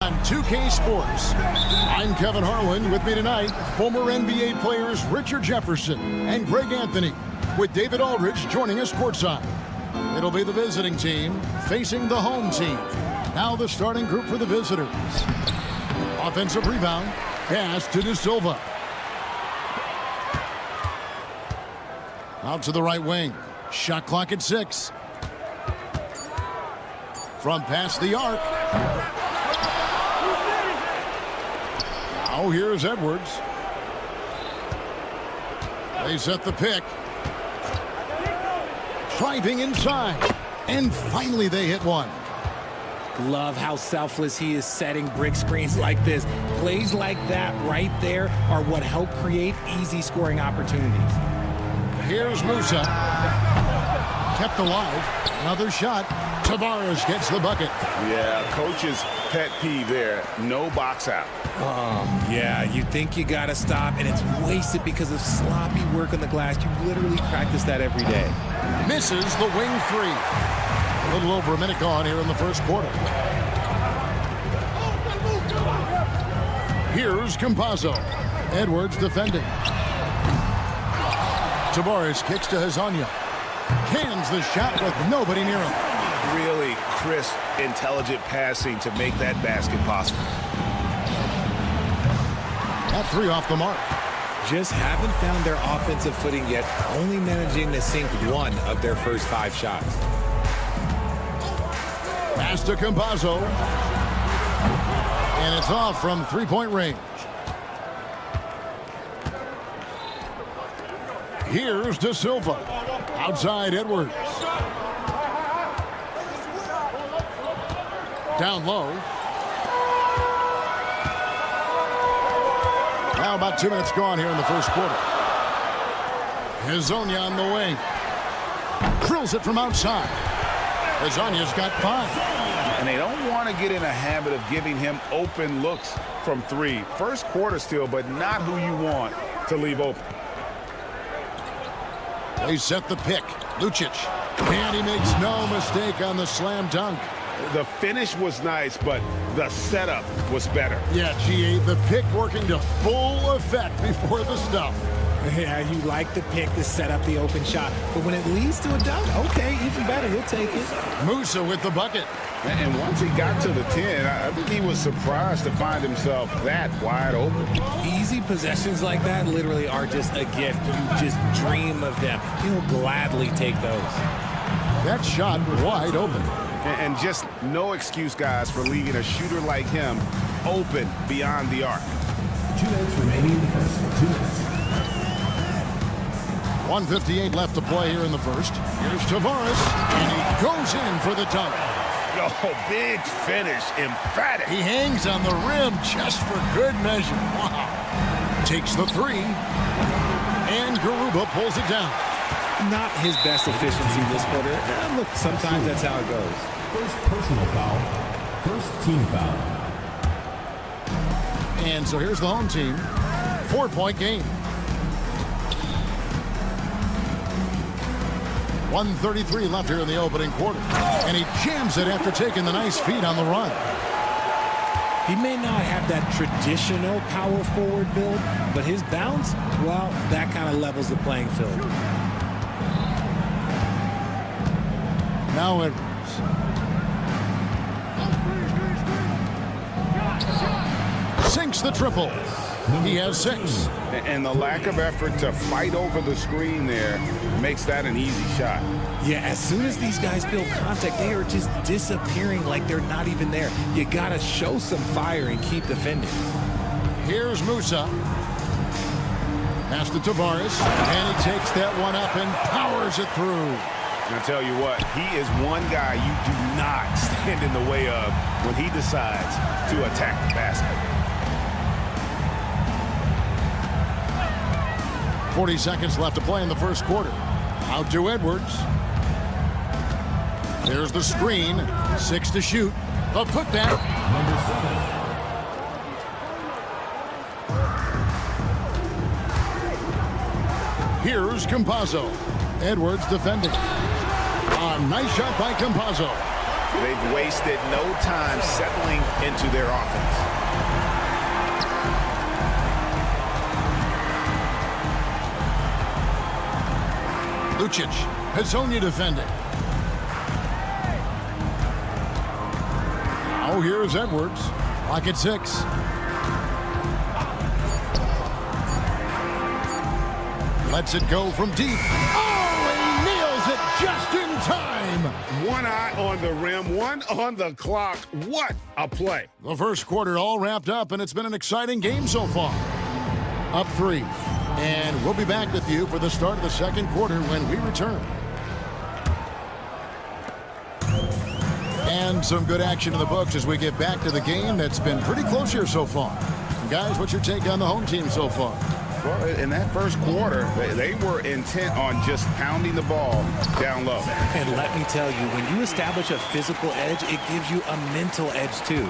On 2K Sports, I'm Kevin Harlan. With me tonight, former NBA players Richard Jefferson and Greg Anthony, with David Aldridge joining us courtside. It'll be the visiting team facing the home team. Now the starting group for the visitors. Offensive rebound, pass to De Silva. Out to the right wing. Shot clock at 6. From past the arc. Now here's Edwards. They set the pick. Driving inside. And finally they hit one. Love how selfless he is setting brick screens like this. Plays like that right there are what help create easy scoring opportunities. Here's Musa. Kept alive. Another shot. Tavares gets the bucket. Yeah, coach's pet peeve there. No box out. Oh, yeah, you think you got to stop, and it's wasted because of sloppy work on the glass. You literally practice that every day. Misses the wing three. A little over a minute gone here in the first quarter. Here's Campazzo. Edwards defending. Tavares kicks to Hezonja. Cans the shot with nobody near him. Really crisp, intelligent passing to make that basket possible. That three off the mark. Just haven't found their offensive footing yet, only managing to sink one of their first 5 shots. Pass to Campazzo. And it's off from three-point range. Here's De Silva. Outside Edwards. Down low. Now about 2 minutes gone here in the first quarter. Hezonja on the wing. Drills it from outside. Hezonja's got 5. And they don't want to get in a habit of giving him open looks from 3. First quarter still, but not who you want to leave open. They set the pick. Lucic. And he makes no mistake on the slam dunk. The finish was nice, but the setup was better. Yeah, GA, the pick working to full effect before the stuff. Yeah, you like the pick to set up the open shot, but when it leads to a dunk, okay, even better, you'll take it. Musa with the bucket. And once he got to the 10, I think he was surprised to find himself that wide open. Easy possessions like that literally are just a gift. You just dream of them. He'll gladly take those. That shot wide open. And just no excuse, guys, for leaving a shooter like him open beyond the arc. 2 minutes remaining in the first. 2 minutes. 1:58 left to play here in the first. Here's Tavares, and he goes in for the dunk. Oh, big finish, emphatic. He hangs on the rim just for good measure. Wow. Takes the 3, and Garuba pulls it down. Not his best efficiency this quarter. Look, sometimes that's how it goes. First personal foul. First team foul. And so here's the home team. 4-point game. 1:33 left here in the opening quarter. And he jams it after taking the nice feed on the run. He may not have that traditional power forward build, but his bounce, well, that kind of levels the playing field. Now Edwards. Sinks the triple. He has 6. And the lack of effort to fight over the screen there makes that an easy shot. Yeah, as soon as these guys feel contact, they are just disappearing like they're not even there. You got to show some fire and keep defending. Here's Musa. Pass to Tavares. And he takes that one up and powers it through. And I tell you what, he is one guy you do not stand in the way of when he decides to attack the basket. 40 seconds left to play in the first quarter. Out to Edwards. There's the screen. 6 to shoot. The putback. Number 7. Here's Campazzo. Edwards defending. A nice shot by Campazzo. They've wasted no time settling into their offense. Lucic, Hezonja defending. Now here's Edwards. Clock at 6. Lets it go from deep. Oh, he nails it just in time. One eye on the rim, one on the clock. What a play. The first quarter all wrapped up, and it's been an exciting game so far. Up 3. And we'll be back with you for the start of the second quarter when we return. And some good action in the books as we get back to the game that's been pretty close here so far. Guys, what's your take on the home team so far? Well, in that first quarter, they were intent on just pounding the ball down low. And let me tell you, when you establish a physical edge, it gives you a mental edge too.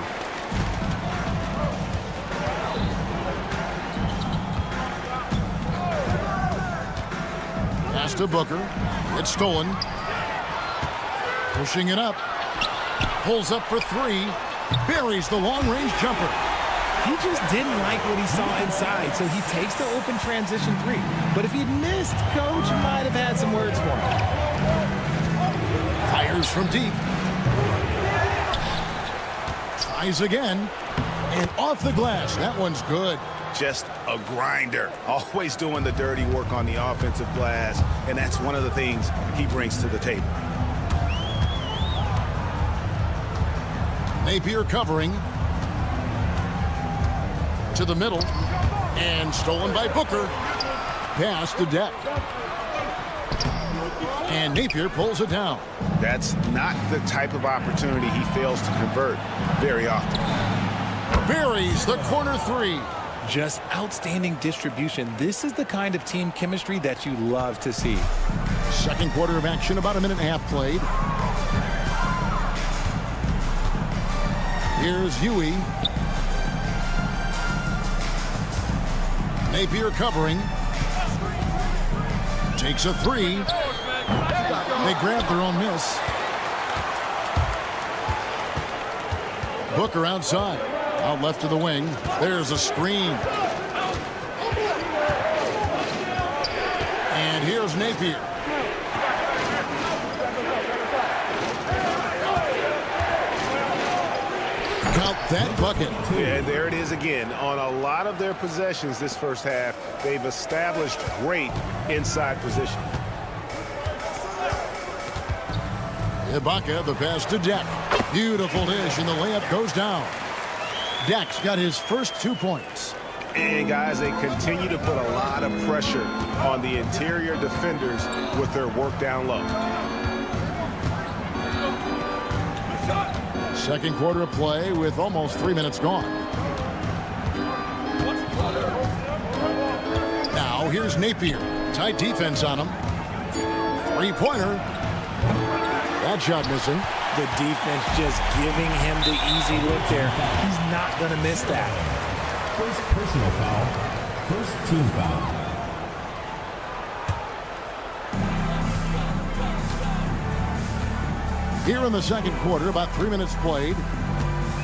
Pass to Booker. It's stolen. Pushing it up. Pulls up for 3. Buries the long-range jumper. He just didn't like what he saw inside, so he takes the open transition 3. But if he'd missed, Coach might have had some words for him. Fires from deep. Tries again. And off the glass. That one's good. Just a grinder. Always doing the dirty work on the offensive glass, and that's one of the things he brings to the table. Napier covering. To the middle. And stolen by Booker. Pass to Deck. And Napier pulls it down. That's not the type of opportunity he fails to convert very often. Buries the corner 3. Just outstanding distribution. This is the kind of team chemistry that you love to see. Second quarter of action, about a minute and a half played. Here's Huey. Napier covering. Takes a 3. They grab their own miss. Booker outside. Out left to the wing. There's a screen. And here's Napier. Count that bucket. Yeah, there it is again. On a lot of their possessions this first half, they've established great inside position. Ibaka, the pass to Deck. Beautiful dish, and the layup goes down. Deck's got his first 2 points. And, guys, they continue to put a lot of pressure on the interior defenders with their work down low. Second quarter of play with almost 3 minutes gone. Now, here's Napier. Tight defense on him. Three-pointer. That shot missing. The defense just giving him the easy look there. He's not going to miss that. First personal foul. First team foul. Here in the second quarter, about 3 minutes played.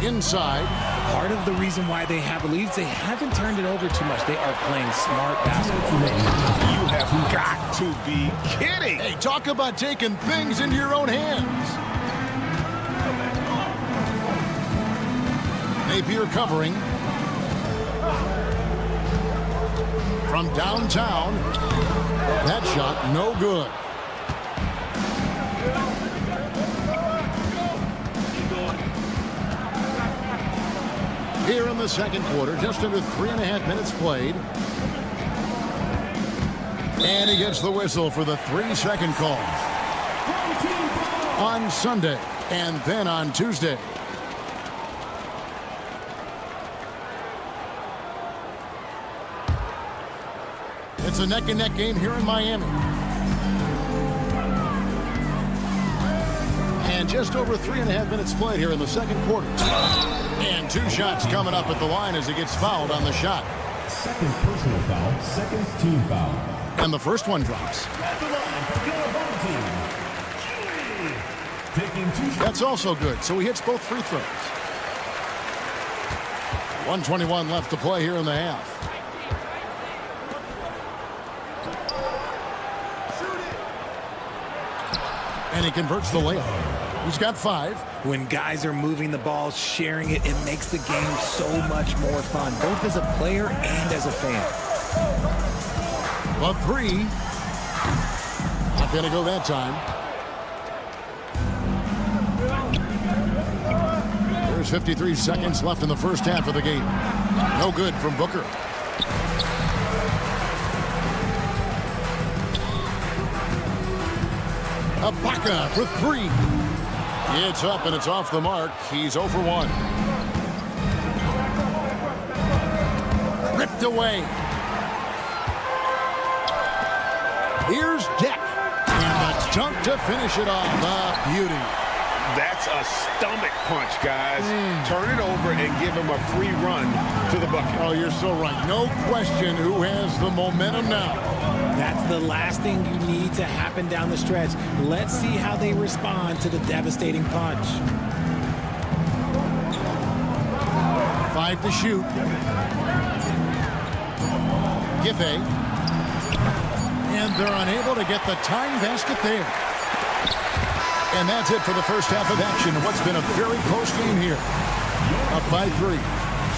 Inside. Part of the reason why they have leads, they haven't turned it over too much. They are playing smart basketball. You have got to be kidding. Hey, talk about taking things into your own hands. Napier covering. From downtown. That shot no good. Here in the second quarter, just under 3.5 minutes played. And he gets the whistle for the 3-second call. On Sunday and then on Tuesday. It's a neck-and-neck game here in Miami. And just over 3.5 minutes played here in the second quarter. And 2 shots coming up at the line as he gets fouled on the shot. Second personal foul, second team foul. And the first one drops. Taking 2 shots. That's also good, so he hits both free throws. 1:21 left to play here in the half. And he converts the layup. He's got 5. When guys are moving the ball, sharing it, it makes the game so much more fun, both as a player and as a fan. A 3. Not going to go that time. There's 53 seconds left in the first half of the game. No good from Booker. Ibaka for 3. It's up and it's off the mark. He's 0 for 1. Ripped away. Here's Deck. And a dunk to finish it off. A beauty. That's a stomach punch, guys. Turn it over and give him a free run to the bucket. Oh, you're so right. No question who has the momentum now. That's the last thing you need to happen down the stretch. Let's see how they respond to the devastating punch. 5 to shoot. Giffey. And they're unable to get the tying basket there. And that's it for the first half of action. What's been a very close game here. Up by 3.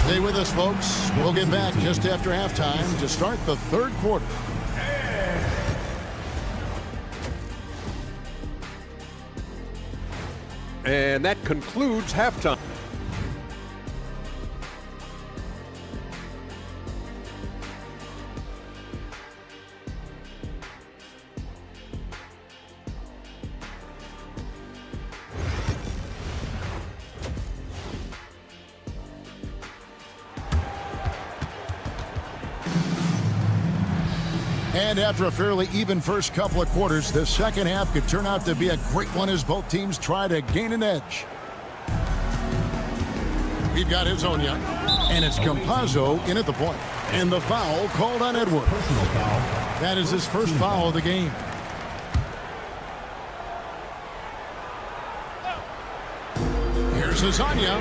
Stay with us, folks. We'll get back just after halftime to start the third quarter. And that concludes halftime. And after a fairly even first couple of quarters, the second half could turn out to be a great one as both teams try to gain an edge. We've got Hezonja, and it's Campazzo in at the point. And the foul called on Edwards. Personal foul. That is his first foul of the game. Here's Hezonja.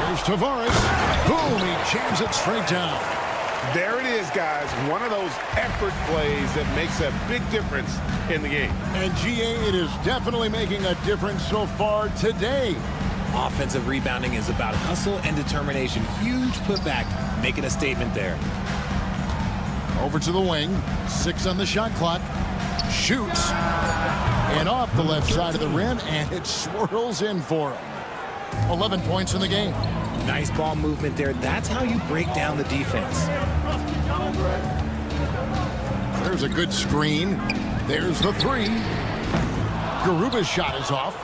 Here's Tavares. Boom, he jams it straight down. There it is, guys. One of those effort plays that makes a big difference in the game. And GA, it is definitely making a difference so far today. Offensive rebounding is about hustle and determination. Huge putback, making a statement there. Over to the wing. 6 on the shot clock. Shoots. And off the left side of the rim, and it swirls in for him. 11 points in the game. Nice ball movement there. That's how you break down the defense. There's a good screen. There's the 3. Garuba's shot is off.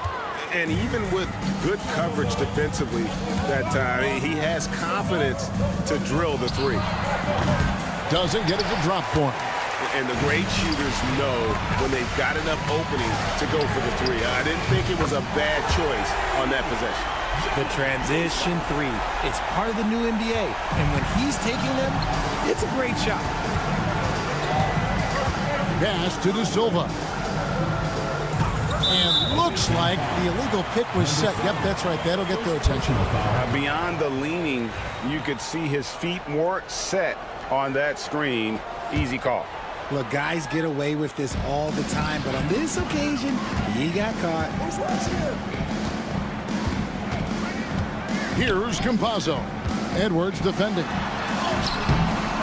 And even with good coverage defensively that time, he has confidence to drill the 3. Doesn't get it to drop for him. And the great shooters know when they've got enough opening to go for the 3. I didn't think it was a bad choice on that possession. The transition 3. It's part of the new NBA. And when he's taking them, it's a great shot. Pass to De Silva. And looks like the illegal pick was set. Yep, that's right. That'll get their attention. Beyond the leaning, you could see his feet weren't set on that screen. Easy call. Look, guys get away with this all the time, but on this occasion, he got caught. Here's Campazzo. Edwards defending.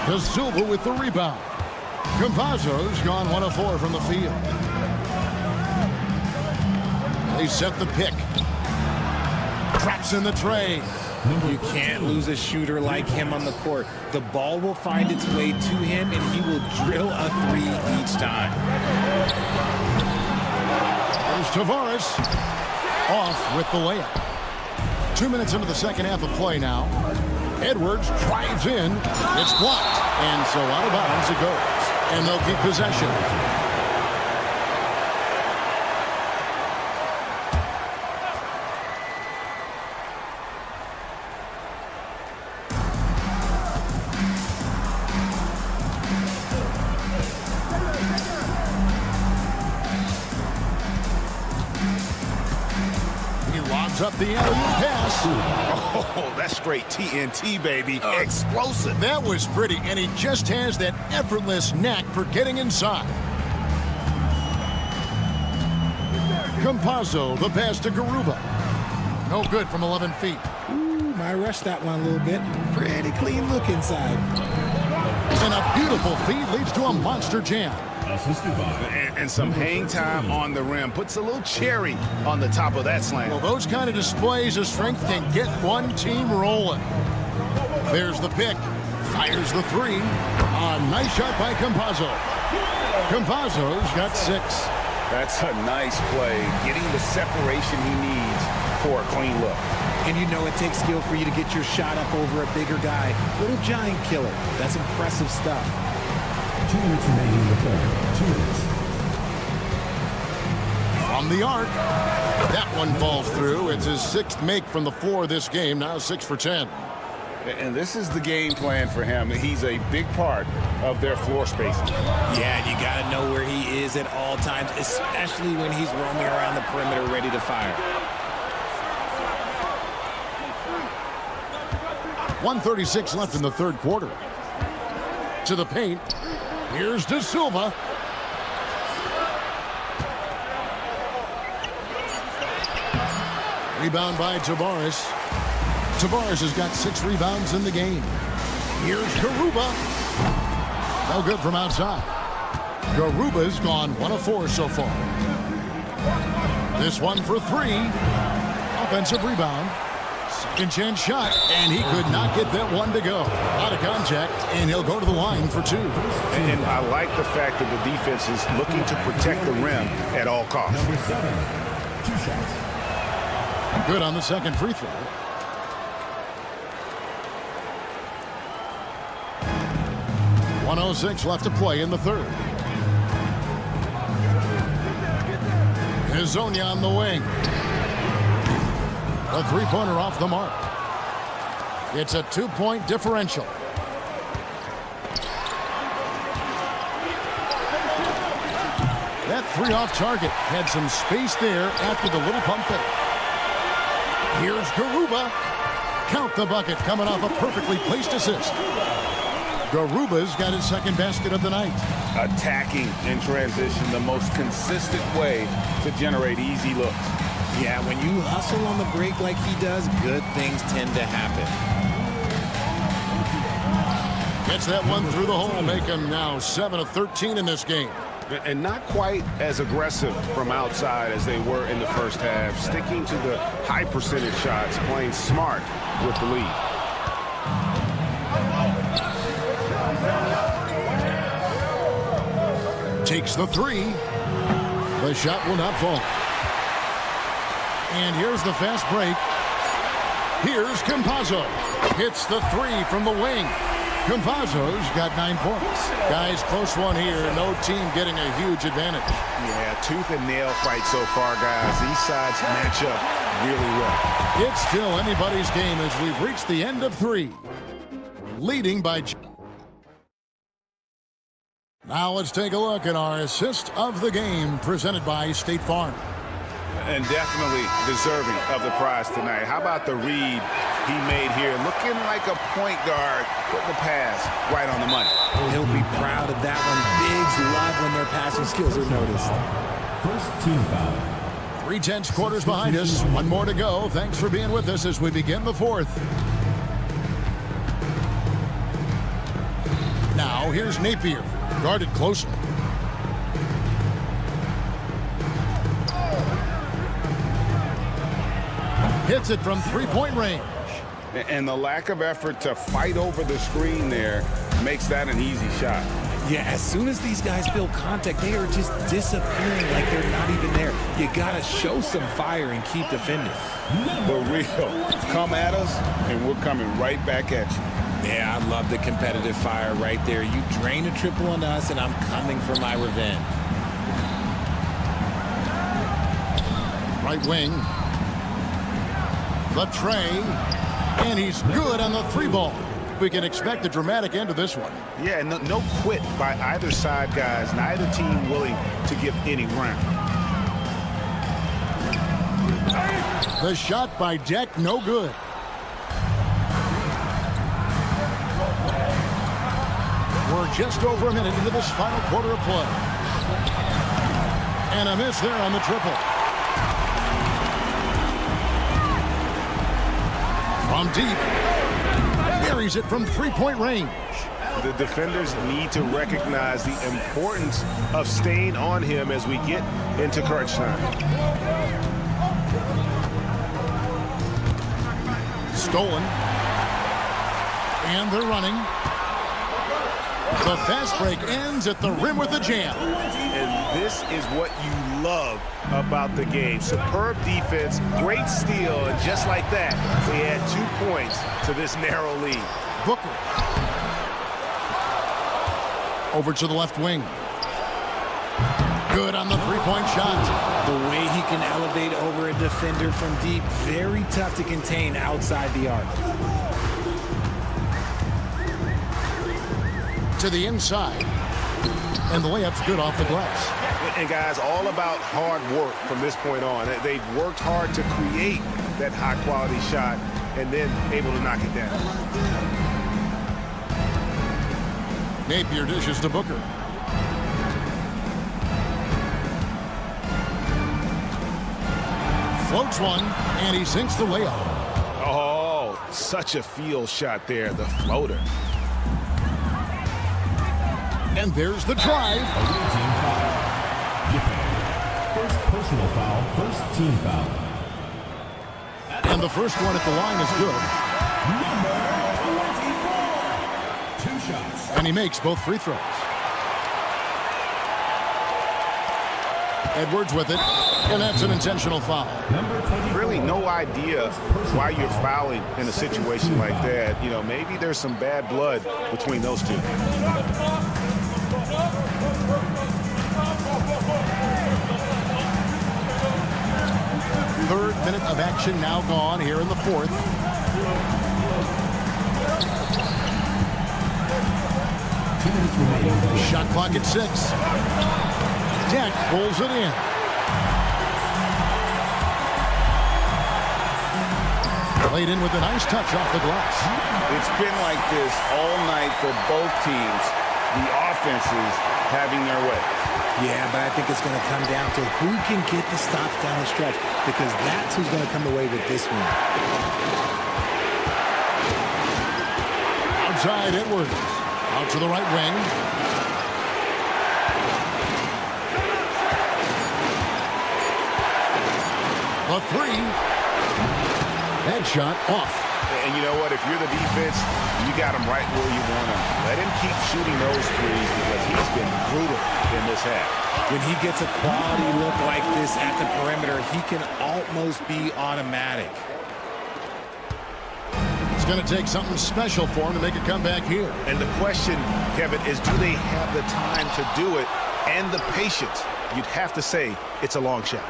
De Silva with the rebound. Campazzo's gone 1 of 4 from the field. They set the pick. Traps in the tray. You can't lose a shooter like him on the court. The ball will find its way to him, and he will drill a 3 each time. There's Tavares. Off with the layup. 2 minutes into the second half of play now. Edwards drives in. It's blocked. And so out of bounds it goes. And they'll keep possession. up the alley-oop pass. Oh, that's straight TNT, baby. Explosive. That was pretty, and he just has that effortless knack for getting inside. Campazzo, the pass to Garuba. No good from 11 feet. Ooh, might rush that one a little bit. Pretty clean look inside. And a beautiful feed leads to a monster jam. Assisted by And some hang time on the rim. Puts a little cherry on the top of that slam. Well, those kind of displays of strength can get one team rolling. There's the pick. Fires the three. A nice shot by Campazzo. Campazzo's got 6. That's a nice play. Getting the separation he needs for a clean look. And you know it takes skill for you to get your shot up over a bigger guy. Little giant killer. That's impressive stuff. 2 minutes remaining in the third. 2 minutes. From the arc. That one falls through. It's his 6th make from the floor this game. Now 6 for 10. And this is the game plan for him. He's a big part of their floor spacing. Yeah, and you got to know where he is at all times, especially when he's roaming around the perimeter ready to fire. 1:36 left in the third quarter. To the paint. Here's De Silva. Rebound by Tavares. Tavares has got 6 rebounds in the game. Here's Garuba. No good from outside. Garuba's gone 1 of 4 so far. This one for 3. Offensive rebound. Second chance shot, and he could not get that one to go. Out of contact, and he'll go to the line for 2. And I like the fact that the defense is looking to protect the rim at all costs. Number 7. 2 shots. Good on the second free throw. .106 left to play in the third. Hezonja on the wing. A 3-pointer off the mark. It's a 2-point differential. That 3 off target had some space there after the little pump fake. Here's Garuba. Count the bucket coming off a perfectly placed assist. Garuba's got his 2nd basket of the night. Attacking in transition, the most consistent way to generate easy looks. Yeah, when you hustle on the break like he does, good things tend to happen. Gets that one through the hole, make him now 7 of 13 in this game. And not quite as aggressive from outside as they were in the first half. Sticking to the high percentage shots, playing smart with the lead. Takes the 3. The shot will not fall. And here's the fast break. Here's Campazzo. Hits the 3 from the wing. Campazzo's got 9 points. Guys, close one here. No team getting a huge advantage. Yeah, tooth and nail fight so far, guys. These sides match up really well. It's still anybody's game as we've reached the end of 3. Leading by... Now let's take a look at our assist of the game presented by State Farm. And definitely deserving of the prize tonight. How about the read he made here? Looking like a point guard, putting the pass right on the money. He'll be proud of that one. Bigs love when their passing skills are noticed. First team foul. 3/10 quarters behind us. 1 more to go. Thanks for being with us as we begin the 4th. Now here's Napier. Guarded closely. Hits it from 3-point range. And the lack of effort to fight over the screen there makes that an easy shot. Yeah, as soon as these guys feel contact, they are just disappearing like they're not even there. You got to show some fire and keep defending. The real come at us, and we're coming right back at you. Yeah, I love the competitive fire right there. You drain a triple on us, and I'm coming for my revenge. Right wing. The tray. And he's good on the 3-ball. We can expect a dramatic end to this one. Yeah, no quit by either side, guys. Neither team willing to give any ground. The shot by Deck, no good. We're just over a minute into this final quarter of play. And a miss there on the triple. From deep. Buries it from three-point range. The defenders need to recognize the importance of staying on him as we get into crunch time. Stolen. And they're running. The fast break ends at the rim with a jam. And this is what you love about the game. Superb defense, great steal, and just like that, they add 2 points to this narrow lead. Booker. Over to the left wing. Good on the three-point shot. The way he can elevate over a defender from deep, very tough to contain outside the arc. To the inside. And the layup's good off the glass. And guys, all about hard work from this point on. They've worked hard to create that high-quality shot and then able to knock it down. Napier dishes to Booker. Floats one, and he sinks the layup. Oh, such a field shot there, the floater. And there's the drive. Team foul. First personal foul, first team foul. And the first one at the line is good. Number 24. 2 shots. And he makes both free throws. Edwards with it, and that's an intentional foul. Really no idea why you're fouling in a situation like that. You know, maybe there's some bad blood between those two. Third minute of action now gone here in the fourth. Shot clock at 6. Deck pulls it in. Played in with a nice touch off the glass. It's been like this all night for both teams. The offenses having their way. Yeah, but I think it's going to come down to who can get the stops down the stretch, because that's who's going to come away with this one. Outside Edwards. Out to the right wing. The three. That shot off. And you know what? If you're the defense, you got him right where you want him. Let him keep shooting those threes because he's been brutal in this half. When he gets a quality look like this at the perimeter, he can almost be automatic. It's going to take something special for him to make a comeback here. And the question, Kevin, is do they have the time to do it and the patience? You'd have to say it's a long shot.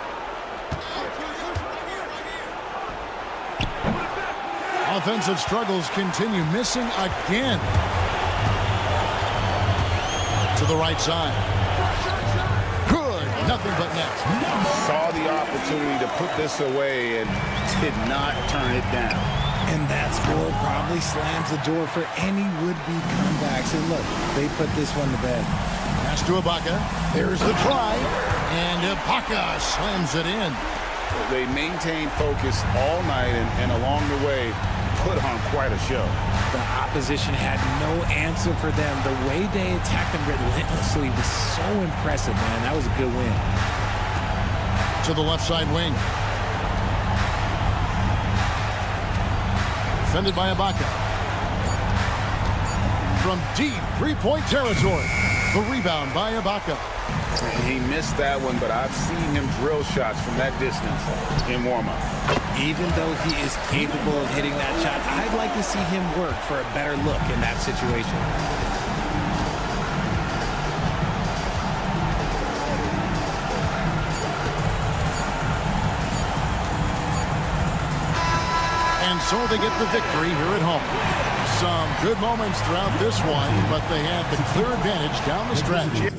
Offensive struggles continue, missing again. To the right side. Good, nothing but net. Saw the opportunity to put this away and did not turn it down. And that score probably slams the door for any would-be comebacks. And look, they put this one to bed. Pass to Ibaka. There's the try. And Ibaka slams it in. They maintained focus all night and along the way put on quite a show. The opposition had no answer for them. The way they attacked them relentlessly was so impressive, man. That was a good win. To the left side wing. Defended by Ibaka. From deep three-point territory. The rebound by Ibaka. He missed that one, but I've seen him drill shots from that distance in warm-up. Even though he is capable of hitting that shot, I'd like to see him work for a better look in that situation. And so they get the victory here at home. Some good moments throughout this one, but they had the clear advantage down the stretch.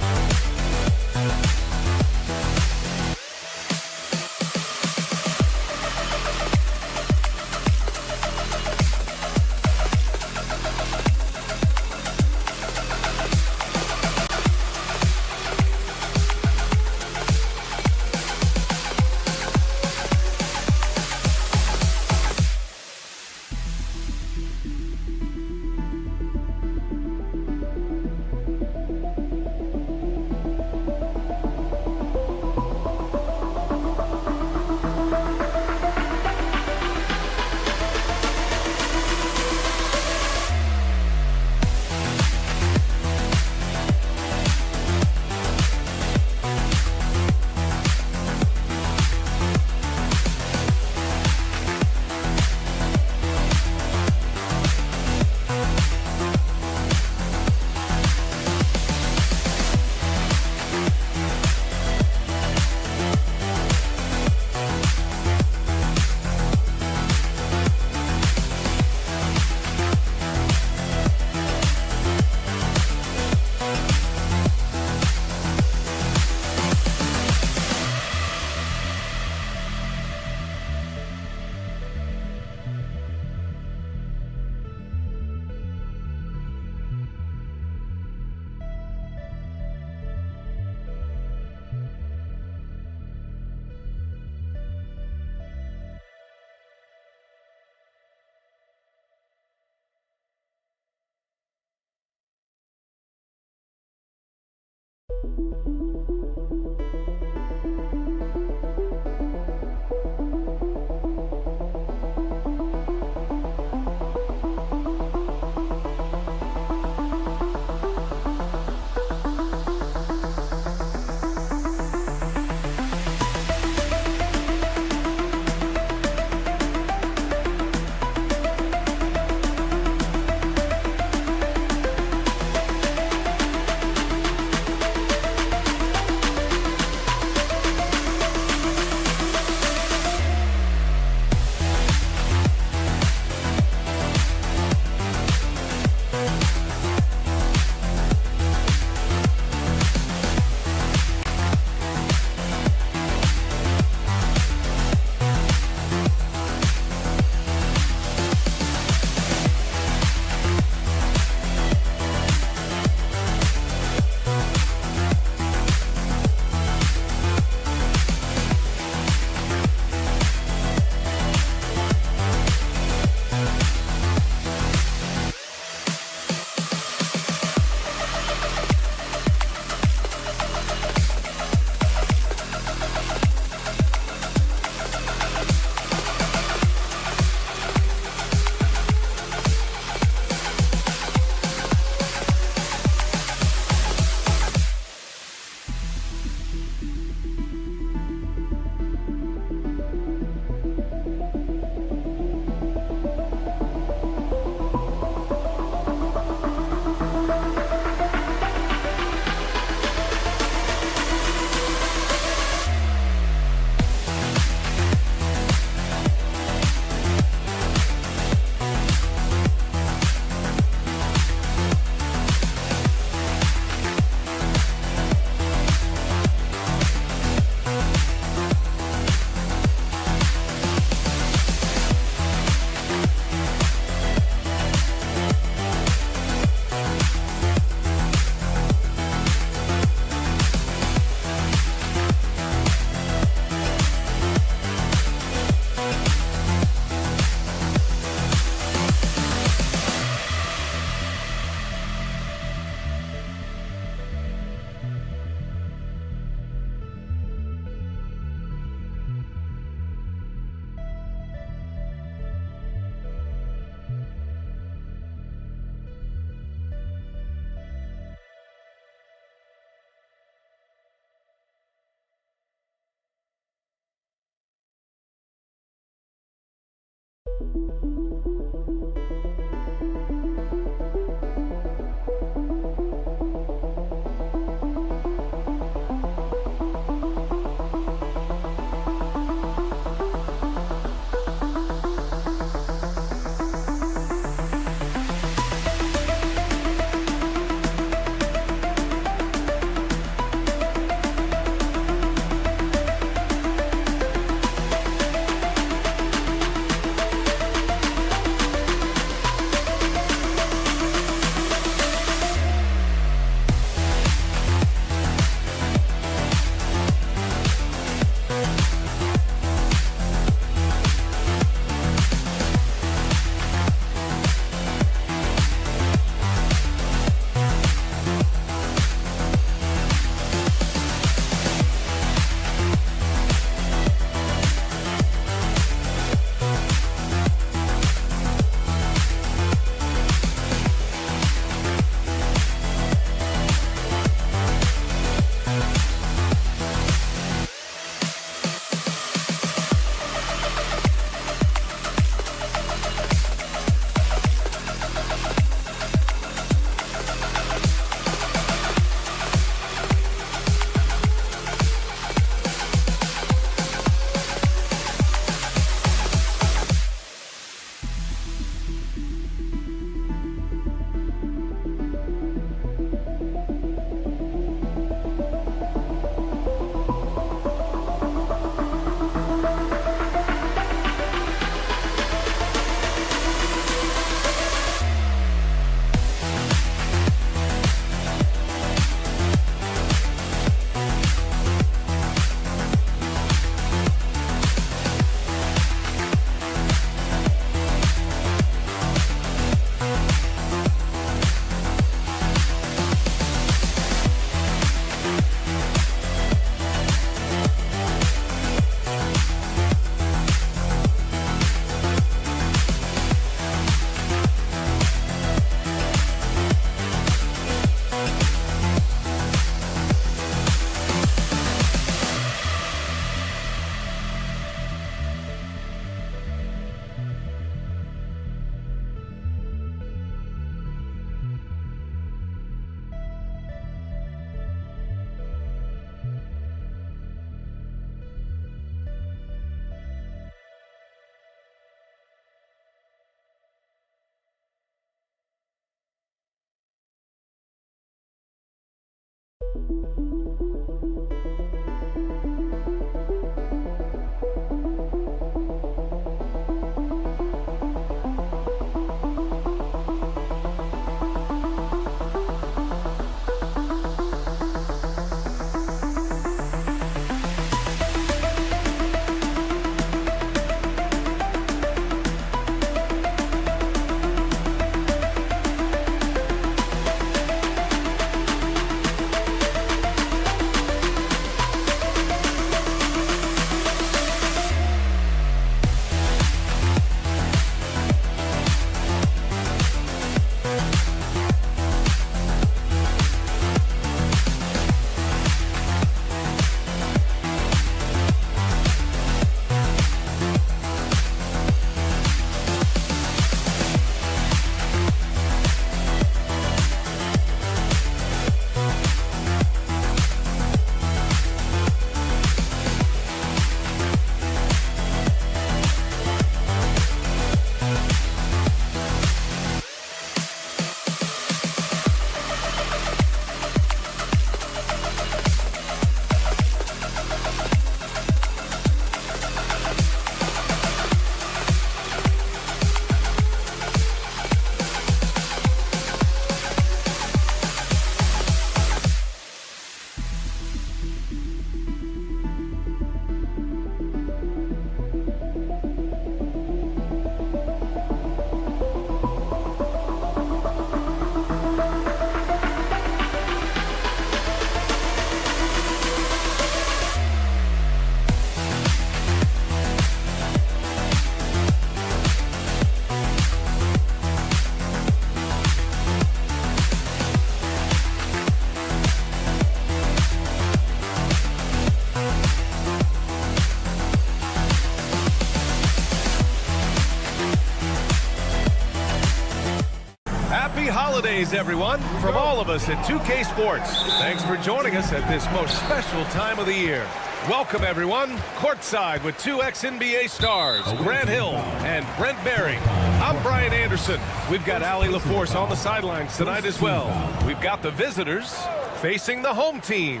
Happy holidays, everyone, from all of us at 2K Sports. Thanks for joining us at this most special time of the year. Welcome, everyone, courtside with two ex-NBA stars, Grant Hill and Brent Berry. I'm Brian Anderson. We've got Allie LaForce on the sidelines tonight as well. We've got the visitors facing the home team.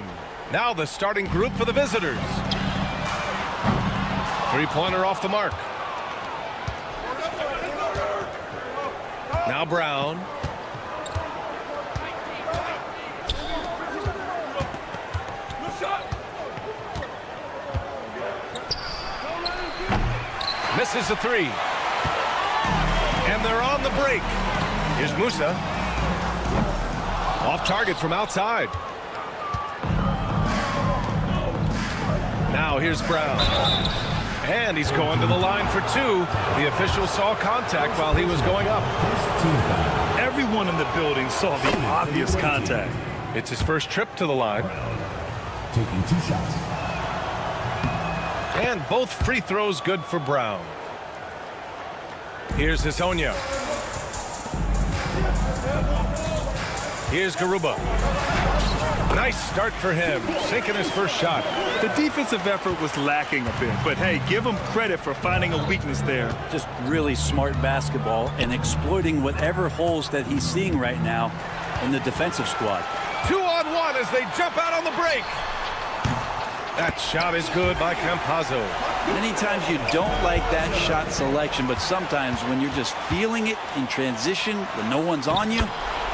Now the starting group for the visitors. Three-pointer off the mark. Now Brown. Misses a three. And they're on the break. Here's Musa. Off target from outside. Now here's Brown. And he's going to the line for two. The official saw contact while he was going up. Everyone in the building saw the obvious contact. It's his first trip to the line. Taking 2 shots. And both free throws good for Brown. Here's Hezonja. Here's Garuba. Nice start for him, sinking his first shot. The defensive effort was lacking a bit, but hey, give him credit for finding a weakness there. Just really smart basketball and exploiting whatever holes that he's seeing right now in the defensive squad. 2-on-1 as they jump out on the break. That shot is good by Campazzo. Many times you don't like that shot selection, but sometimes when you're just feeling it in transition, when no one's on you,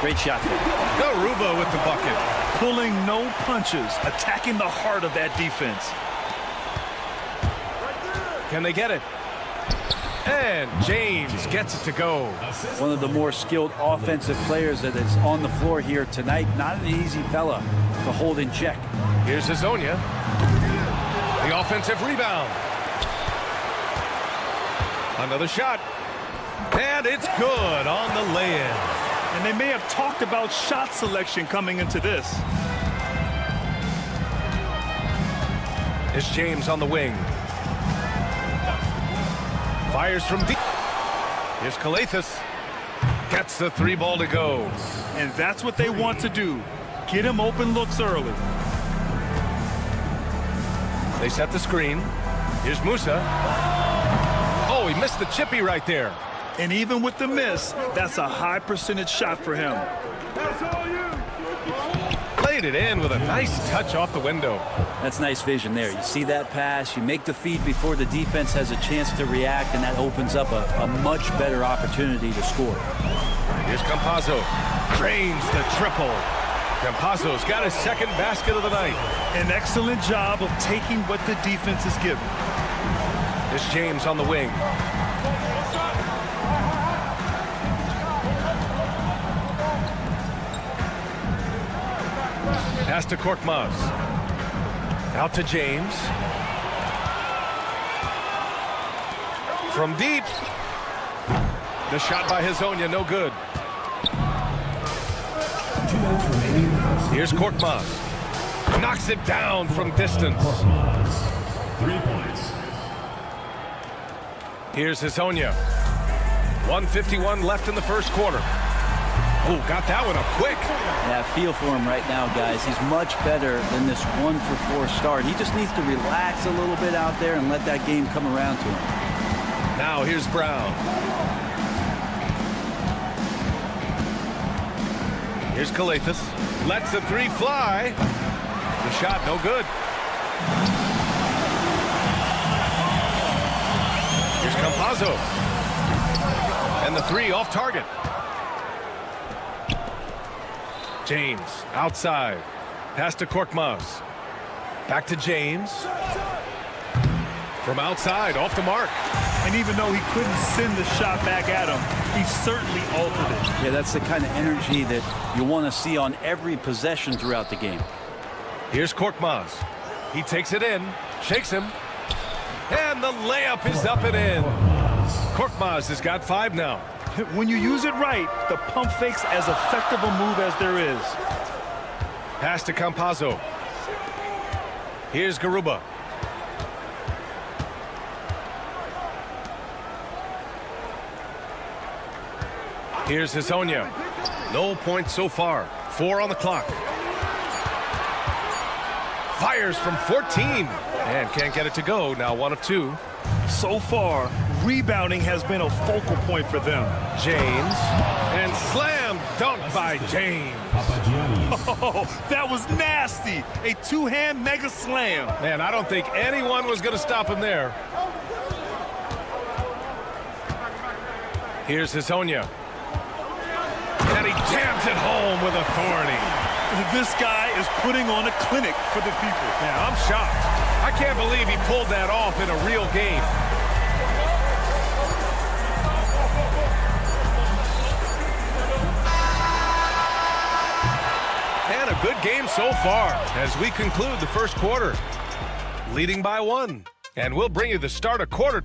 great shot there. Garuba with the bucket. Pulling no punches, attacking the heart of that defense. Can they get it? And James gets it to go. One of the more skilled offensive players that is on the floor here tonight. Not an easy fella to hold in check. Here's Hezonja. The offensive rebound. Another shot. And it's good on the lay-in. And they may have talked about shot selection coming into this. It's James on the wing. Fires from deep. Here's krilexxx. Gets the three ball to go. And that's what they want to do. Get him open looks early. They set the screen. Here's Musa. Oh, he missed the chippy right there. And even with the miss, that's a high percentage shot for him. Played it in with a nice touch off the window. That's nice vision there. You see that pass, you make the feed before the defense has a chance to react, and that opens up a much better opportunity to score. Here's Campazzo. Drains the triple. Campazzo's got his second basket of the night. An excellent job of taking what the defense is given. This James on the wing. Pass to Korkmaz. Out to James. From deep. The shot by Hezonja, no good. Here's Korkmaz. Knocks it down from distance. 3 points. Here's Hezonja. 1:51 left in the first quarter. Oh, got that one up quick. Yeah, feel for him right now, guys. He's much better than this 1-for-4 start. He just needs to relax a little bit out there and let that game come around to him. Now here's Brown. Here's krilexxx. Lets the three fly. The shot no good. Here's Campazzo. And the three off target. James outside. Pass to Korkmaz. Back to James. From outside, off the mark. And even though he couldn't send the shot back at him, he certainly altered it. Yeah, that's the kind of energy that you want to see on every possession throughout the game. Here's Korkmaz. He takes it in, shakes him, and the layup is up and in. Korkmaz has got 5 now. When you use it right, the pump fake's as effective a move as there is. Pass to Campazzo. Here's Garuba. Here's Hezonja. No points so far. 4 on the clock. Fires from 14 and can't get it to go. Now 1 of 2. So far, rebounding has been a focal point for them. James, and slam dunk by James. Oh, that was nasty. A two-hand mega slam. Man, I don't think anyone was going to stop him there. Here's Hazonia. And he jams it home with authority. This guy is putting on a clinic for the people. Man, I'm shocked. I can't believe he pulled that off in a real game. And a good game so far as we conclude the first quarter. Leading by 1. And we'll bring you the start of quarter.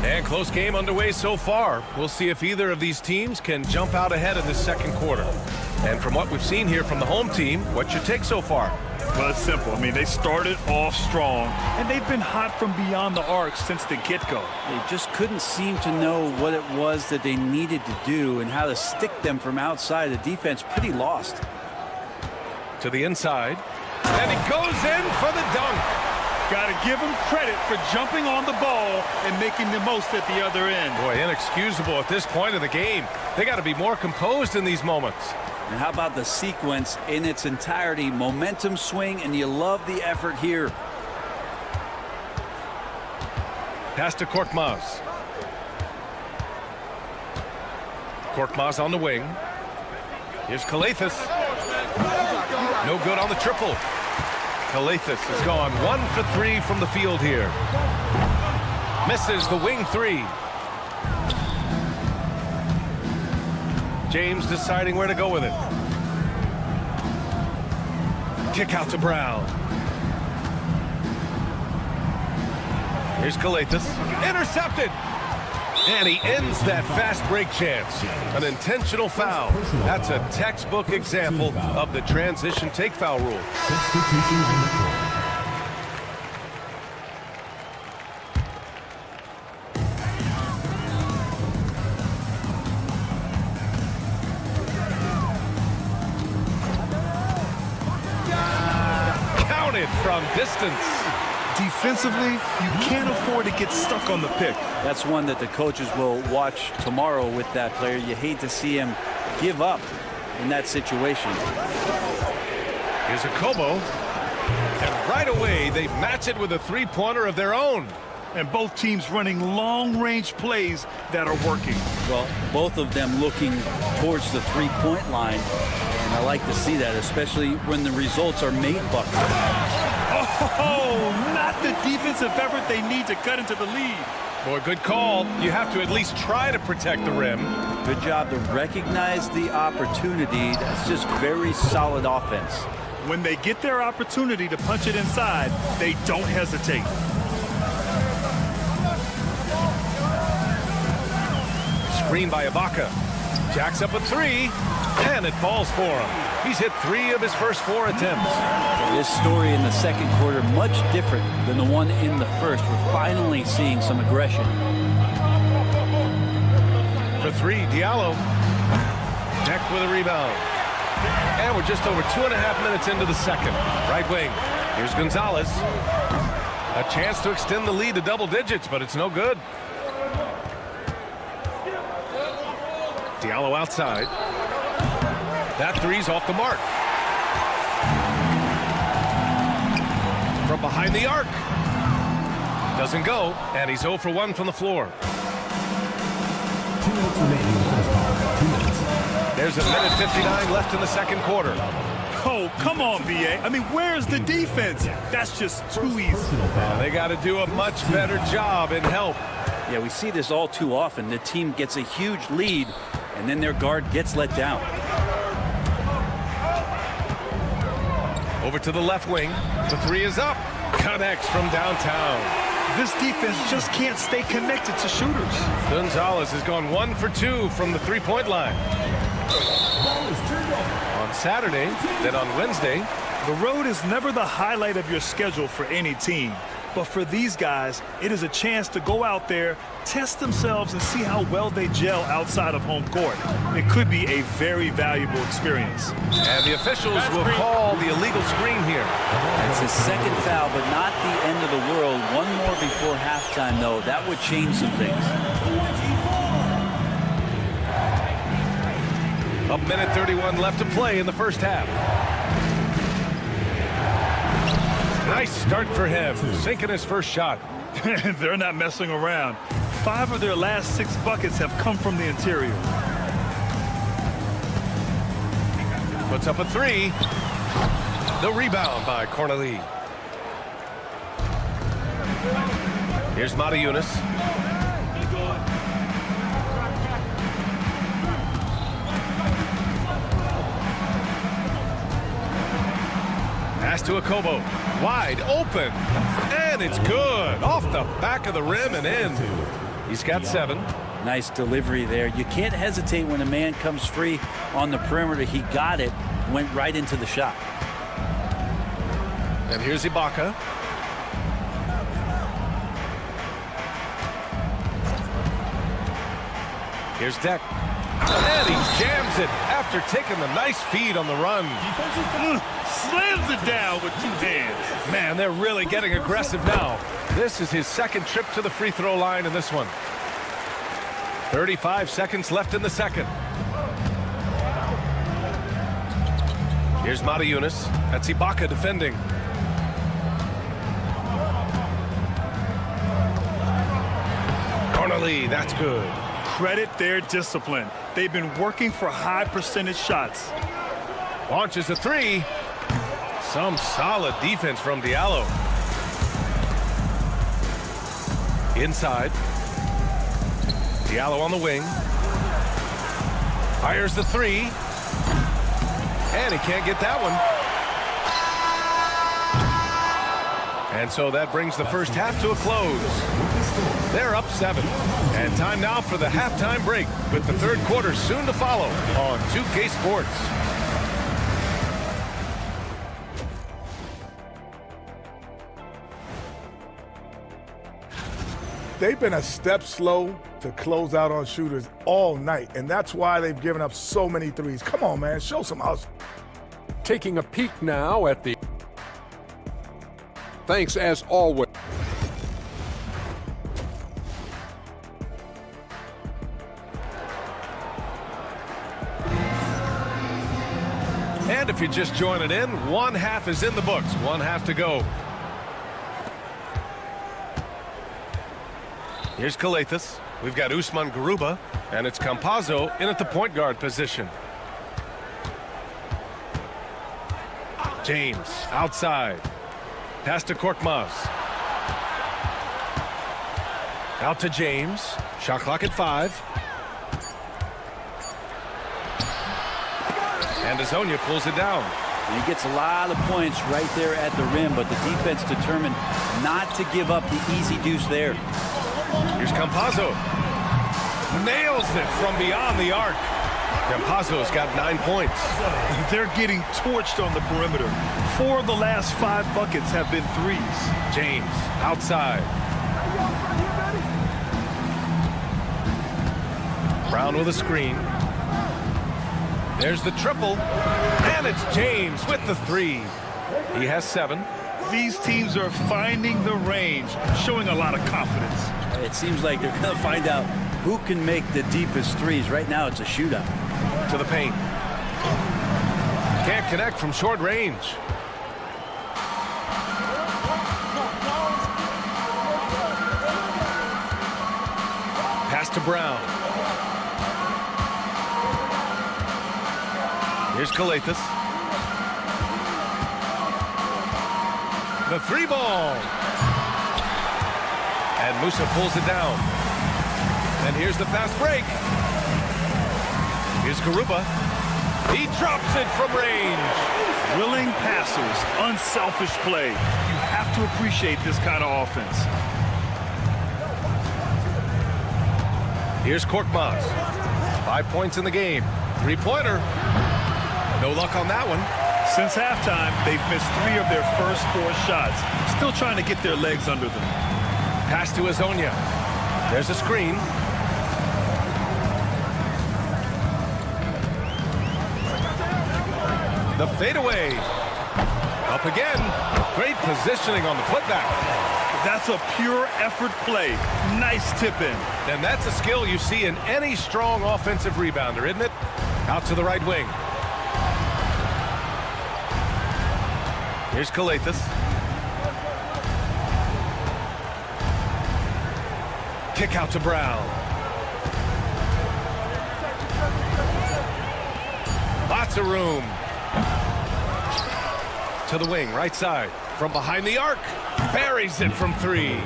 And close game underway so far. We'll see if either of these teams can jump out ahead in this second quarter. And from what we've seen here from the home team, what's your take so far? Well, it's simple. I mean, they started off strong, and they've been hot from beyond the arc since the get-go. They just couldn't seem to know what it was that they needed to do and how to stick them from outside. The defense pretty lost. To the inside. And he goes in for the dunk. Got to give him credit for jumping on the ball and making the most at the other end. Boy, inexcusable at this point of the game. They got to be more composed in these moments. And how about the sequence in its entirety? Momentum swing, and you love the effort here. Pass to Korkmaz. Korkmaz on the wing. Here's Krilexxx. No good on the triple. Krilexxx has gone 1 for 3 from the field here. Misses the wing 3. James deciding where to go with it. Kick out to Brown. Here's Krilexxx. Intercepted. And he ends that fast break chance. An intentional foul. That's a textbook example of the transition take foul rule. Substitution on the court. Counted from distance. Defensively, you can't afford to get stuck on the pick. That's one that the coaches will watch tomorrow with that player. You hate to see him give up in that situation. Here's a Kobo. And right away, they match it with a three-pointer of their own. And both teams running long-range plays that are working. Well, both of them looking towards the three-point line. And I like to see that, especially when the results are made buckets. Oh, not the defensive effort they need to cut into the lead. Boy, good call. You have to at least try to protect the rim. Good job to recognize the opportunity. That's just very solid offense. When they get their opportunity to punch it inside, they don't hesitate. Screen by Ibaka. Jacks up a 3, and it falls for him. He's hit 3 of his first 4 attempts. This story in the second quarter much different than the one in the first. We're finally seeing some aggression. For 3, Diallo. Deck with a rebound. And we're just over 2.5 minutes into the second. Right wing. Here's Gonzalez. A chance to extend the lead to double digits, but it's no good. Diallo outside. That 3's off the mark. From behind the arc. Doesn't go, and he's 0 for 1 from the floor. 2 minutes remaining in the first half. 2 minutes. There's a minute 59 left in the second quarter. Oh, come on, BA. I mean, where's the defense? That's just too easy. They got to do a much better job in help. Yeah, we see this all too often. The team gets a huge lead, and then their guard gets let down. Over to the left wing. The 3 is up. Connects from downtown. This defense just can't stay connected to shooters. Gonzalez has gone 1 for 2 from the three-point line. On Saturday, then on Wednesday. The road is never the highlight of your schedule for any team. But for these guys, it is a chance to go out there, test themselves, and see how well they gel outside of home court. It could be a very valuable experience. And the officials will call the illegal screen here. That's his second foul, but not the end of the world. One more before halftime, though. That would change some things. A minute 31 left to play in the first half. Nice start for him, sinking his first shot. They're not messing around. 5 of their last 6 buckets have come from the interior. Puts up a 3. The rebound by Corneli. Here's Yunus. Pass to Akobo. Wide open. And it's good. Off the back of the rim and in. He's got 7. Nice delivery there. You can't hesitate when a man comes free on the perimeter. He got it, went right into the shot. And here's Ibaka. Here's Deck. And he jams it after taking the nice feed on the run. Slams it down with 2 hands. Man, they're really getting aggressive now. This is his second trip to the free throw line in this one. 35 seconds left in the second. Here's Yunus. That's Ibaka defending. Corneli, that's good. Credit their discipline. They've been working for high percentage shots. Launches a 3. Some solid defense from Diallo. Inside. Diallo on the wing. Fires the 3. And he can't get that one. And so that brings the first half to a close. They're up 7. And time now for the halftime break, with the third quarter soon to follow on 2K Sports. They've been a step slow to close out on shooters all night, and that's why they've given up so many threes. Come on, man, show some hustle. Taking a peek now at the... Thanks as always. And if you're just joining in, one half is in the books. One half to go. Here's Krilexxx. We've got Usman Garuba, and it's Campazzo in at the point guard position. James outside. Pass to Korkmaz. Out to James. Shot clock at 5. And Azonia pulls it down. And he gets a lot of points right there at the rim, but the defense determined not to give up the easy deuce there. Here's Campazzo. Nails it from beyond the arc. Campazzo's got 9 points. They're getting torched on the perimeter. 4 of the last 5 buckets have been threes. James outside. Brown with a screen. There's the triple. And it's James with the 3. He has 7. These teams are finding the range, showing a lot of confidence. It seems like they're going to find out who can make the deepest threes. Right now, it's a shootout. To the paint. Can't connect from short range. Pass to Brown. Here's Krilexxx. The 3 ball. And Musa pulls it down. And here's the fast break. Here's Garuba. He drops it from range. Willing passers, unselfish play. You have to appreciate this kind of offense. Here's Korkmaz. 5 points in the game. 3-pointer. No luck on that one. Since halftime, they've missed 3 of their first 4 shots. still trying to get their legs under them. Pass to Azonia. There's a screen. The fadeaway. Up again. Great positioning on the putback. That's a pure effort play. Nice tip in. And that's a skill you see in any strong offensive rebounder, isn't it? Out to the right wing. Here's krilexxx. Kick out to Brown. Lots of room. To the wing, right side. From behind the arc. Buries it from three.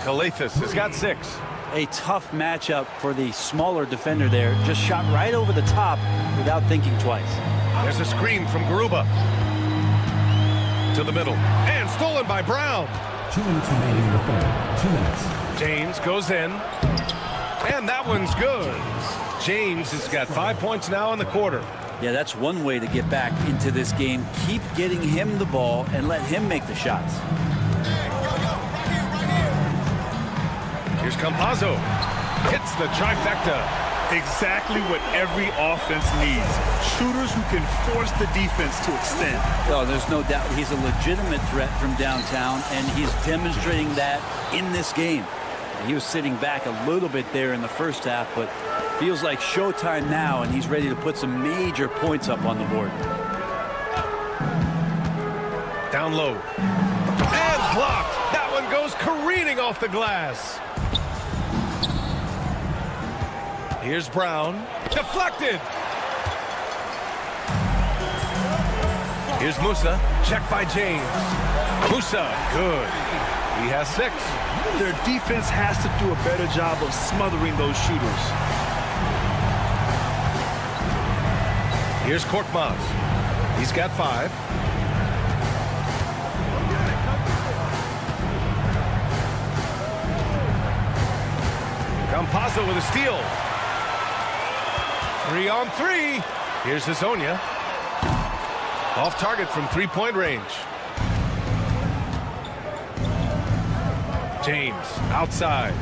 krilexxx has got 6. A tough matchup for the smaller defender there. Just shot right over the top without thinking twice. There's a screen from Garuba. To the middle. And stolen by Brown. 2 minutes remaining in the third. 2 minutes. James goes in. And that one's good. James has got 5 points now in the quarter. Yeah, that's one way to get back into this game. Keep getting him the ball and let him make the shots. Here's Campazzo. Hits the trifecta. Exactly what every offense needs. Shooters who can force the defense to extend. Oh, there's no doubt he's a legitimate threat from downtown, and he's demonstrating that in this game. He was sitting back a little bit there in the first half, but feels like showtime now, and he's ready to put some major points up on the board. Down low. And blocked. That one goes careening off the glass. Here's Brown. Deflected. Here's Musa. Checked by James. Musa. Good. He has 6. Their defense has to do a better job of smothering those shooters. Here's Korkmaz. He's got 5. Campazzo with a steal. 3 on 3. Here's Azonia. Off target from 3-point range. James outside.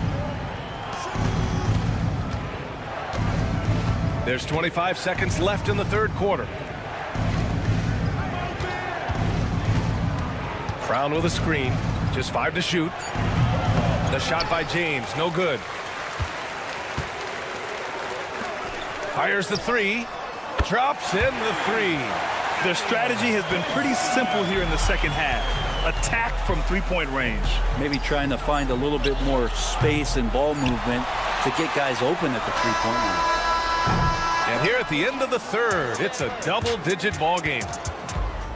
There's 25 seconds left in the third quarter. Brown with a screen. Just 5 to shoot. The shot by James. No good. Fires the 3. Drops in the 3. Their strategy has been pretty simple here in the second half. Attack from 3-point range. Maybe trying to find a little bit more space and ball movement to get guys open at the 3-point line. And here at the end of the third, it's a double-digit ball game.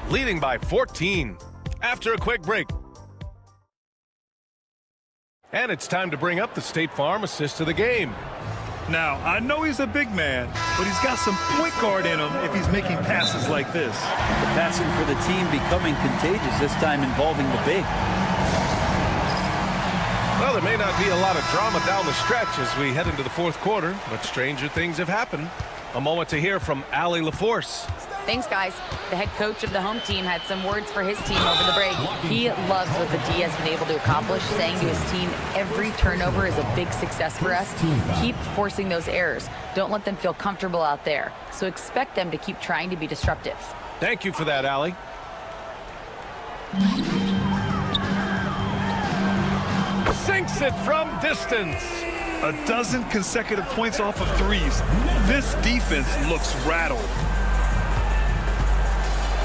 Leading by 14 after a quick break. And it's time to bring up the State Farm assist of the game. Now, I know he's a big man, but he's got some point guard in him if he's making passes like this. The passing for the team becoming contagious, this time involving the big. Well, there may not be a lot of drama down the stretch as we head into the fourth quarter, but stranger things have happened. A moment to hear from Allie LaForce. Thanks, guys. The head coach of the home team had some words for his team over the break. He loves what the D has been able to accomplish, saying to his team, every turnover is a big success for us. Keep forcing those errors. Don't let them feel comfortable out there. So expect them to keep trying to be disruptive. Thank you for that, Allie. Sinks it from distance. A dozen consecutive points off of threes. This defense looks rattled.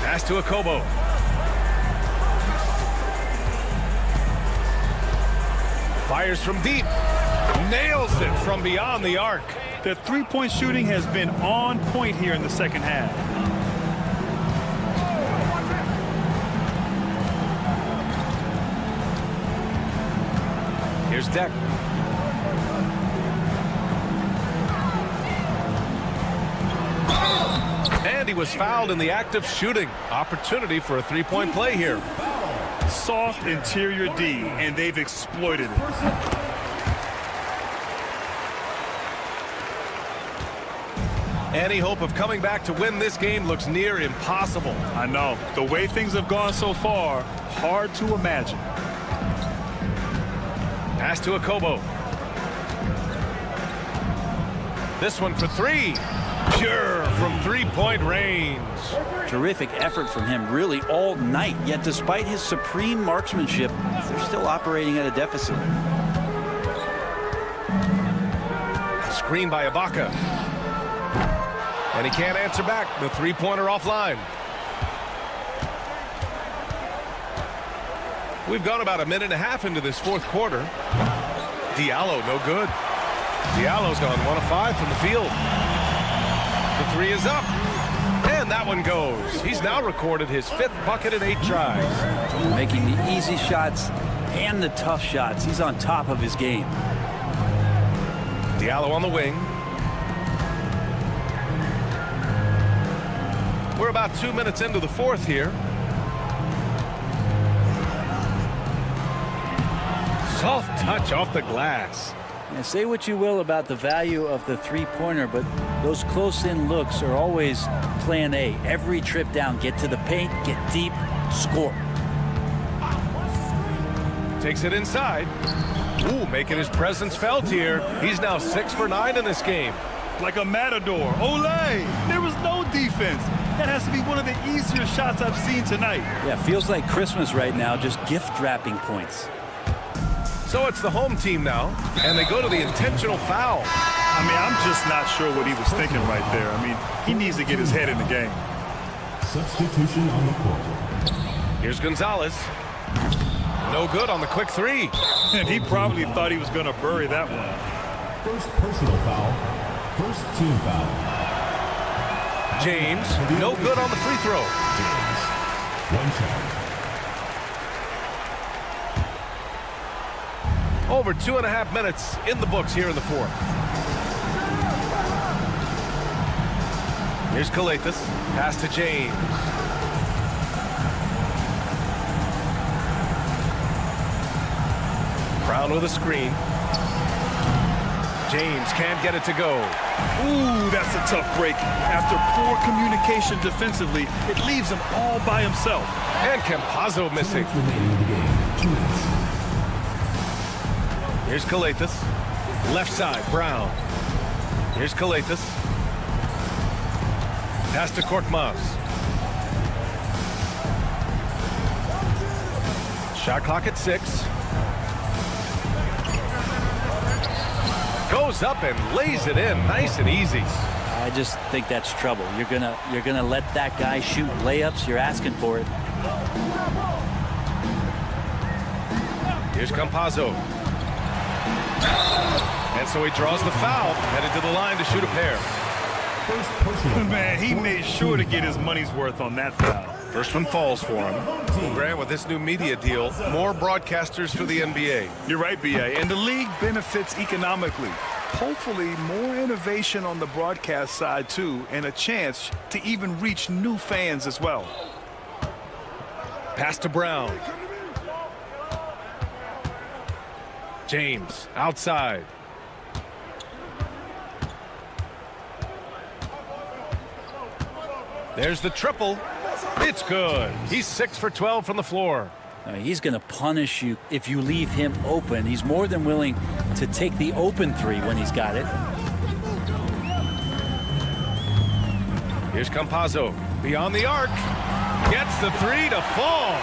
Pass to Akobo. Fires from deep. Nails it from beyond the arc. Their three-point shooting has been on point here in the second half. Here's Deck. And he was fouled in the act of shooting. Opportunity for a three-point play here. Soft interior D, and they've exploited it. Any hope of coming back to win this game looks near impossible. I know. The way things have gone so far, hard to imagine. Pass to Akobo. This one for three. Pure from three-point range. Terrific effort from him really all night, yet despite his supreme marksmanship, they're still operating at a deficit. Screen by Ibaka. And he can't answer back. The three-pointer offline. We've gone about a minute and a half into this fourth quarter. Diallo, no good. Diallo's gone 1 of 5 from the field. The three is up. And that one goes. He's now recorded his 5th bucket in 8 tries. Making the easy shots and the tough shots. He's on top of his game. Diallo on the wing. We're about 2 minutes into the fourth here. Soft touch off the glass. Now, say what you will about the value of the three-pointer, but those close-in looks are always plan A. Every trip down, get to the paint, get deep, score. Takes it inside. Ooh, making his presence felt here. He's now 6 for 9 in this game. Like a matador. Olay! There was no defense. That has to be one of the easier shots I've seen tonight. Yeah, feels like Christmas right now, just gift-wrapping points. So it's the home team now, and they go to the intentional foul. I mean, I'm just not sure what he was thinking right there. I mean, he needs to get his head in the game. Substitution on the court. Here's Gonzalez. No good on the quick three. And he probably thought he was going to bury that one. First personal foul. First team foul. James, no good on the free throw. James, 1 charge. Over 2.5 minutes in the books here in the fourth. Here's Krilexxx. Pass to James. Brown with a screen. James can't get it to go. Ooh, that's a tough break. After poor communication defensively, it leaves him all by himself. And Campazzo missing. Here's Krilexxx. Left side, Brown. Here's Krilexxx. Pass to Korkmaz. Shot clock at 6. Goes up and lays it in, nice and easy. I just think that's trouble. You're gonna let that guy shoot layups. You're asking for it. Here's Campazzo. And so he draws the foul, headed to the line to shoot a pair. Man, he made sure to get his money's worth on that foul. First one falls for him. Well, Grant, with this new media deal, more broadcasters for the NBA. You're right, B.A. And the league benefits economically. Hopefully, more innovation on the broadcast side, too, and a chance to even reach new fans as well. Pass to Brown. James, outside. There's the triple. It's good. He's 6 for 12 from the floor. He's going to punish you if you leave him open. He's more than willing to take the open three when he's got it. Here's Campazzo. Beyond the arc. Gets the three to fall.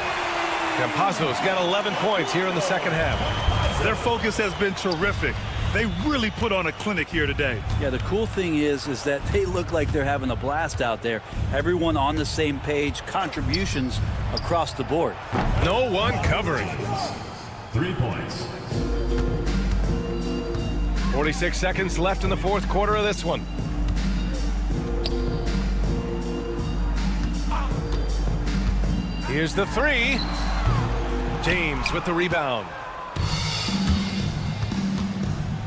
Campazzo's got 11 points here in the second half. Their focus has been terrific. They really put on a clinic here today. Yeah, the cool thing is that they look like they're having a blast out there. Everyone on the same page, contributions across the board. No one covering. 3 points. 46 seconds left in the fourth quarter of this one. Here's the three. James with the rebound.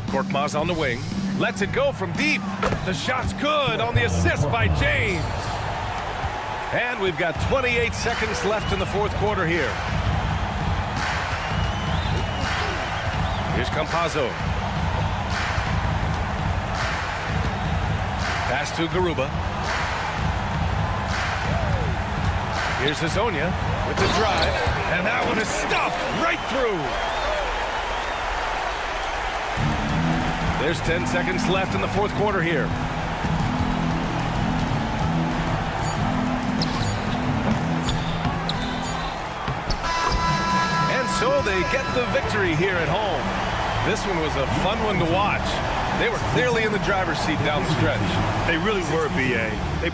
Korkmaz on the wing. Lets it go from deep. The shot's good on the assist by James. And we've got 28 seconds left in the fourth quarter here. Here's Campazzo. Pass to Garuba. Here's Hazonia with the drive, and that one is stuffed right through. There's 10 seconds left in the fourth quarter here. And so they get the victory here at home. This one was a fun one to watch. They were clearly in the driver's seat down the stretch. They really were, B.A. They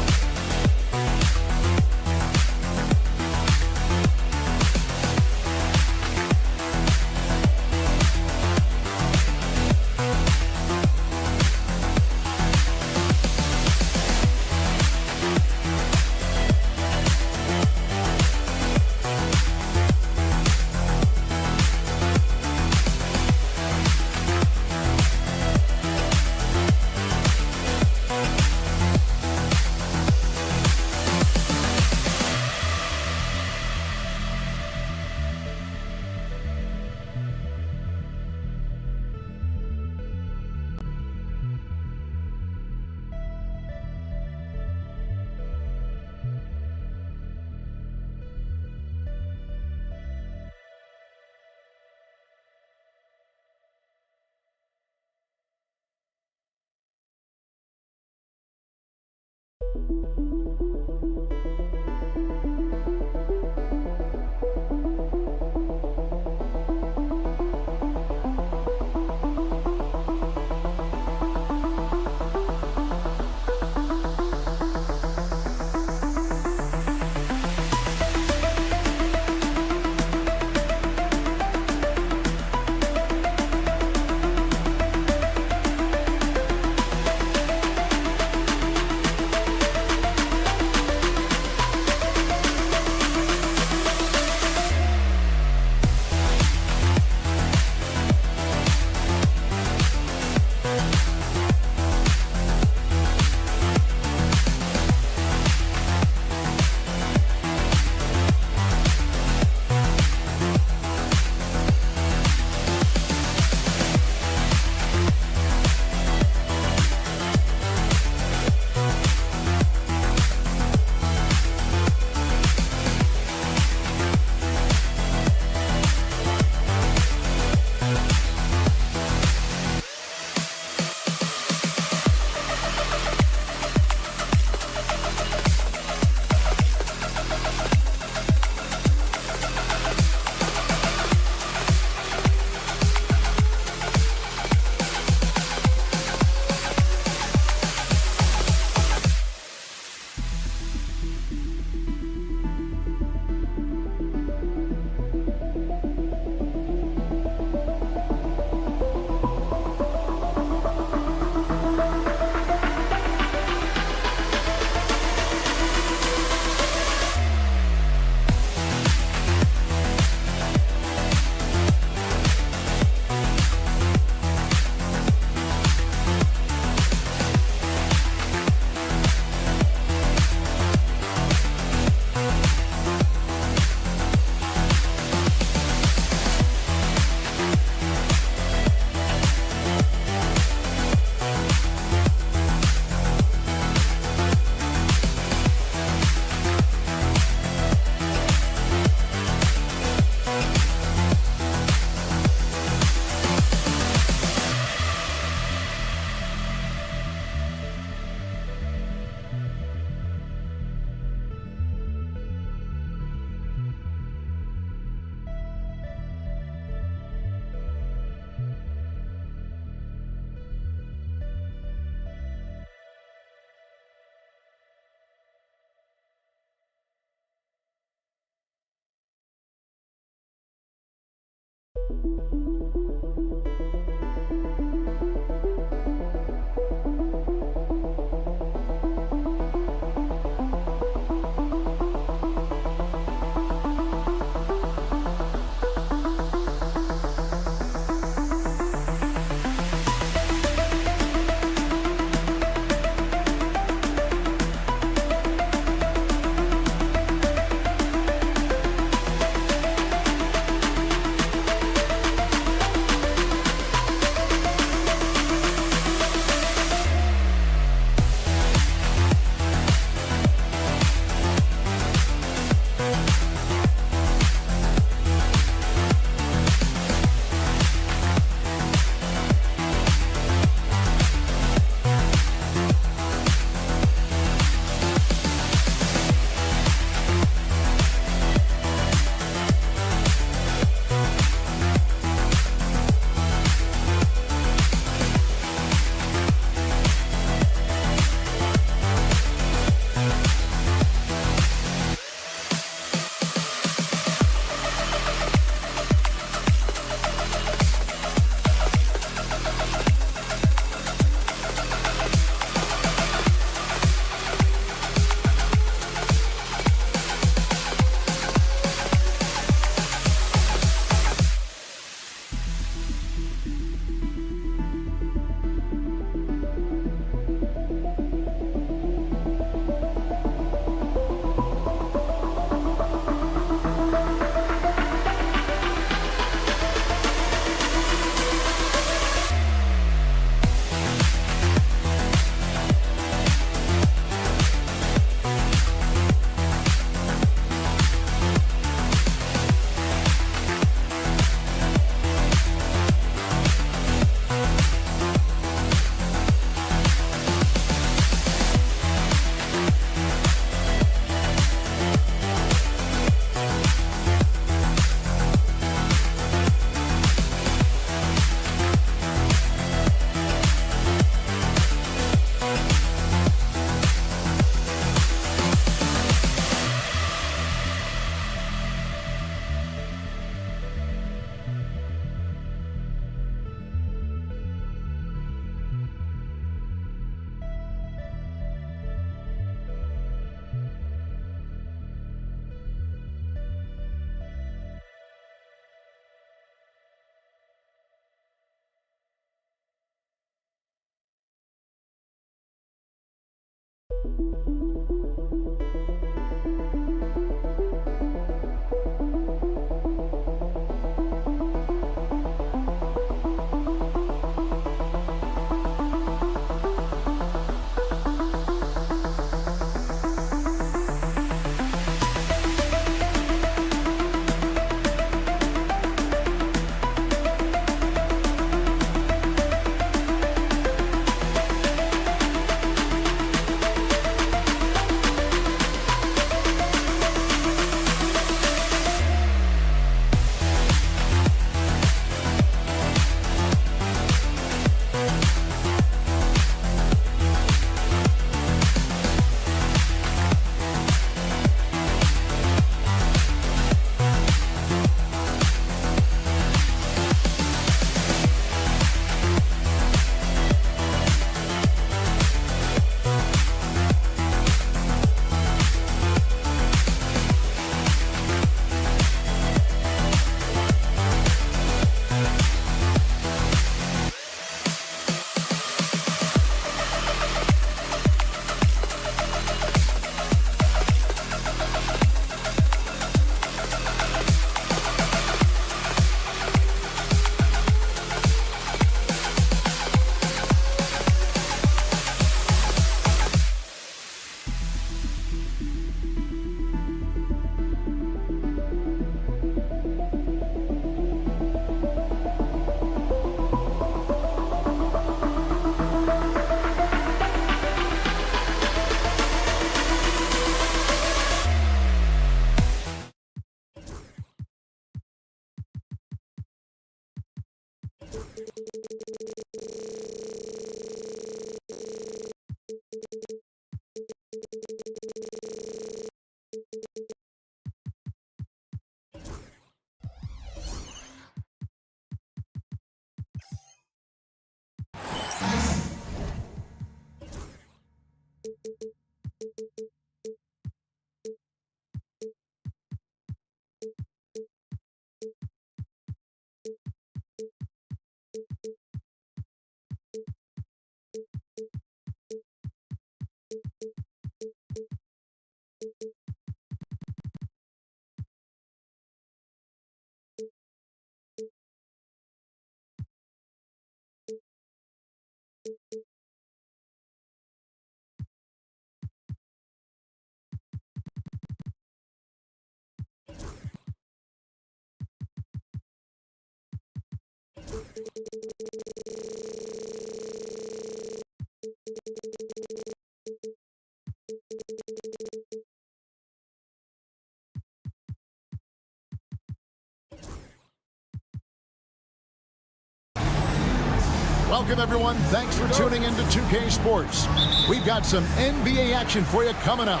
Welcome, everyone. Thanks for tuning into 2K Sports. We've got some NBA action for you coming up.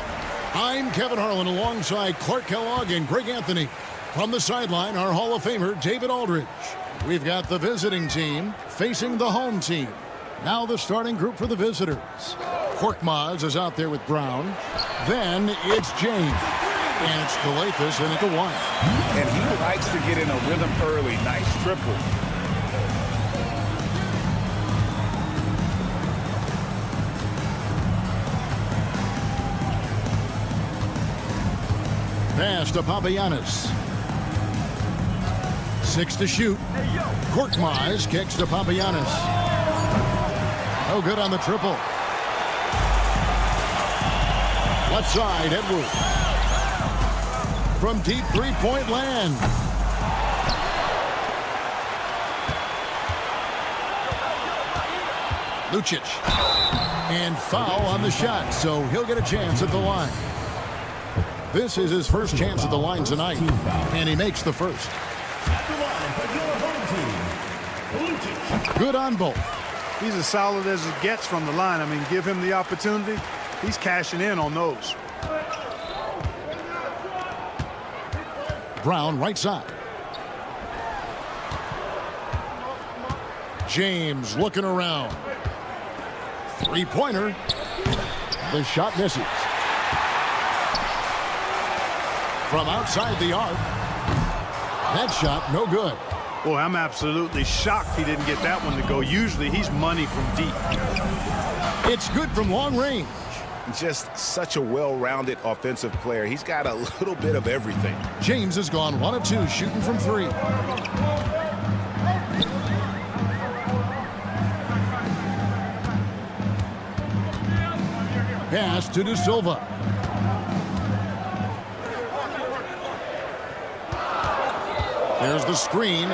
I'm Kevin Harlan alongside Clark Kellogg and Greg Anthony. From the sideline, our Hall of Famer, David Aldridge. We've got the visiting team facing the home team. Now the starting group for the visitors. Korkmaz is out there with Brown. Then it's James. And it's krilexxx in at the one. And he likes to get in a rhythm early. Nice triple. Pass to Papagiannis. 6 to shoot. Korkmaz kicks to Papagiannis. No good on the triple. Left side, Edwards. From deep three-point land. Lucic. And foul on the shot, so he'll get a chance at the line. This is his first chance at the line tonight, and he makes the first. Good on both. He's as solid as it gets from the line. I mean, give him the opportunity. He's cashing in on those. Brown right side. James looking around. Three-pointer. The shot misses. From outside the arc. That shot no good. Boy, I'm absolutely shocked he didn't get that one to go. Usually he's money from deep. It's good from long range. Just such a well-rounded offensive player. He's got a little bit of everything. James has gone 1 of 2 shooting from 3. Pass to De Silva. There's the screen.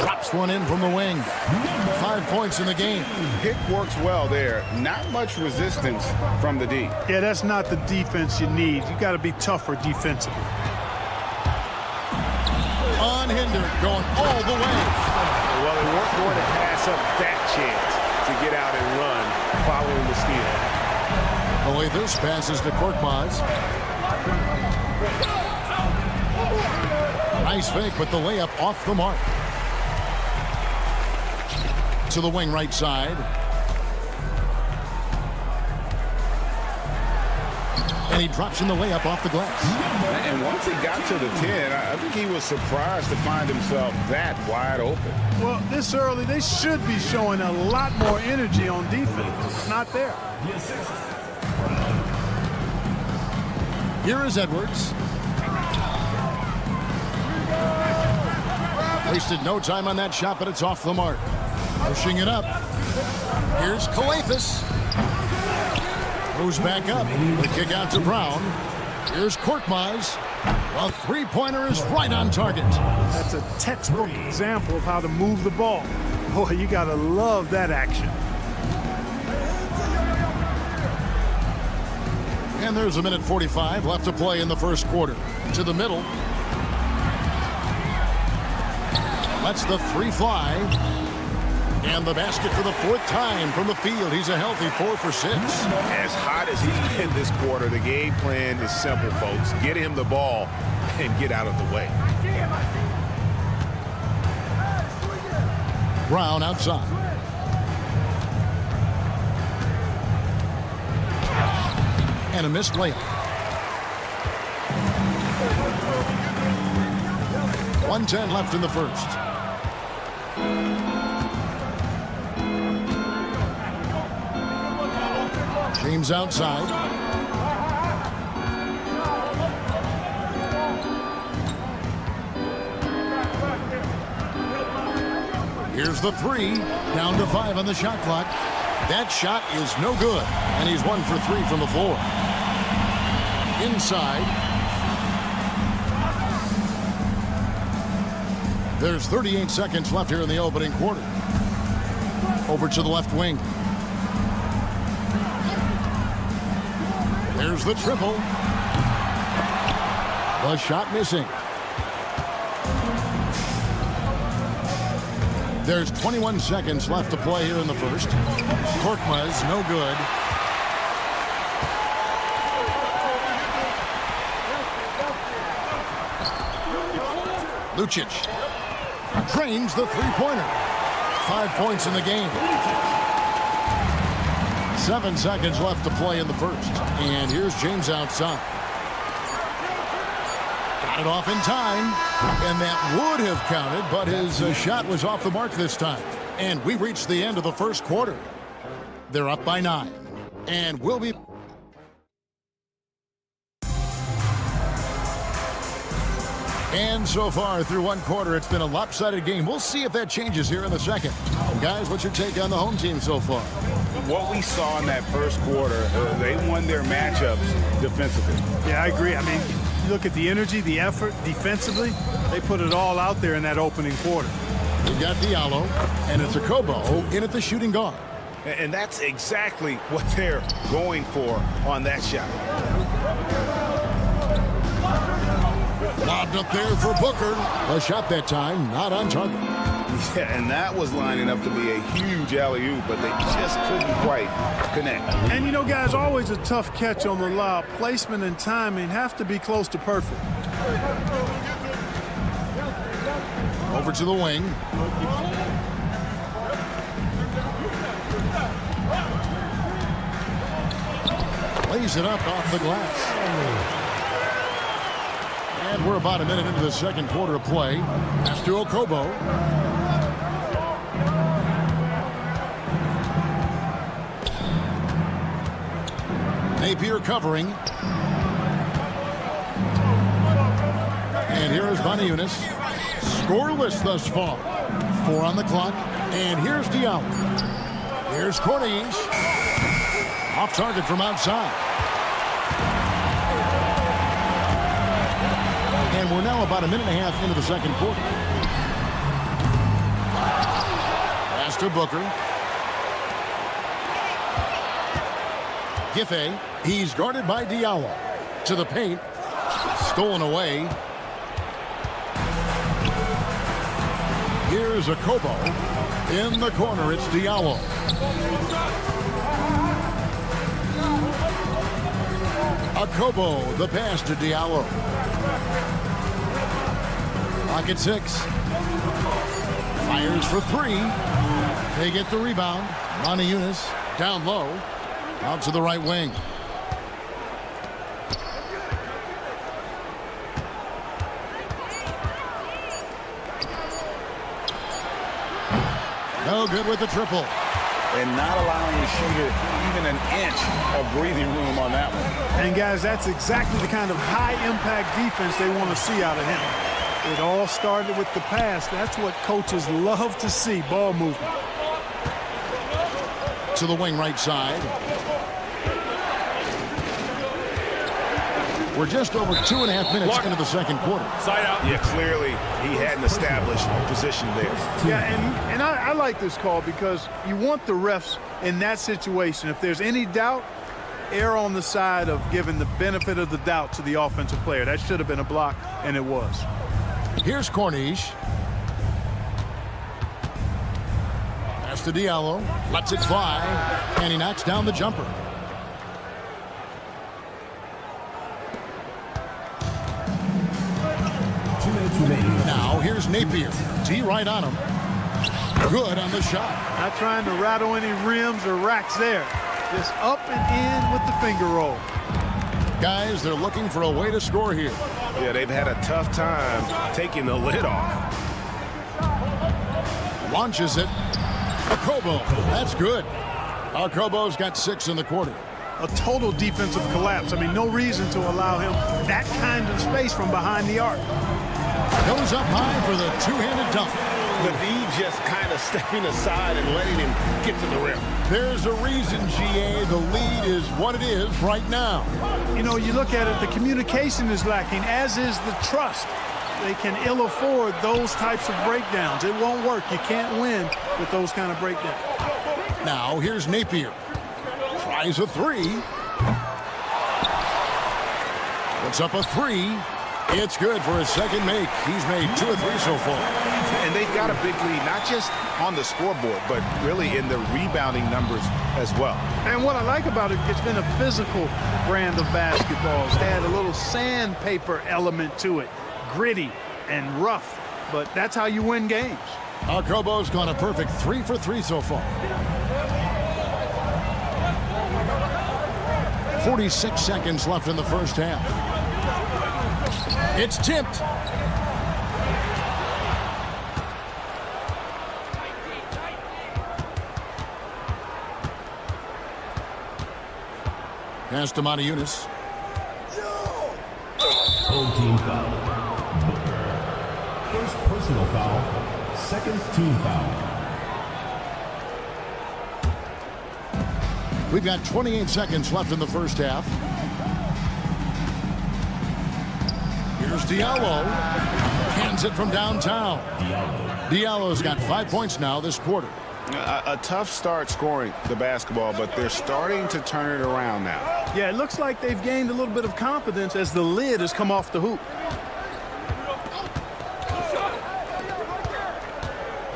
Drops one in from the wing. 5 points in the game. Pick works well there. Not much resistance from the D. Yeah, that's not the defense you need. You got to be tougher defensively. Unhindered, going all the way. Well, they weren't going to pass up that chance to get out and run following the steal. Krilexxx passes to Korkmaz. Nice fake, but the layup off the mark. To the wing right side. And he drops in the layup off the glass. And once he got to the 10, I think he was surprised to find himself that wide open. Well, this early, they should be showing a lot more energy on defense. It's not there. Here is Edwards. Wasted no time on that shot, but it's off the mark. Pushing it up. Here's krilexxx. Goes back up. The kick out to Brown. Here's Korkmaz. A three-pointer is right on target. That's a textbook example of how to move the ball. Boy, you got to love that action. And there's 1:45 left to play in the first quarter. To the middle. Lets the three fly. And the basket for the 4th time from the field. He's a healthy 4 for 6. As hot as he's been this quarter, the game plan is simple, folks. Get him the ball and get out of the way. Brown outside. And a missed layup. 1:10 left in the first. James outside. Here's the 3. Down to 5 on the shot clock. That shot is no good. And he's 1 for 3 from the floor. Inside. There's 38 seconds left here in the opening quarter. Over to the left wing. There's the triple. The shot missing. There's 21 seconds left to play here in the first. Korkmaz, no good. Lucic drains the three-pointer. 5 points in the game. 7 seconds left to play in the first. And here's James outside. Got it off in time. And that would have counted, but his shot was off the mark this time. And we reached the end of the first quarter. They're up by 9. And we'll be... And so far through one quarter, it's been a lopsided game. We'll see if that changes here in the second. Guys, what's your take on the home team so far? What we saw in that first quarter, they won their matchups defensively. Yeah, I agree. I mean, you look at the energy, the effort defensively, they put it all out there in that opening quarter. We've got Diallo, and it's a Kobo in at the shooting guard. And that's exactly what they're going for on that shot. Lobbed up there for Booker. A shot that time, not on target. Yeah, and that was lining up to be a huge alley-oop, but they just couldn't quite connect. And you know, guys, always a tough catch on the lob. Placement and timing have to be close to perfect. Over to the wing. Lays it up off the glass. And we're about a minute into the second quarter of play. Pass to Okobo. Napier covering. And here is Baniunas. Scoreless thus far. 4 on the clock. And here's Diallo. Here's Cornish. Off target from outside. And we're now about a minute and a half into the second quarter. Pass to Booker. Giffey. He's guarded by Diallo. To the paint. Stolen away. Here's a Kobo. In the corner, it's Diallo. A Kobo, the pass to Diallo. Clock at 6. Fires for 3. They get the rebound. Baniunas down low. Out to the right wing. No good with the triple. And not allowing the shooter even an inch of breathing room on that one. And guys, that's exactly the kind of high-impact defense they want to see out of him. It all started with the pass. That's what coaches love to see, ball movement. To the wing right side. We're just over 2.5 minutes into the second quarter. Side out. Yeah, clearly he hadn't established position there. Yeah, and I like this call because you want the refs in that situation. If there's any doubt, err on the side of giving the benefit of the doubt to the offensive player. That should have been a block, and it was. Here's Cornish. Pass to Diallo. Lets it fly. And he knocks down the jumper. Now here's Napier. T right on him. Good on the shot. Not trying to rattle any rims or racks there. Just up and in with the finger roll. Guys, they're looking for a way to score here. Yeah, they've had a tough time taking the lid off. Launches it. Okobo. That's good. Okobo's got 6 in the quarter. A total defensive collapse. I mean, no reason to allow him that kind of space from behind the arc. Goes up high for the two-handed dunk. Madrid just kind of stepping aside and letting him get to the rim. There's a reason, GA, the lead is what it is right now. You know, you look at it, the communication is lacking, as is the trust. They can ill afford those types of breakdowns. It won't work. You can't win with those kind of breakdowns. Now, here's Napier. Tries a 3. Puts up a 3. It's good for his second make. He's made 2 of 3 so far. And they've got a big lead, not just on the scoreboard, but really in the rebounding numbers as well. And what I like about it, it's been a physical brand of basketball. It's had a little sandpaper element to it, gritty and rough, but that's how you win games. Akobo's gone a perfect 3 for 3 so far. 46 seconds left in the first half. It's tipped. Pass to Matajunas. Home team foul. First personal foul. Second team foul. We've got 28 seconds left in the first half. Here's Diallo. Hands it from downtown. Diallo's got 5 points now this quarter. A tough start scoring the basketball, but they're starting to turn it around now. Yeah, it looks like they've gained a little bit of confidence as the lid has come off the hoop.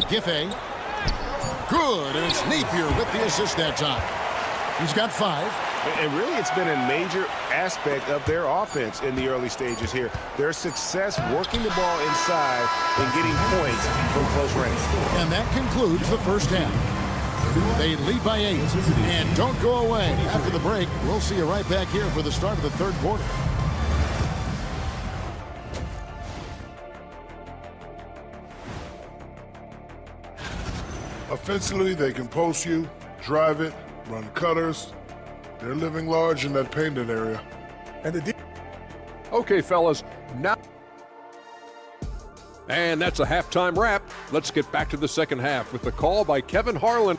Giffey. Good, and it's Napier with the assist that time. He's got 5. And really, it's been a major aspect of their offense in the early stages here. Their success working the ball inside and getting points from close range. And that concludes the first half. They lead by 8. And don't go away. After the break, we'll see you right back here for the start of the third quarter. Offensively, they can post you, drive it, run cutters. They're living large in that painted area. And Okay, fellas, now. And that's a halftime wrap. Let's get back to the second half with the call by Kevin Harlan.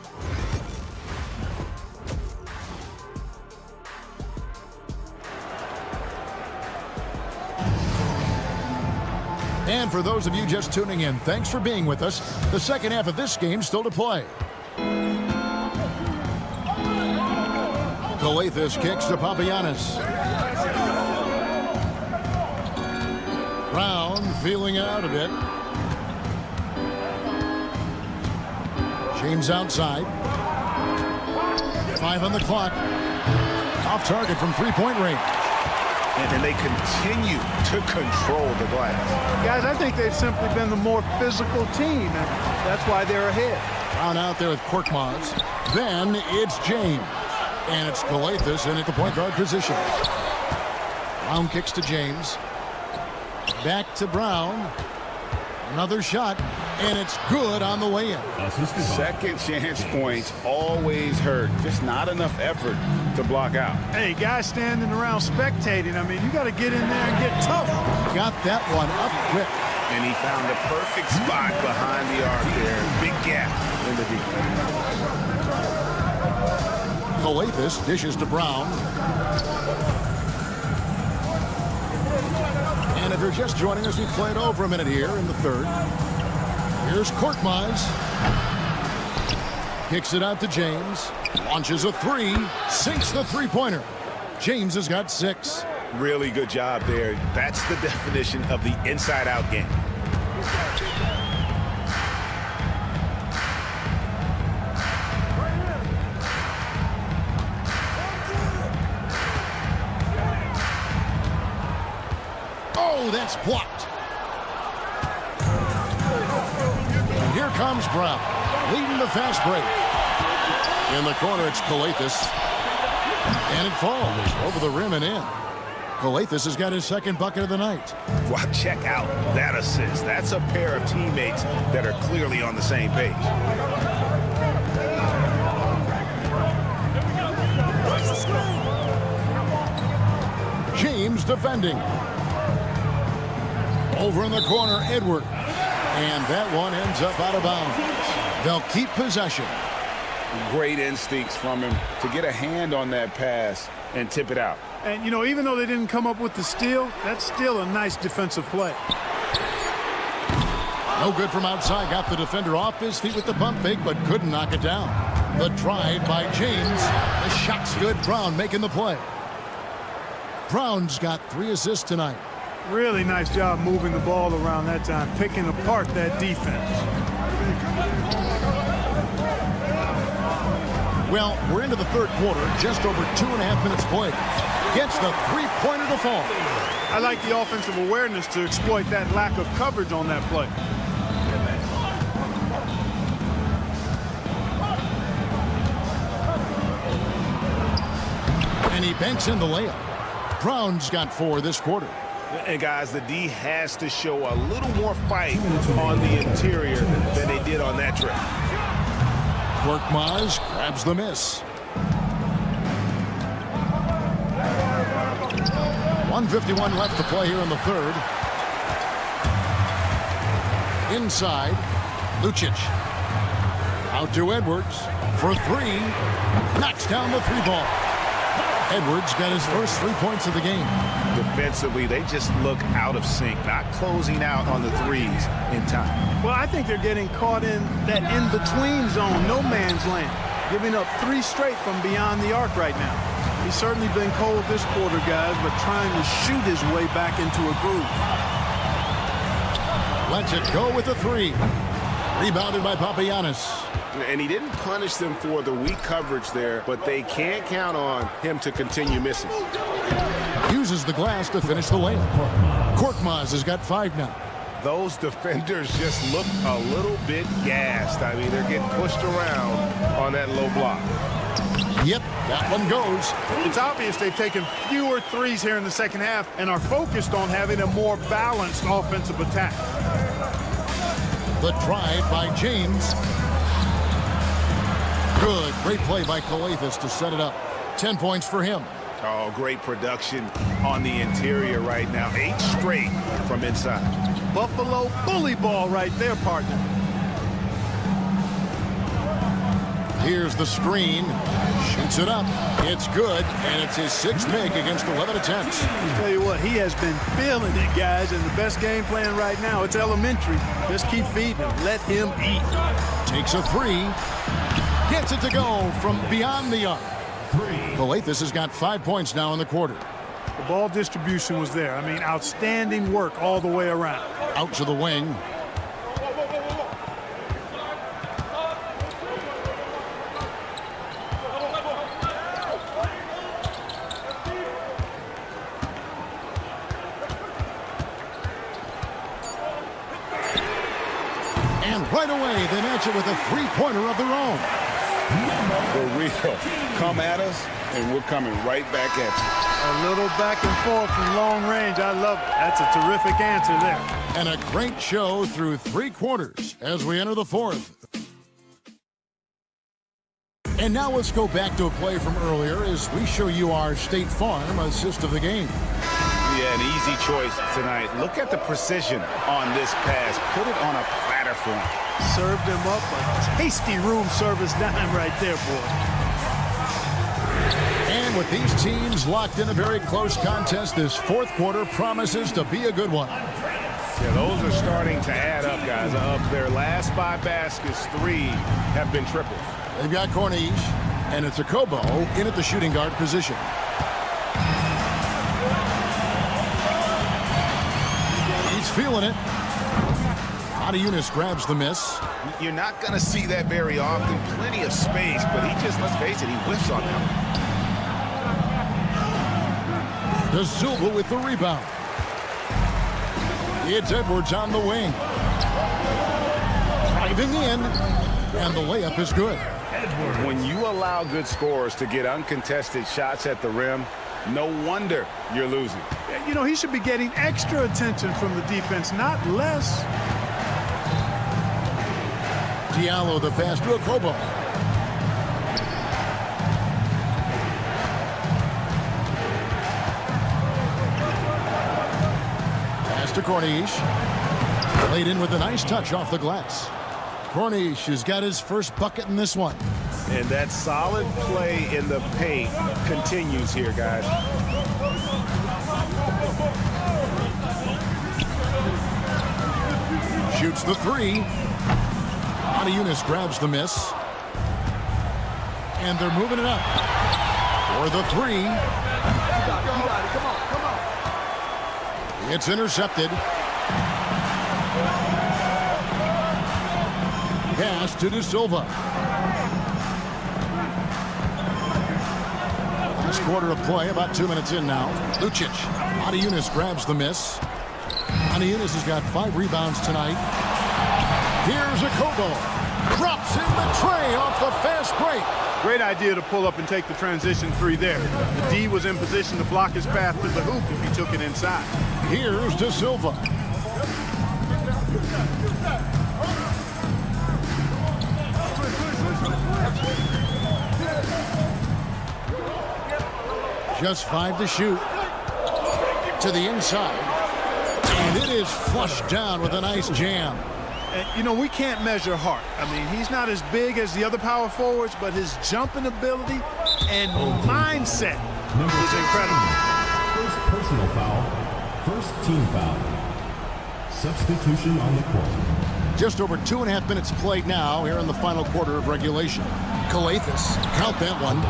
And for those of you just tuning in, thanks for being with us. The second half of this game still to play. Krilexxx kicks to Papagiannis. Brown feeling it out a bit. James outside. 5 on the clock. Off target from three-point range. And they continue to control the glass. Guys, I think they've simply been the more physical team, and that's why they're ahead. Brown out there with Korkmaz. Then it's James. And it's Krilexxx in at the point guard position. Brown kicks to James. Back to Brown. Another shot, and it's good on the way in. Second chance points always hurt. Just not enough effort to block out. Hey, guys standing around spectating, I mean, you got to get in there and get tough. Got that one up quick. And he found the perfect spot behind the arc there. Big gap in the defense. Krilexxx dishes to Brown. And if you're just joining us, we played over a minute here in the third. Here's Korkmaz. Kicks it out to James. Launches a three. Sinks the three-pointer. James has got 6. Really good job there. That's the definition of the inside-out game. Oh, that's blocked. And here comes Brown, leading the fast break. In the corner, it's Krilexxx. And it falls over the rim and in. Krilexxx has got his second bucket of the night. Wow, check out that assist. That's a pair of teammates that are clearly on the same page. James defending. Over in the corner, Edward. And that one ends up out of bounds. They'll keep possession. Great instincts from him to get a hand on that pass and tip it out. And, you know, even though they didn't come up with the steal, that's still a nice defensive play. No good from outside. Got the defender off his feet with the pump fake, but couldn't knock it down. The drive by James. The shot's good. Brown making the play. Brown's got 3 assists tonight. Really nice job moving the ball around that time, picking apart that defense. Well, we're into the third quarter, just over 2.5 minutes played. Gets the three-pointer to fall. I like the offensive awareness to exploit that lack of coverage on that play. And he banks in the layup. Brown's got 4 this quarter. And guys, the D has to show a little more fight on the interior than they did on that trip. Korkmaz grabs the miss. 1:51 left to play here in the third. Inside, Lucic. Out to Edwards for 3. Knocks down the 3 ball. Edwards got his first 3 points of the game. Defensively, they just look out of sync, not closing out on the threes in time. Well, I think they're getting caught in that in-between zone, no man's land, giving up 3 straight from beyond the arc right now. He's certainly been cold this quarter, guys, but trying to shoot his way back into a groove. Lets it go with a 3. Rebounded by Papagiannis. And he didn't punish them for the weak coverage there, but they can't count on him to continue missing. Uses the glass to finish the layup. Korkmaz has got 5 now. Those defenders just look a little bit gassed. I mean, they're getting pushed around on that low block. Yep, that one goes. It's obvious they've taken fewer threes here in the second half and are focused on having a more balanced offensive attack. The drive by James. Good. Great play by krilexxx to set it up. 10 points for him. Oh, great production on the interior right now. 8 straight from inside. Buffalo bully ball right there, partner. Here's the screen. Shoots it up. It's good, and it's his 6th make against 11 attempts. I'll tell you what, he has been feeling it, guys, and the best game plan right now, it's elementary. Just keep feeding him. Let him eat. Takes a 3. Gets it to go from beyond the arc. krilexxx has got 5 points now in the quarter. The ball distribution was there. I mean, outstanding work all the way around. Out to the wing. And right away, they match it with a 3-pointer of their own. For real. Come at us, and we're coming right back at you. A little back and forth from long range. I love it. That's a terrific answer there. And a great show through 3 quarters as we enter the 4th. And now let's go back to a play from earlier as we show you our State Farm assist of the game. Yeah, an easy choice tonight. Look at the precision on this pass. Put it on a platter for him. Served him up a tasty room service dime right there, boy. And with these teams locked in a very close contest, this 4th quarter promises to be a good one. Yeah, those are starting to add up, guys. Of their last 5 baskets, 3 have been triples. They've got Corniche, and it's a Kobo in at the shooting guard position. He's feeling it. Odin grabs the miss. You're not going to see that very often. Plenty of space, but he just, let's face it, he whiffs on that one. De Silva with the rebound. It's Edwards on the wing. Driving in, and the layup is good. When you allow good scorers to get uncontested shots at the rim, no wonder you're losing. You know, he should be getting extra attention from the defense, not less. Diallo the pass to Kobo. Pass to Corniche. Played in with a nice touch off the glass. Corniche has got his first bucket in this one. And that solid play in the paint continues here, guys. Shoots the 3. Odin grabs the miss. And they're moving it up. For the 3. It's intercepted. Pass to De Silva. Last quarter of play, about 2 minutes in now. Lucic. Odin grabs the miss. Odin has got 5 rebounds tonight. Here's a Kobo. Drops in the tray off the fast break. Great idea to pull up and take the transition 3 there. The D was in position to block his path to the hoop if he took it inside. Here's De Silva. Just 5 to shoot. To the inside. And it is flushed down with a nice jam. And, you know, we can't measure Hart. I mean, he's not as big as the other power forwards, but his jumping ability and mindset is incredible. First personal foul. First team foul. Substitution on the court. Just over 2.5 minutes played now here in the final quarter of regulation. Krilexxx, count that one.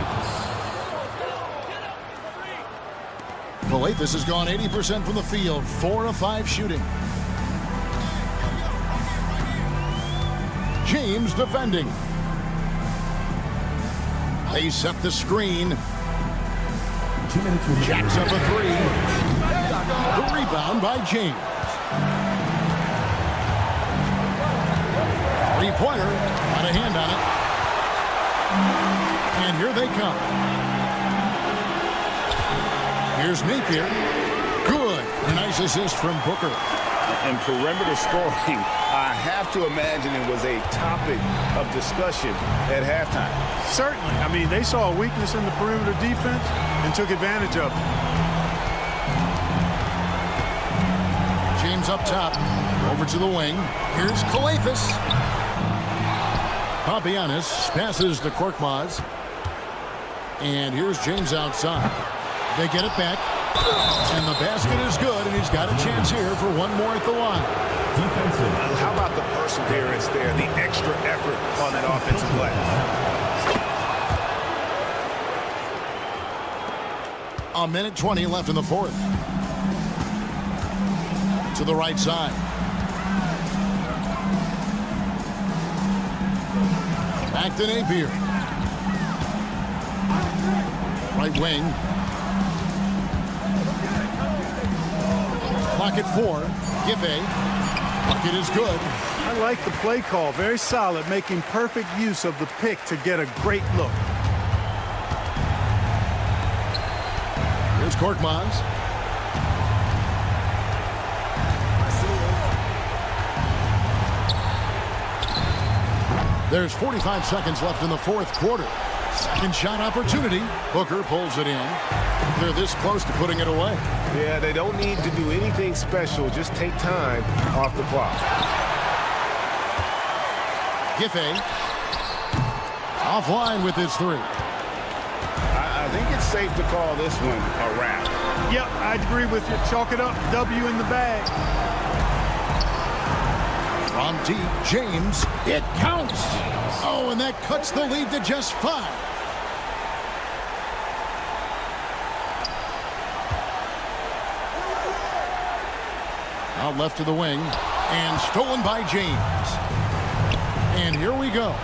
Krilexxx has gone 80% from the field, 4 of 5 shooting. James defending. They set the screen. 2 minutes remaining. Jacks up a 3. The rebound by James. 3-pointer. Got a hand on it. And here they come. Here's Napier. Good. A nice assist from Booker. And perimeter scoring, I have to imagine it was a topic of discussion at halftime. Certainly. I mean, they saw a weakness in the perimeter defense and took advantage of it. James up top. Over to the wing. Here's Krilexxx. Papianis passes to Korkmaz. And here's James outside. They get it back. And the basket is good, and he's got a chance here for one more at the line. Defensive. How about the perseverance there, the extra effort on that offensive play? A minute 20 left in the fourth. To the right side. Back to Napier. Right wing. Clock at 4. Giffey. Bucket is good. I like the play call. Very solid, making perfect use of the pick to get a great look. Here's Korkmaz. There's 45 seconds left in the fourth quarter. Second shot opportunity. Booker pulls it in. They're this close to putting it away. Yeah, they don't need to do anything special. Just take time off the clock. Giffey. Offline with his 3. I think it's safe to call this one a wrap. Yep, I agree with you. Chalk it up. W in the bag. From deep, James. It counts. Oh, and that cuts the lead to just 5. Out left to the wing. And stolen by James. And here we go.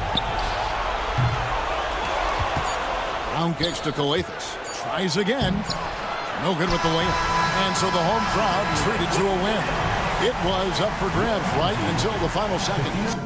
Round kicks to Krilexxx. Tries again. No good with the layup. And so the home crowd treated to a win. It was up for grabs right until the final seconds.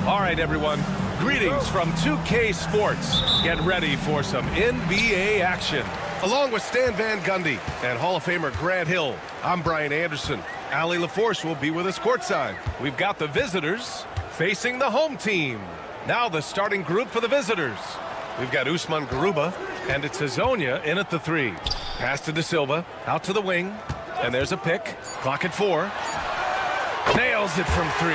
All right, everyone. Greetings from 2K Sports. Get ready for some NBA action. Along with Stan Van Gundy and Hall of Famer Grant Hill, I'm Brian Anderson. Allie LaForce will be with us courtside. We've got the visitors facing the home team. Now the starting group for the visitors. We've got Usman Garuba, and it's Hazonia in at the 3. Pass to De Silva, out to the wing, and there's a pick. Clock at 4. Nails it from 3.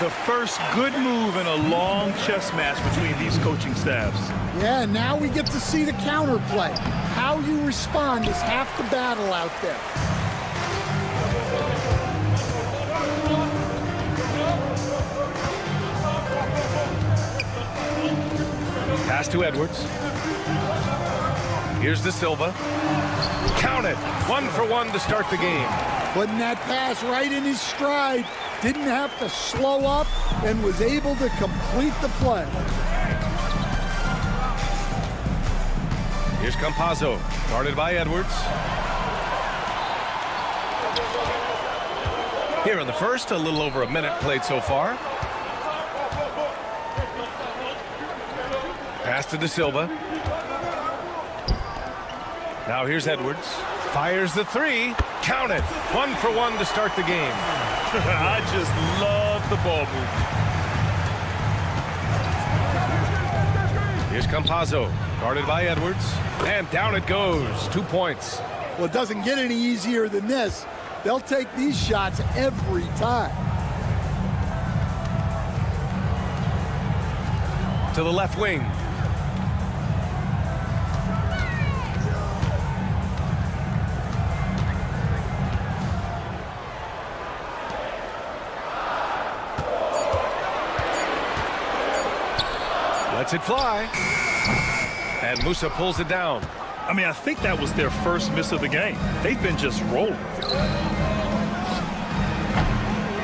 The first good move in a long chess match between these coaching staffs. Yeah, now we get to see the counterplay. How you respond is half the battle out there. Pass to Edwards. Here's De Silva. Count it. 1 for 1 to start the game. Putting that pass right in his stride. Didn't have to slow up and was able to complete the play. Here's Campazzo, guarded by Edwards. Here in the first, a little over a minute played so far. Pass to De Silva. Now here's Edwards. Fires the 3. Count it. 1 for 1 to start the game. I just love the ball movement. Here's Campazzo, guarded by Edwards. And down it goes. 2 points. Well, it doesn't get any easier than this. They'll take these shots every time. To the left wing. Lets it fly. And Musa pulls it down. I mean, I think that was their first miss of the game. They've been just rolling.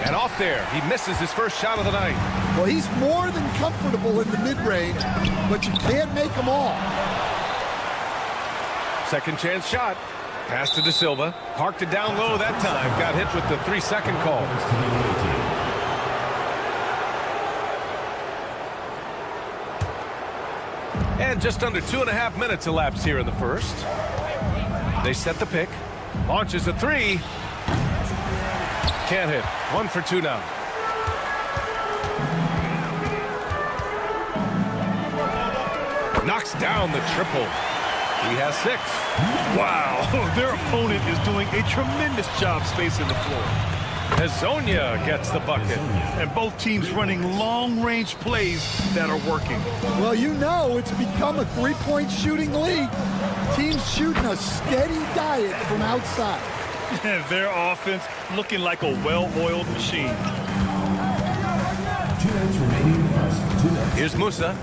And off there, he misses his first shot of the night. Well, he's more than comfortable in the mid-range, but you can't make them all. Second chance shot. Pass to De Silva. Parked it down low that time. Got hit with the 3-second call. And just under 2.5 minutes elapsed here in the first. They set the pick. Launches a three. Can't hit. 1 for 2 now. Knocks down the triple. He has 6. Wow, their opponent is doing a tremendous job spacing the floor. Hazonia gets the bucket. And both teams running long-range plays that are working. Well, you know it's become a three-point shooting league. Teams shooting a steady diet from outside. Their offense looking like a well-oiled machine. 2 minutes remaining in the first. 2 minutes. Here's Musa.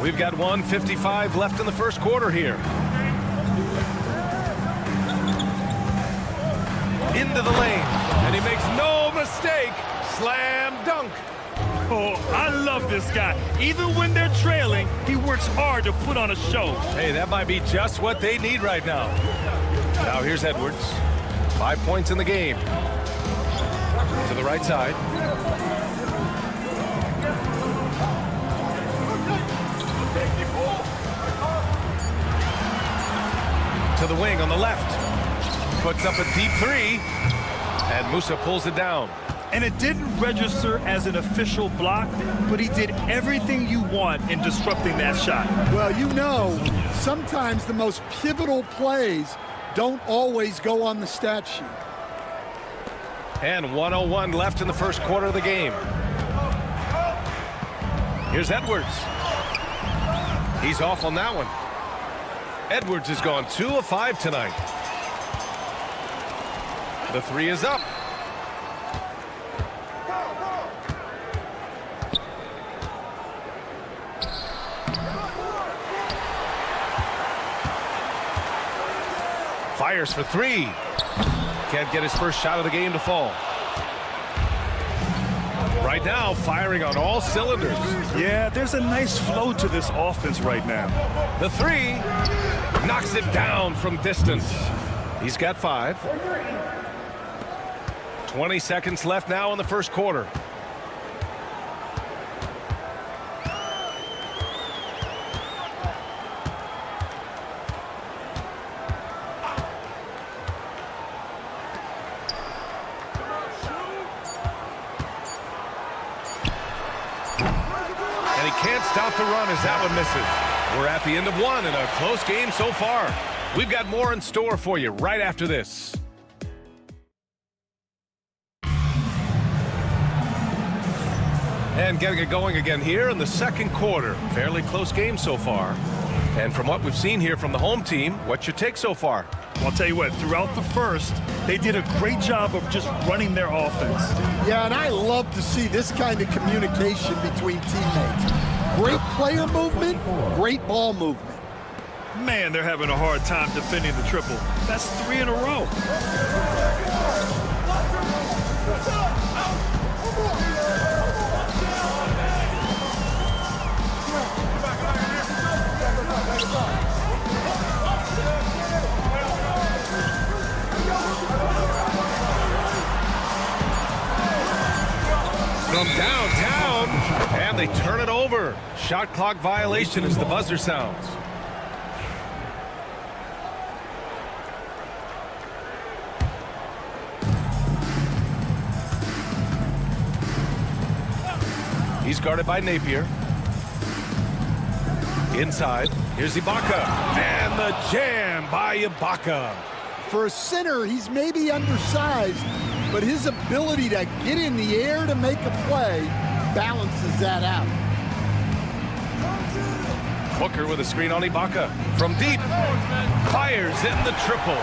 We've got 1:55 left in the first quarter here. Into the lane, and he makes no mistake. Slam dunk. Oh, I love this guy. Even when they're trailing, he works hard to put on a show. Hey, that might be just what they need right now. Now here's Edwards. 5 points in the game. To the right side. To the wing on the left. Puts up a deep three. And Musa pulls it down. And it didn't register as an official block, but he did everything you want in disrupting that shot. Well, you know, sometimes the most pivotal plays don't always go on the stat sheet. And 1:01 left in the first quarter of the game. Here's Edwards. He's off on that one. Edwards has gone 2 of 5 tonight. The three is up. Fires for 3. Can't get his first shot of the game to fall. Right now, firing on all cylinders. Yeah, there's a nice flow to this offense right now. The 3 knocks it down from distance. He's got 5. 20 seconds left now in the first quarter. And he can't stop the run as that one misses. We're at the end of 1 in a close game so far. We've got more in store for you right after this. And getting it going again here in the second quarter. Fairly close game so far. And from what we've seen here from the home team, what's your take so far? I'll tell you what, throughout the first, they did a great job of just running their offense. Yeah, and I love to see this kind of communication between teammates. Great player movement, great ball movement. Man, they're having a hard time defending the triple. That's 3 in a row. From downtown, and they turn it over. Shot clock violation as the buzzer sounds. He's guarded by Napier. Inside, here's Ibaka. And the jam by Ibaka. For a center, he's maybe undersized, but his ability to get in the air to make a play balances that out. Booker with a screen on Ibaka. From deep, fires in the triple.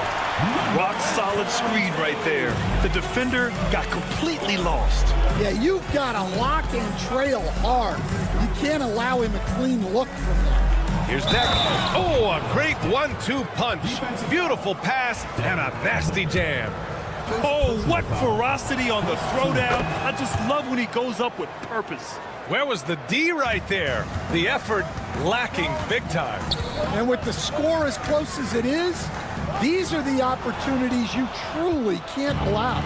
Rock solid screen right there. The defender got completely lost. Yeah, you've got to lock and trail hard. You can't allow him a clean look from that. Here's Deck. Oh, a great 1-2 punch. Beautiful pass and a nasty jam. Oh, what ferocity on the throwdown. I just love when he goes up with purpose. Where was the D right there? The effort lacking big time. And with the score as close as it is, these are the opportunities you truly can't allow.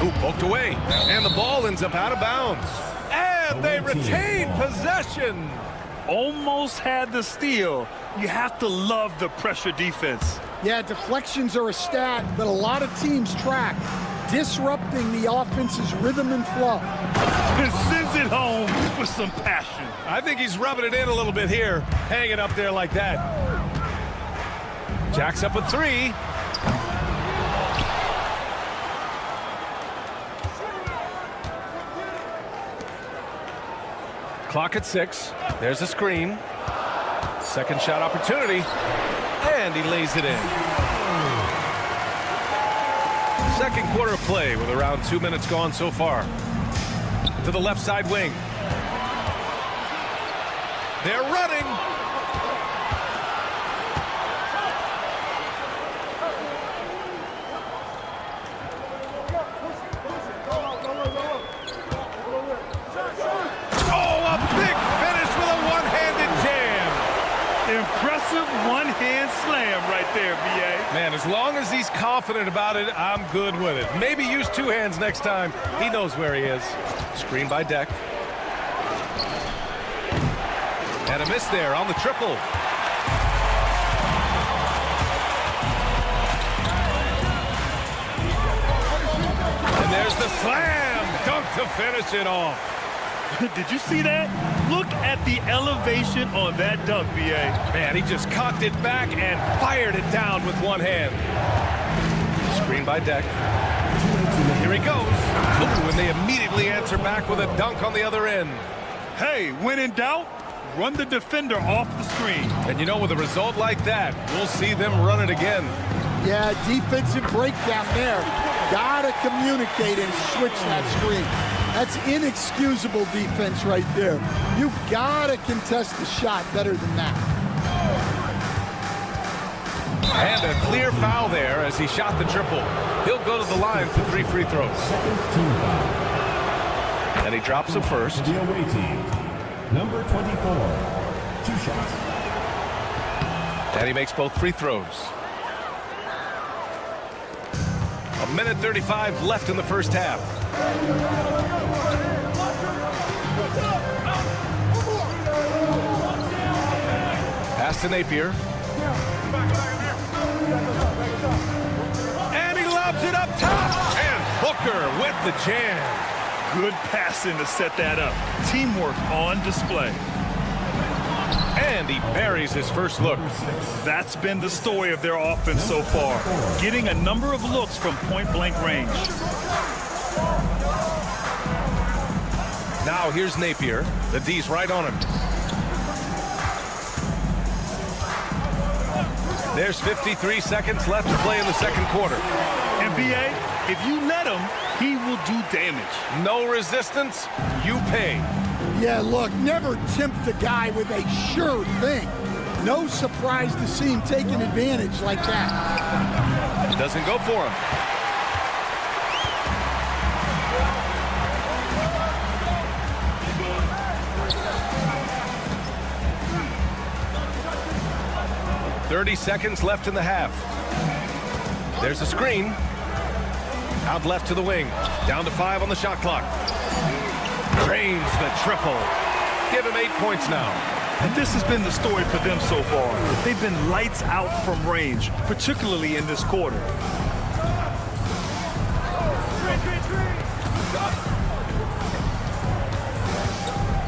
Ooh, poked away. And the ball ends up out of bounds. And they retain possession. Almost had the steal. You have to love the pressure defense. Yeah, deflections are a stat that a lot of teams track, disrupting the offense's rhythm and flow. And sends it home with some passion. I think he's rubbing it in a little bit here, hanging up there like that. Jacks up a three. Clock at 6. There's a screen. Second shot opportunity. And he lays it in. Second quarter of play with around 2 minutes gone so far. To the left side wing. They're running. Impressive one-hand slam right there, B.A. Man, as long as he's confident about it, I'm good with it. Maybe use 2 hands next time. He knows where he is. Screen by Deck. And a miss there on the triple. And there's the slam. Dunk to finish it off. Did you see that? Look at the elevation on that dunk, B.A. Man, he just cocked it back and fired it down with one hand. Screen by Deck. Here he goes. Ooh, and they immediately answer back with a dunk on the other end. Hey, when in doubt, run the defender off the screen. And you know, with a result like that, we'll see them run it again. Yeah, defensive breakdown there. Gotta communicate and switch that screen. That's inexcusable defense right there. You gotta contest the shot better than that. And a clear foul there as he shot the triple. He'll go to the line for 3 free throws. And he drops the first. The away team, number 24, 2 shots. And he makes both free throws. 1:35 left in the first half. Pass to Napier. And he lobs it up top. And Booker with the jam. Good passing to set that up. Teamwork on display. And he buries his first look. That's been the story of their offense so far. Getting a number of looks from point-blank range. Now here's Napier. The D's right on him. There's 53 seconds left to play in the second quarter. And B.A., if you let him, he will do damage. No resistance, you pay. Yeah, look, never tempt the guy with a sure thing. No surprise to see him taking advantage like that. Doesn't go for him. .30 seconds left in the half. There's a screen. Out left to the wing. Down to 5 on the shot clock. Drains the triple. Give him 8 points now. And this has been the story for them so far. They've been lights out from range, particularly in this quarter.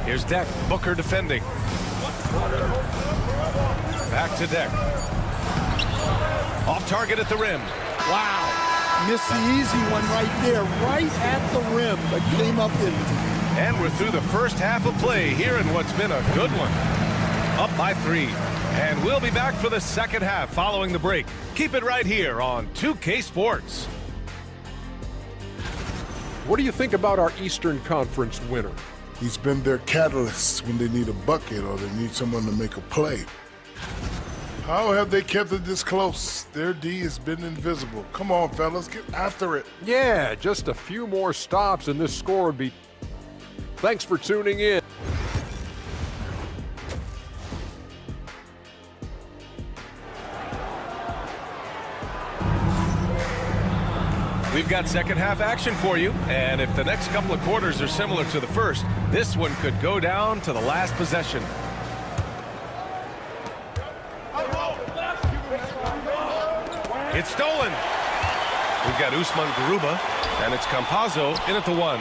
Here's Deck. Booker defending. Back to Deck. Off target at the rim. Wow. Missed the easy one right there, right at the rim, but came up empty. And we're through the first half of play here in what's been a good one. Up by 3. And we'll be back for the second half following the break. Keep it right here on 2K Sports. What do you think about our Eastern Conference winner? He's been their catalyst when they need a bucket or they need someone to make a play. How have they kept it this close? Their D has been invisible. Come on, fellas, get after it. Yeah, just a few more stops and this score would be... Thanks for tuning in. We've got second half action for you, and if the next couple of quarters are similar to the first, this one could go down to the last possession. It's stolen. We've got Usman Garuba, and it's Campazzo in at the 1.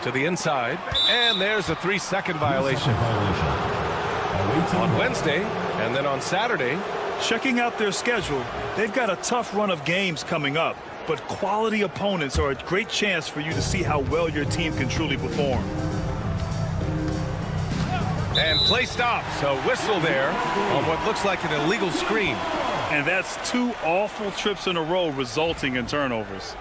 To the inside, and there's a 3-second violation. On Wednesday, and then on Saturday. Checking out their schedule, they've got a tough run of games coming up, but quality opponents are a great chance for you to see how well your team can truly perform. And play stops, a whistle there on what looks like an illegal screen. And that's 2 awful trips in a row resulting in turnovers.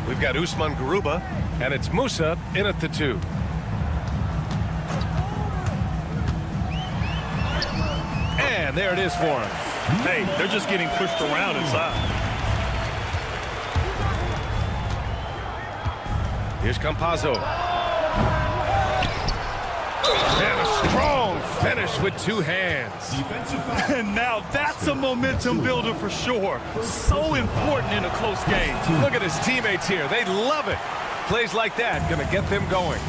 We've got Usman Garuba, and it's Musa in at the 2. And there it is for him. Hey, they're just getting pushed around inside. Here's Campazzo. And a strong finish with 2 hands. And now that's a momentum builder for sure. So important in a close game. Look at his teammates here. They love it. Plays like that going to get them going.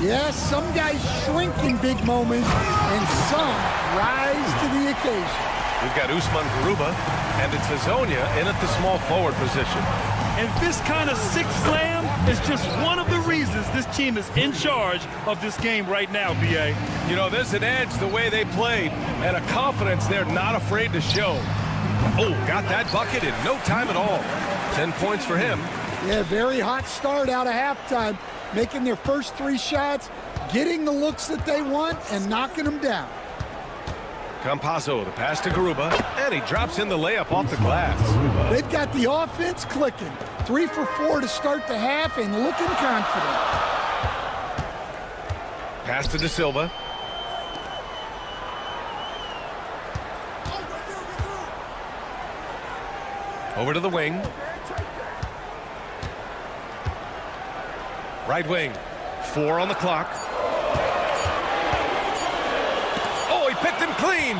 Yes, some guys shrink in big moments, and some rise to the occasion. We've got Usman Garuba, and it's Hazonia in at the small forward position. And this kind of sick slam is just one of the reasons this team is in charge of this game right now, B.A. You know, there's an edge the way they played, and a confidence they're not afraid to show. Oh, got that bucket in no time at all. 10 points for him. Yeah, very hot start out of halftime, making their first 3 shots, getting the looks that they want, and knocking them down. Campazzo, the pass to Garuba, and he drops in the layup off the glass. They've got the offense clicking. 3 for 4 to start the half and looking confident. Pass to De Silva. Over to the wing. Right wing. 4 on the clock. Oh, he picked him clean.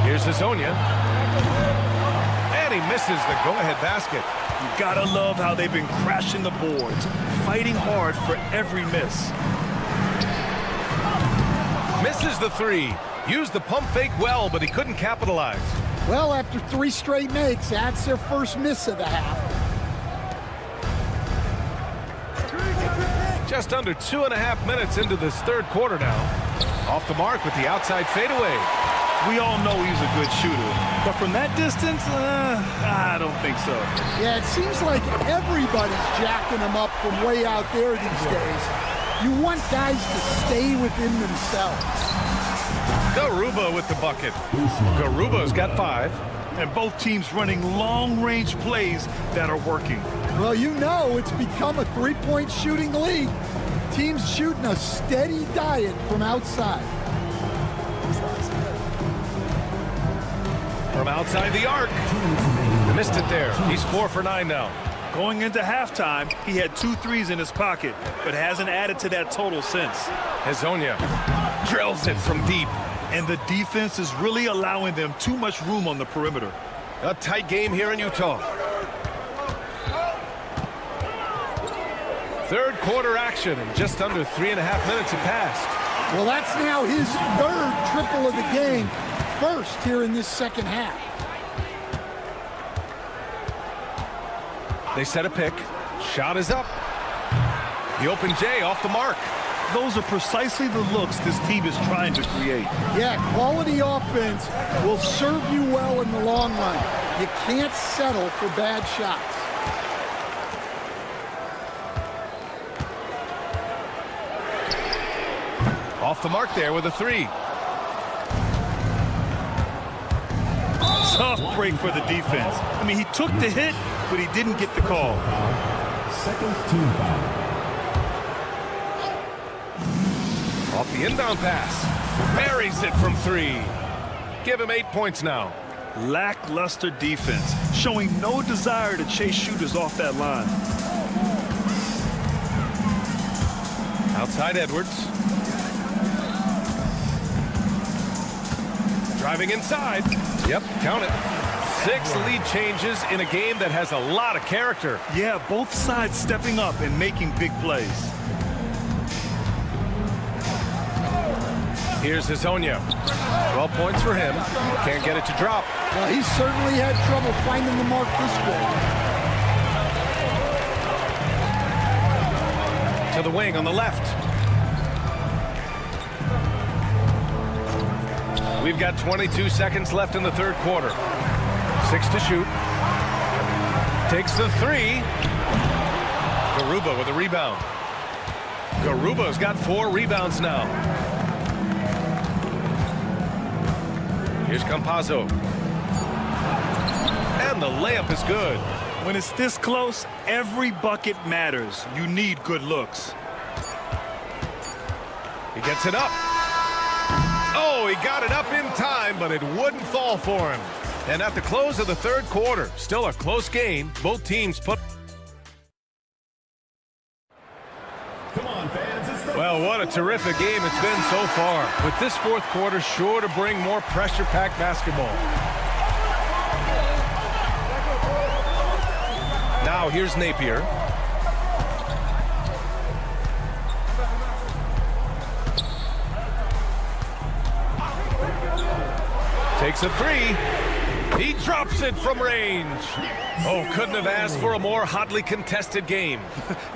Here's Hazonia. And he misses the go-ahead basket. You gotta love how they've been crashing the boards, fighting hard for every miss. Misses the 3. Used the pump fake well, but he couldn't capitalize. Well, after 3 straight makes, that's their first miss of the half. Just under 2.5 minutes into this third quarter now. Off the mark with the outside fadeaway. We all know he's a good shooter, but from that distance, I don't think so. Yeah, it seems like everybody's jacking him up from way out there these days. You want guys to stay within themselves. Garuba with the bucket. Garuba's got 5. And both teams running long-range plays that are working. Well, you know it's become a 3-point shooting league. Teams shooting a steady diet from outside. From outside the arc. Missed it there. He's 4 for 9 now. Going into halftime, he had 2 threes in his pocket, but hasn't added to that total since. Hazonia drills it from deep. And the defense is really allowing them too much room on the perimeter. A tight game here in Utah. Third quarter action, and just under 3.5 minutes have passed. Well, that's now his 3rd triple of the game. First here in this second half. They set a pick. Shot is up. The open J off the mark. Those are precisely the looks this team is trying to create. Yeah, quality offense will serve you well in the long run. You can't settle for bad shots. Off the mark there with a 3. Tough break for the defense. I mean, he took the hit, but he didn't get the call. Second team foul. Off the inbound pass. Buries it from 3. Give him 8 points now. Lackluster defense, showing no desire to chase shooters off that line. Outside Edwards. Driving inside. Yep, count it. 6 lead changes in a game that has a lot of character. Yeah, both sides stepping up and making big plays. Here's Hazonia. 12 points for him. Can't get it to drop. Well, he certainly had trouble finding the mark this way. To the wing on the left. We've got 22 seconds left in the third quarter. 6 to shoot. Takes the 3. Garuba with a rebound. Garuba's got 4 rebounds now. Here's Campazzo. And the layup is good. When it's this close, every bucket matters. You need good looks. He gets it up. Oh, he got it up in time, but it wouldn't fall for him. And at the close of the third quarter, still a close game. Both teams put... Well, what a terrific game it's been so far. With this fourth quarter sure to bring more pressure-packed basketball. Now here's Napier. Takes a 3. He drops it from range. Oh, couldn't have asked for a more hotly contested game.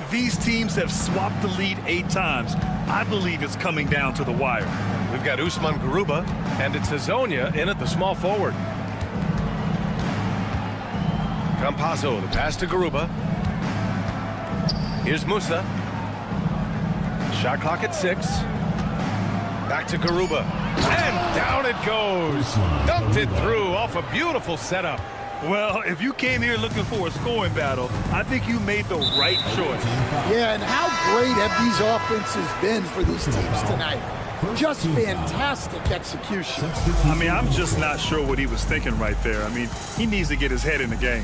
These teams have swapped the lead 8 times. I believe it's coming down to the wire. We've got Usman Garuba, and it's Hazonia in at the small forward. Campazzo, the pass to Garuba. Here's Musa. Shot clock at 6. Back to Garuba. And down it goes. Dunked it through off a beautiful setup. Well, if you came here looking for a scoring battle, I think you made the right choice. Yeah, and how great have these offenses been for these teams tonight? Just fantastic execution. I mean, I'm just not sure what he was thinking right there. I mean, he needs to get his head in the game.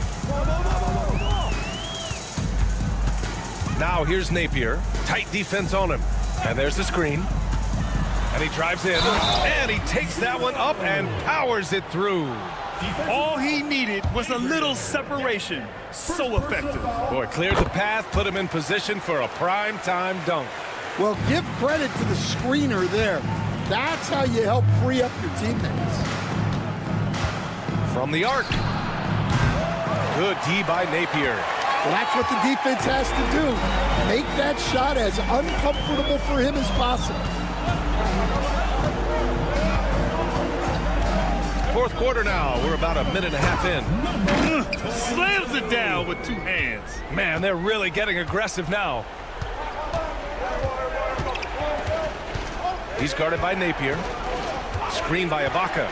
Now here's Napier. Tight defense on him. And there's the screen. And he drives in. And he takes that one up and powers it through. All he needed was a little separation. So effective. Boy, cleared the path, put him in position for a prime-time dunk. Well, give credit to the screener there. That's how you help free up your teammates. From the arc. Good D by Napier. Well, that's what the defense has to do. Make that shot as uncomfortable for him as possible. Fourth quarter now. We're about a minute and a half in. Slams it down with 2 hands. Man, they're really getting aggressive now. He's guarded by Napier. Screened by Ibaka.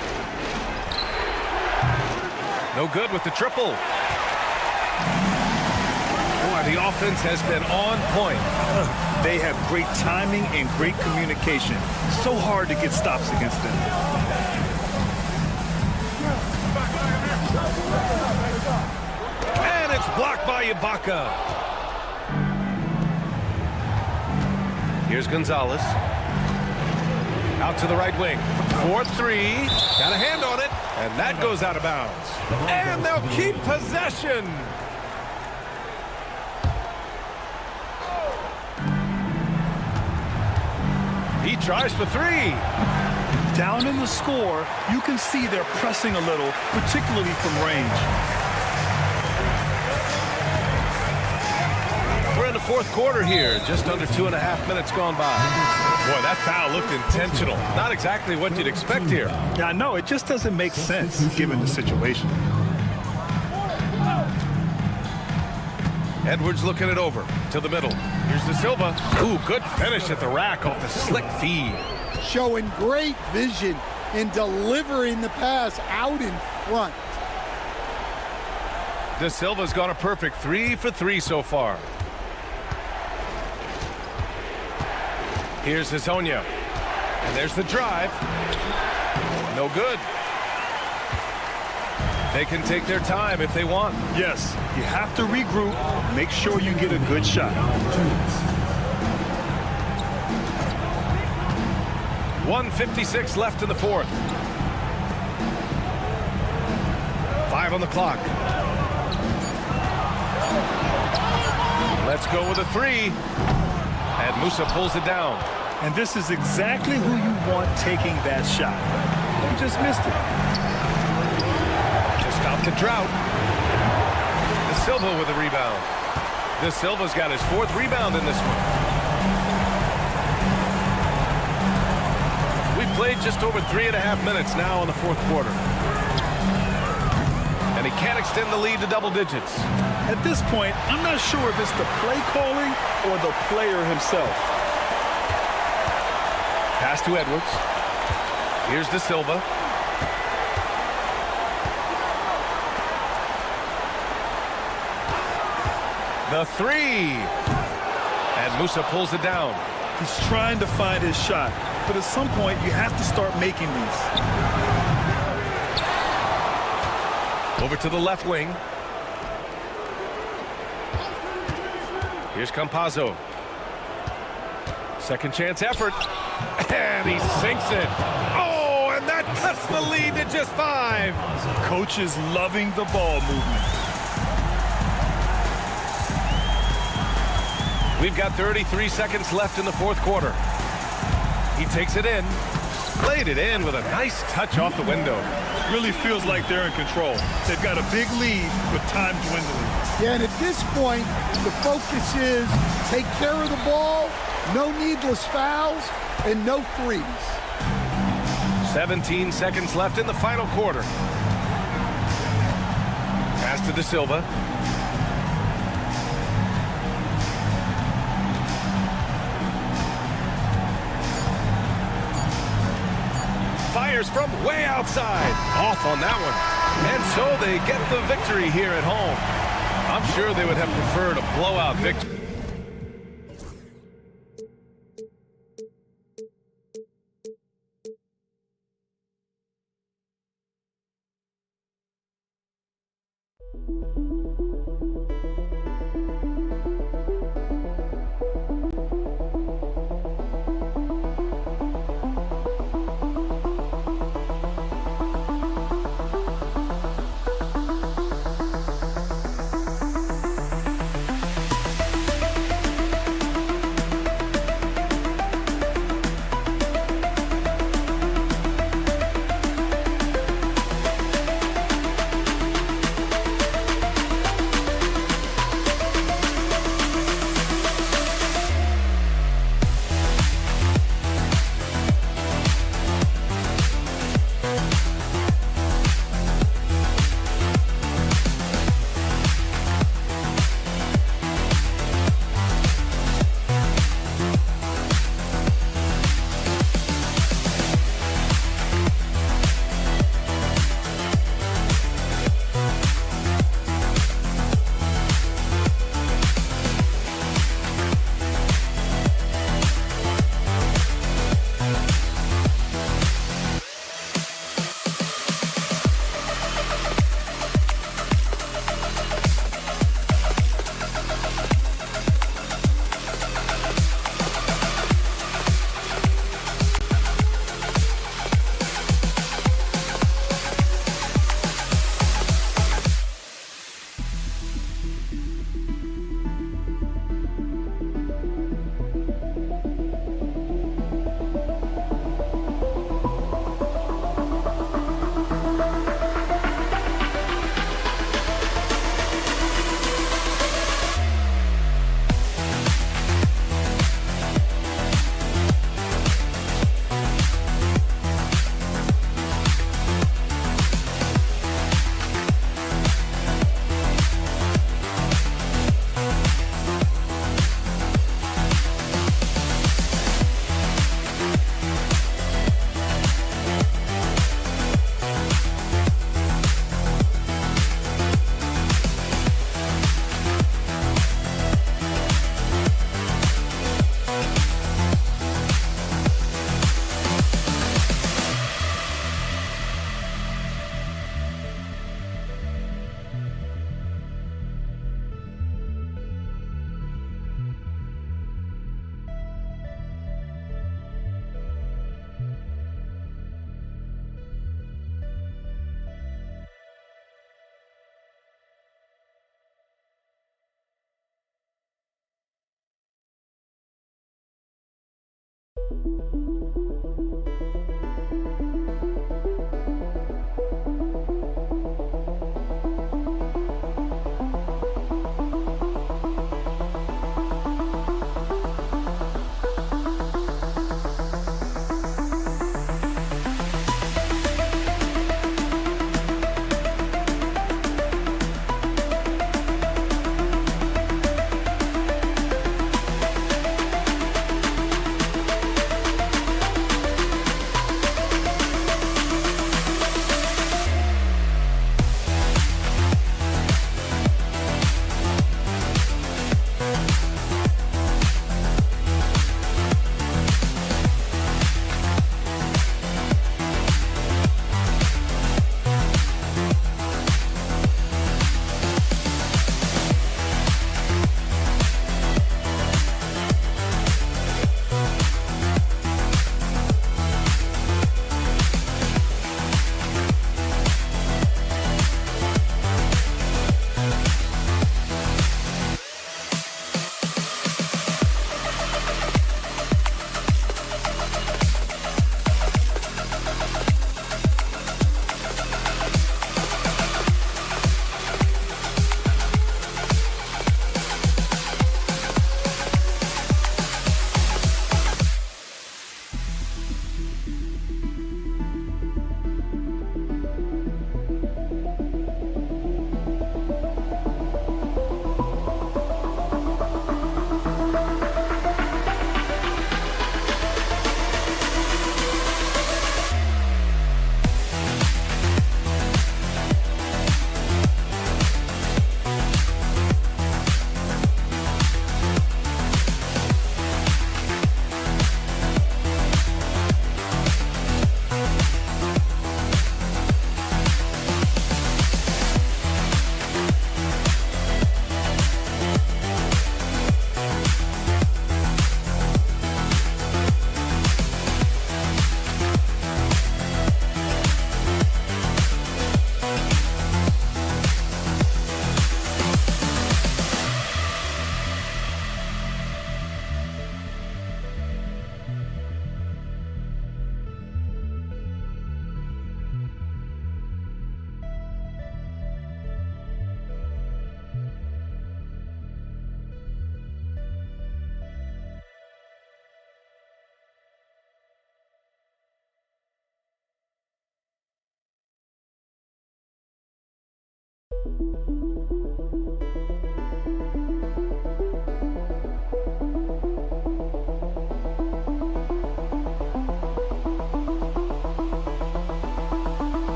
No good with the triple. Boy, the offense has been on point. They have great timing and great communication. So hard to get stops against them. And it's blocked by Ibaka. Here's Gonzalez. Out to the right wing. 4-3. Got a hand on it. And that goes out of bounds. And they'll keep possession. He tries for 3. Down in the score, you can see they're pressing a little, particularly from range. We're in the fourth quarter here, just under 2.5 minutes gone by. Boy, that foul looked intentional. Not exactly what you'd expect here. Yeah, I know. It just doesn't make sense given the situation. Edwards looking it over to the middle. Here's De Silva. Ooh, good finish at the rack off the slick feed. Showing great vision in delivering the pass out in front. De Silva's gone a perfect 3 for 3 so far. Here's Hazonia. And there's the drive. No good. They can take their time if they want. Yes, you have to regroup. Make sure you get a good shot. 1:56 left in the fourth. 5 on the clock. Let's go with a 3. And Musa pulls it down. And this is exactly who you want taking that shot. You just missed it. To stop the drought. De Silva with a rebound. De Silva's got his 4th rebound in this one. We played just over 3.5 minutes now in the 4th quarter. And he can't extend the lead to double digits. At this point, I'm not sure if it's the play calling or the player himself. Pass to Edwards. Here's De Silva. The 3. And Musa pulls it down. He's trying to find his shot, but at some point you have to start making these. Over to the left wing. Here's Campazzo. Second chance effort. And he sinks it. Oh, and that cuts the lead to just 5. Coach is loving the ball movement. We've got 33 seconds left in the 4th quarter. He takes it in. Played it in with a nice touch off the window. Really feels like they're in control. They've got a big lead with time dwindling. Yeah, and at this point, the focus is take care of the ball, no needless fouls, and no threes. 17 seconds left in the final quarter. Pass to De Silva. Fires from way outside. Off on that one. And so they get the victory here at home. I'm sure they would have preferred a blowout victory.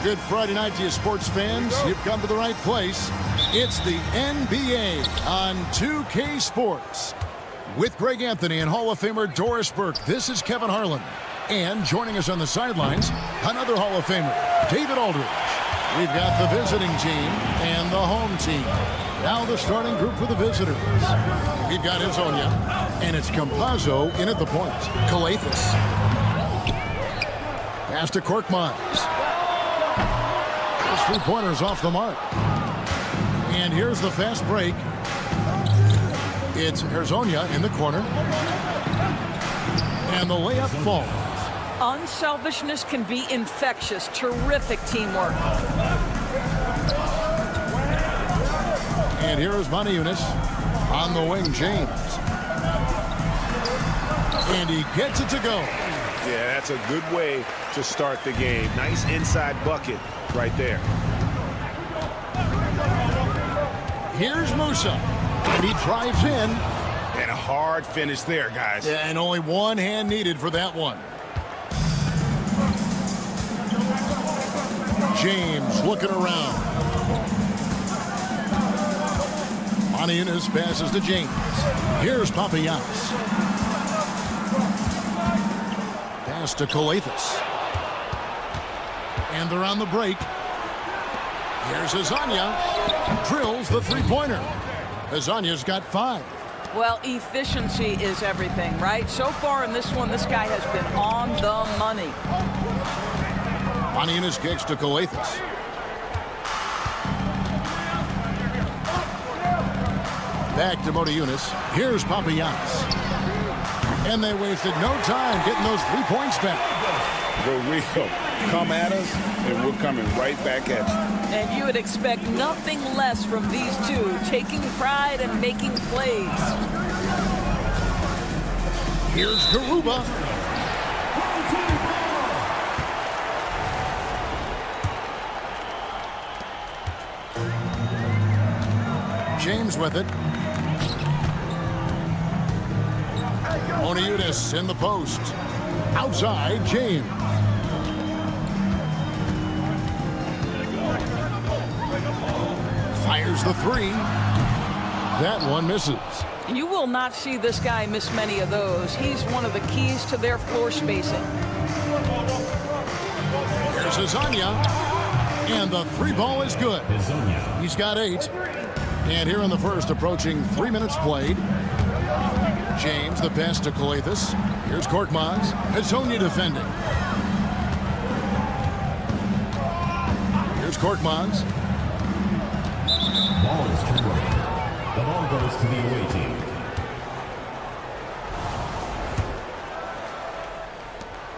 Good Friday night to you, sports fans. You've come to the right place. It's the NBA on 2K Sports. With Greg Anthony and Hall of Famer Doris Burke, this is Kevin Harlan. And joining us on the sidelines, another Hall of Famer, David Aldridge. We've got the visiting team and the home team. Now the starting group for the visitors. We've got Hazonia, and it's Campazzo in at the point. Krilexxx. Pass to Korkmaz. His three-pointer's off the mark. And here's the fast break. It's Hazonia in the corner. And the layup falls. Unselfishness can be infectious. Terrific teamwork. And here is Yunus on the wing, James. And he gets it to go. Yeah, that's a good way to start the game. Nice inside bucket right there. Here's Musa. And he drives in. And a hard finish there, guys. Yeah, and only one hand needed for that one. James looking around. Yunus passes to James. Here's Papagiannis. Pass to Krilexxx. And they're on the break. Here's Hazonia. Drills the three-pointer. Hazonia's got 5. Well, efficiency is everything, right? So far in this one, this guy has been on the money. Yunus kicks to Krilexxx. Back to Yunus. Here's Papagiannis. And they wasted no time getting those 3 points back. For real. Come at us, and we're coming right back at you. And you would expect nothing less from these two, taking pride and making plays. Here's Garuba. James with it. Yunus in the post. Outside, James. Fires the three. That one misses. You will not see this guy miss many of those. He's one of the keys to their floor spacing. Here's Azania. And the three ball is good. He's got 8. And here in the first, approaching 3 minutes played. James, the pass to krilexxx. Here's Korkmaz. Azania defending. Here's Korkmaz. Ball is turned over. The ball goes to the away team.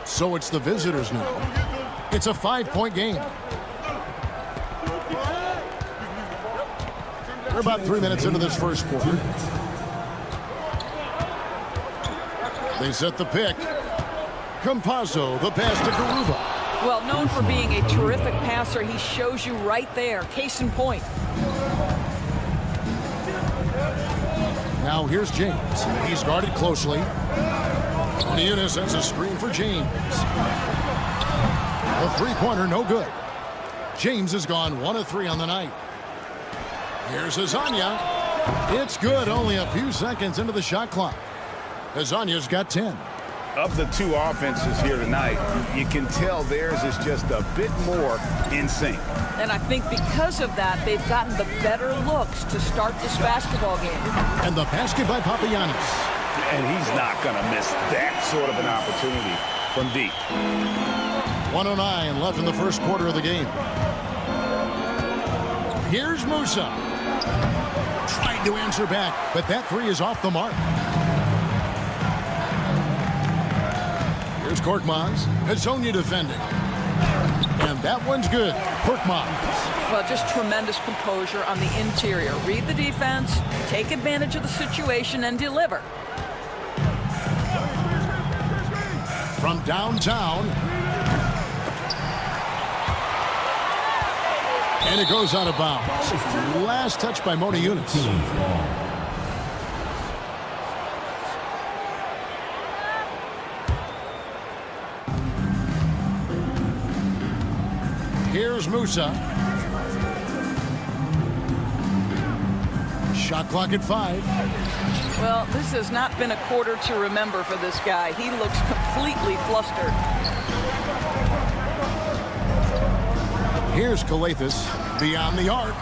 So it's the visitors now. It's a 5-point game. We're about 3 minutes into this first quarter. They set the pick. Campazzo, the pass to Garuba. Well, known for being a terrific passer, he shows you right there. Case in point. Now here's James. He's guarded closely. Eunice has a screen for James. The three-pointer, no good. James has gone 1 of 3 on the night. Here's Azania. It's good, only a few seconds into the shot clock. Azania's got 10. Of the two offenses here tonight, you can tell theirs is just a bit more in sync. And I think because of that, they've gotten the better looks to start this basketball game. And the basket by Papagiannis. And he's not going to miss that sort of an opportunity from deep. 1:09 left in the first quarter of the game. Here's Musa. Tried to answer back, but that three is off the mark. Here's Korkmaz. Azania defending. And that one's good. Korkmaz. Well, just tremendous composure on the interior. Read the defense, take advantage of the situation, and deliver. From downtown. And it goes out of bounds. Last touch by Mona Eunice. Here's Musa. Shot clock at 5. Well, this has not been a quarter to remember for this guy. He looks completely flustered. Here's krilexxx beyond the arc.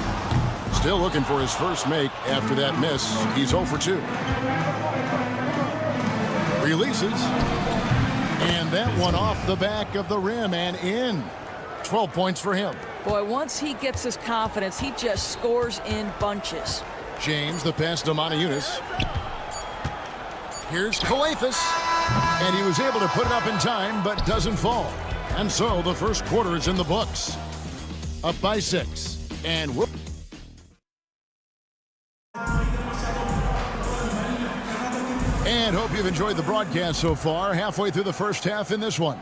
Still looking for his first make after that miss. He's 0 for 2. Releases. And that one off the back of the rim and in. 12 points for him. Boy, once he gets his confidence, he just scores in bunches. James, the pass to Mona Eunice. Here's krilexxx. And he was able to put it up in time, but doesn't fall. And so the first quarter is in the books. Up by 6. And whoop. And hope you've enjoyed the broadcast so far. Halfway through the first half in this one.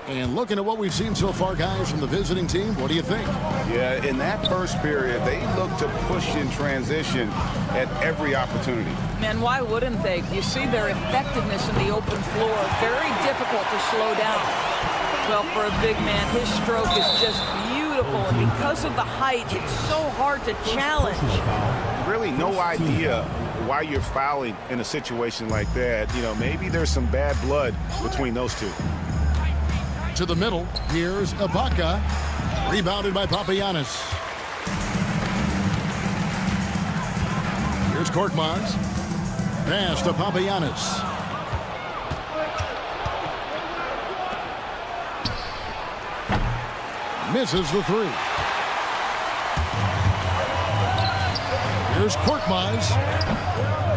And looking at what we've seen so far, guys, from the visiting team, what do you think? Yeah, in that first period, they looked to push in transition at every opportunity. Man, why wouldn't they? You see their effectiveness in the open floor. Very difficult to slow down. Well, for a big man, his stroke is just beautiful. And because of the height, it's so hard to challenge. Really no idea why you're fouling in a situation like that. You know, maybe there's some bad blood between those two. To the middle, here's Ibaka. Rebounded by Papagiannis. Here's Korkmaz. Pass to Papagiannis. Misses the three. Here's Korkmaz.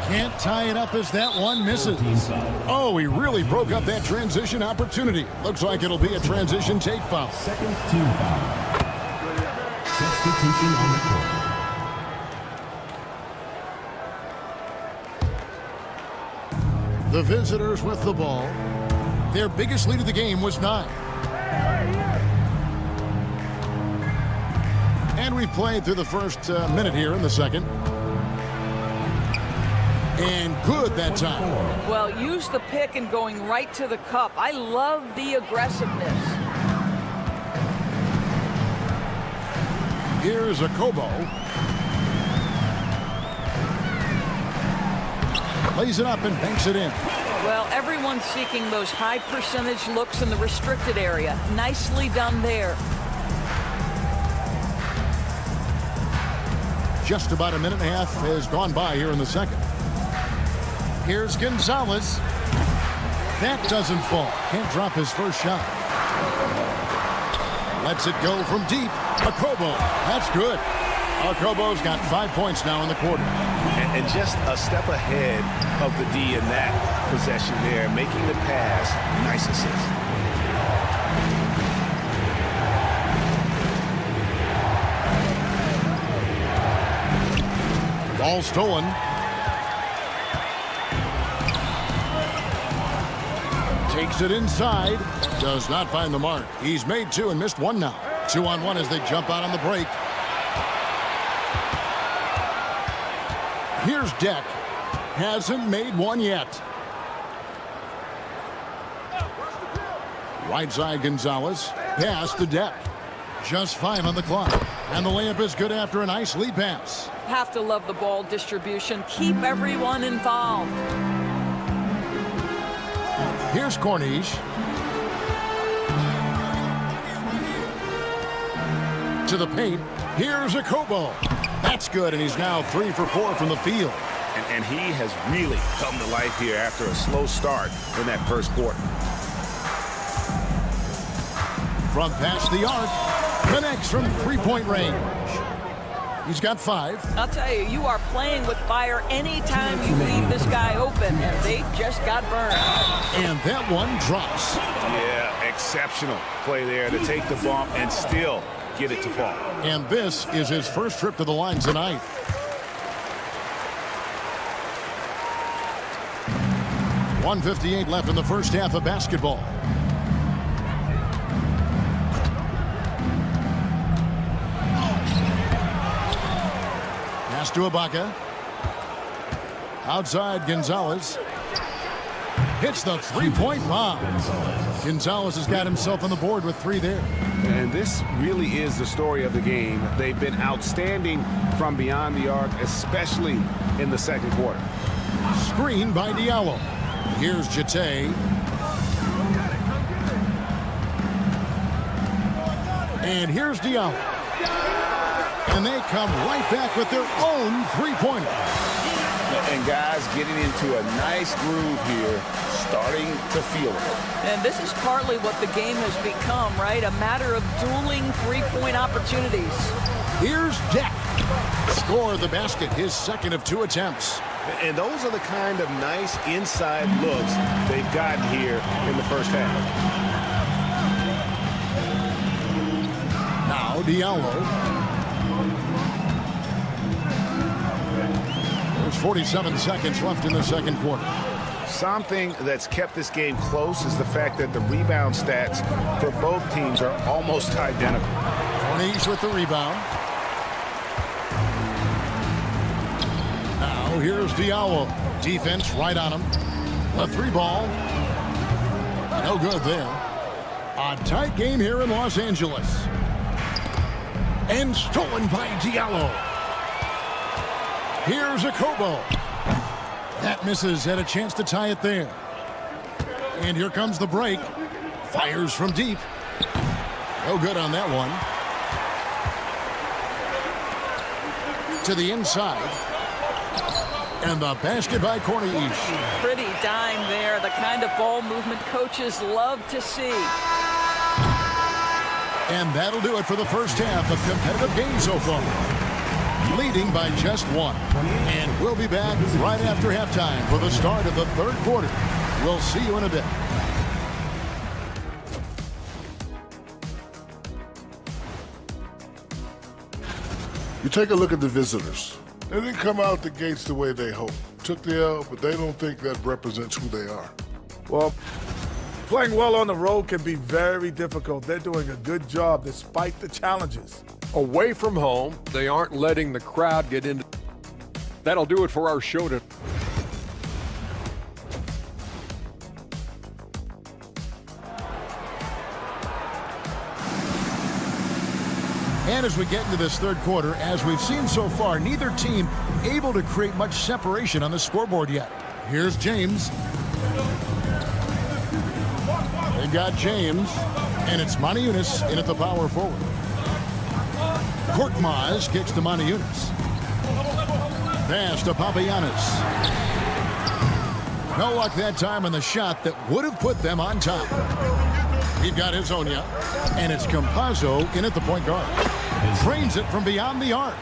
Can't tie it up as that one misses. Oh, he really broke up that transition opportunity. Looks like it'll be a transition take foul. Second team foul. Substitution on the court. The visitors with the ball. Their biggest lead of the game was 9. And we've played through the first minute here in the second. And good that time. Well, use the pick and going right to the cup. I love the aggressiveness. Here's a Kobo. Lays it up and banks it in. Well, everyone's seeking those high percentage looks in the restricted area. Nicely done there. Just about a minute and a half has gone by here in the second. Here's Gonzalez. That doesn't fall. Can't drop his first shot. Lets it go from deep. Okobo. That's good. Okobo's got 5 points now in the quarter. And just a step ahead of the D in that possession there, making the pass. Nice assist. Ball stolen. Takes it inside. Does not find the mark. He's made two and missed one now. 2-on-1 as they jump out on the break. Here's Deck. Hasn't made one yet. Right side Gonzalez. Pass to Deck. Just 5 on the clock. And the layup is good after a nice lead pass. Have to love the ball distribution. Keep everyone involved. Here's Corniche. To the paint. Here's Okobo. That's good, and he's now 3 for 4 from the field. And he has really come to life here after a slow start in that first quarter. From past the arc. Connects from 3-point range. He's got 5. I'll tell you, you are playing with fire anytime you leave this guy open, and they just got burned. And that one drops. Yeah, exceptional play there to take the bump and still get it to fall. And this is his first trip to the line tonight. .158 left in the first half of basketball. Pass to Ibaka. Outside Gonzalez. Hits the 3-point bomb. Gonzalez has got himself on the board with 3 there. And this really is the story of the game. They've been outstanding from beyond the arc, especially in the second quarter. Screen by Diallo. Here's Jete. And here's Diallo. And they come right back with their own 3-pointer. And guys getting into a nice groove here, starting to feel it. And this is partly what the game has become, right? A matter of dueling 3-point opportunities. Here's Deck. Score the basket, his second of 2 attempts. And those are the kind of nice inside looks they've gotten here in the first half. Now Diallo. There's 47 seconds left in the second quarter. Something that's kept this game close is the fact that the rebound stats for both teams are almost identical. Corniche with the rebound. Now here's Diallo. Defense right on him. The 3-ball. No good there. A tight game here in Los Angeles. And stolen by Diallo. Here's Okobo. That misses. Had a chance to tie it there. And here comes the break. Fires from deep. No good on that one. To the inside. And the basket by Corniche. Pretty dime there. The kind of ball movement coaches love to see. And that'll do it for the first half of competitive game so far. Leading by just 1. And we'll be back right after halftime for the start of the third quarter. We'll see you in a bit. You take a look at the visitors. They didn't come out the gates the way they hoped. Took the L, but they don't think that represents who they are. Well, playing well on the road can be very difficult. They're doing a good job despite the challenges. Away from home, they aren't letting the crowd get into. That'll do it for our show today. And as we get into this third quarter, as we've seen so far, neither team able to create much separation on the scoreboard yet. Here's James. They got James, and it's Maniunas in at the power forward. Korkmaz kicks to Maniunas. Pass to Papagiannis. No luck that time on the shot that would have put them on top. We've got Hezonja, and it's Campazzo in at the point guard. Drains it from beyond the arc.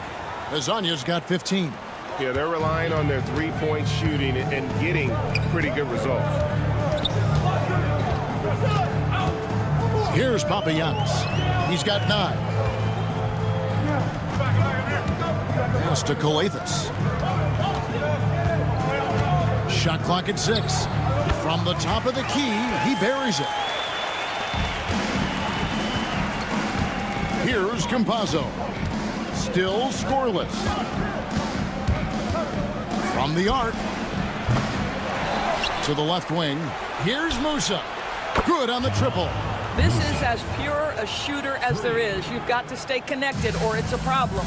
Hezonja's got 15. Yeah, they're relying on their three-point shooting and getting pretty good results. Here's Papagiannis. He's got 9. Pass to krilexxx. Shot clock at 6. From the top of the key, he buries it. Here's Campazzo. Still scoreless. From the arc. To the left wing. Here's Musa. Good on the triple. This is as pure a shooter as there is. You've got to stay connected or it's a problem.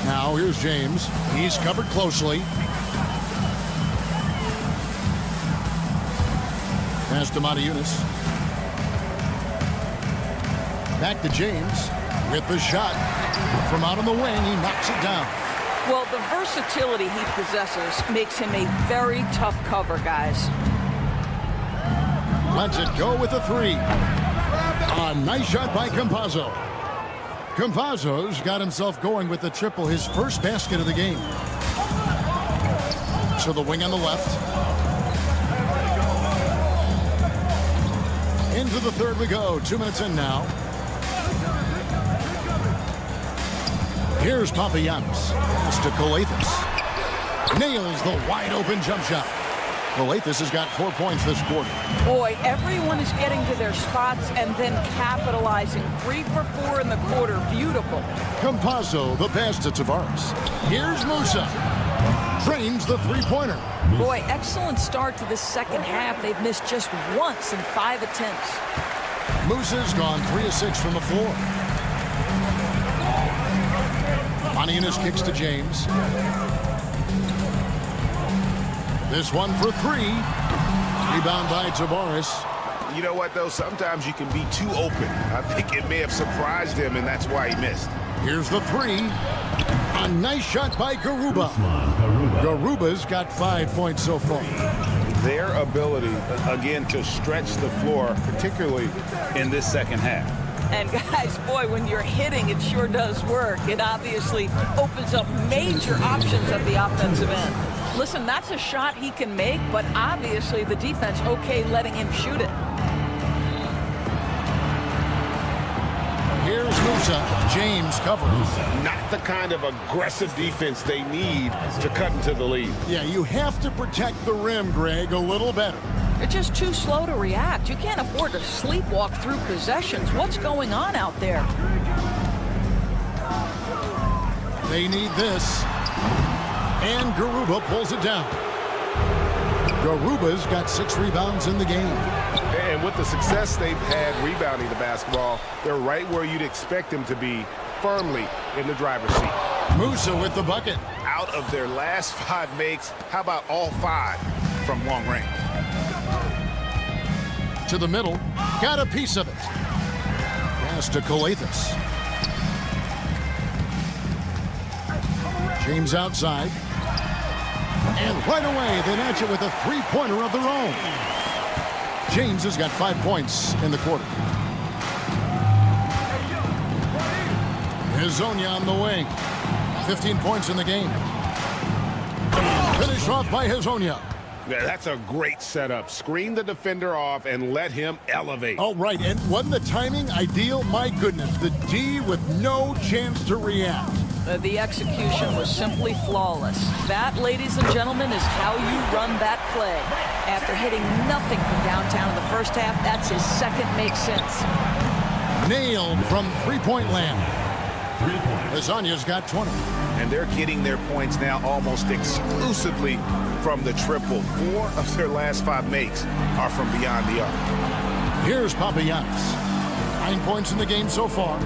Now here's James. He's covered closely. Pass to Maniunas. Back to James with the shot. From out on the wing, he knocks it down. Well, the versatility he possesses makes him a very tough cover, guys. Lets it go with a 3. A nice shot by Campazzo. Campazzo's got himself going with the triple, his first basket of the game. So the wing on the left. Into the third we go. 2 minutes in now. Here's Papagiannis. Pass to krilexxx. Nails the wide open jump shot. krilexxx has got 4 points this quarter. Boy, everyone is getting to their spots and then capitalizing. 3 for 4 in the quarter. Beautiful. Campazzo, the pass to Tavares. Here's Musa. Drains the three-pointer. Boy, excellent start to the second half. They've missed just once in 5 attempts. Musa's gone 3 of 6 from the floor. Maniunas kicks to James. This one for 3. Rebound by Tavares. You know what, though? Sometimes you can be too open. I think it may have surprised him, and that's why he missed. Here's the 3. A nice shot by Garuba. Garuba's got 5 points so far. Their ability, again, to stretch the floor, particularly in this second half. And guys, boy, when you're hitting, it sure does work. It obviously opens up major options at the offensive end. Listen, that's a shot he can make, but obviously the defense okay letting him shoot it. Here's Musa. James covers. Not the kind of aggressive defense they need to cut into the lead. Yeah, you have to protect the rim, Greg, a little better. They're just too slow to react. You can't afford to sleepwalk through possessions. What's going on out there? They need this. And Garuba pulls it down. Garuba's got 6 rebounds in the game. And with the success they've had rebounding the basketball, they're right where you'd expect them to be, firmly in the driver's seat. Musa with the bucket. Out of their last 5 makes, how about all 5 from long range? To the middle. Got a piece of it. Pass to krilexxx. James outside. And right away, they match it with a three-pointer of their own. James has got 5 points in the quarter. Hezonja on the wing. 15 points in the game. Finished off by Hezonja. Yeah, that's a great setup. Screen the defender off and let him elevate. Oh, right. And wasn't the timing ideal? My goodness. The D with no chance to react. The execution was simply flawless. That, ladies and gentlemen, is how you run that play. After hitting nothing from downtown in the first half, that's his second make sense. Nailed from three-point land. Hezonja's got 20. And they're getting their points now almost exclusively from the triple. 4 of their last 5 makes are from beyond the arc. Here's Papagiannis. 9 points in the game so far.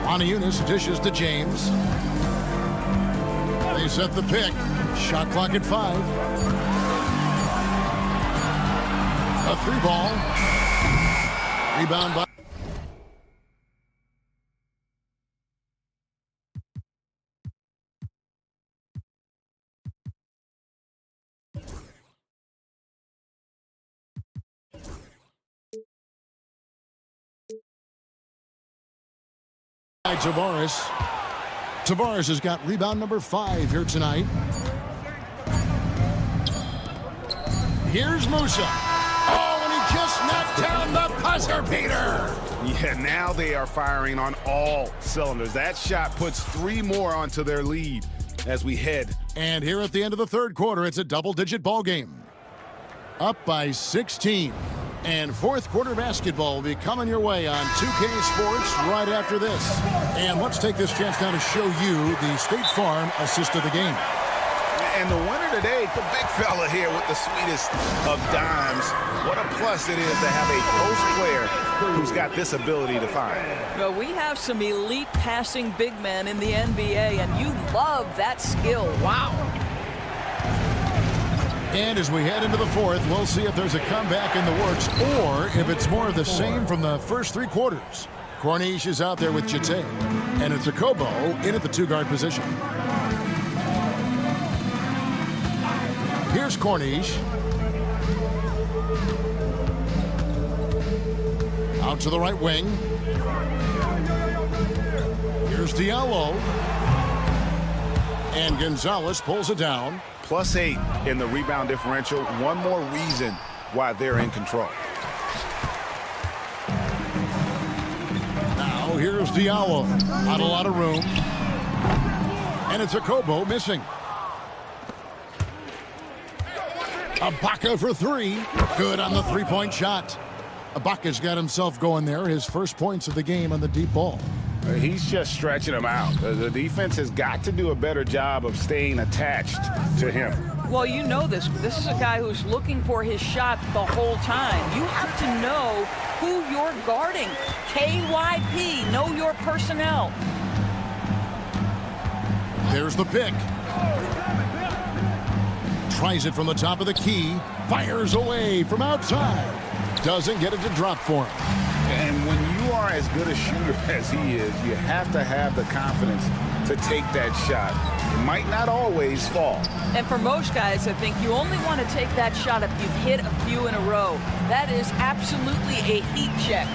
Maniunas dishes to James. They set the pick. Shot clock at 5. A 3-ball. Rebound by Tavares. Tavares has got rebound number 5 here tonight. Here's Musa. Oh, and he just knocked down the buzzer beater. Yeah, now they are firing on all cylinders. That shot puts 3 more onto their lead as we head. And here at the end of the third quarter, it's a double-digit ball game. Up by 16. And fourth quarter basketball will be coming your way on 2K Sports right after this. And let's take this chance now to show you the State Farm assist of the game. And the winner today, the big fella here with the sweetest of dimes. What a plus it is to have a post player who's got this ability to find. Well, we have some elite passing big men in the NBA, and you love that skill. Wow. And as we head into the fourth, we'll see if there's a comeback in the works or if it's more of the same from the first 3 quarters. Corniche is out there with Jete, and it's a Kobo in at the 2-guard position. Here's Corniche. Out to the right wing. Here's Diallo. And Gonzalez pulls it down. +8 in the rebound differential. One more reason why they're in control. Now here's Diallo. Not a lot of room. And it's a Kobo missing. Ibaka for 3. Good on the 3-point shot. Ibaka's got himself going there. His first points of the game on the deep ball. He's just stretching him out. The defense has got to do a better job of staying attached to him. Well, you know this. This is a guy who's looking for his shot the whole time. You have to know who you're guarding. KYP, know your personnel. There's the pick. Tries it from the top of the key. Fires away from outside. Doesn't get it to drop for him. And when you are as good a shooter as he is, you have to have the confidence to take that shot. It might not always fall. And for most guys, I think you only want to take that shot if you've hit a few in a row. That is absolutely a heat check.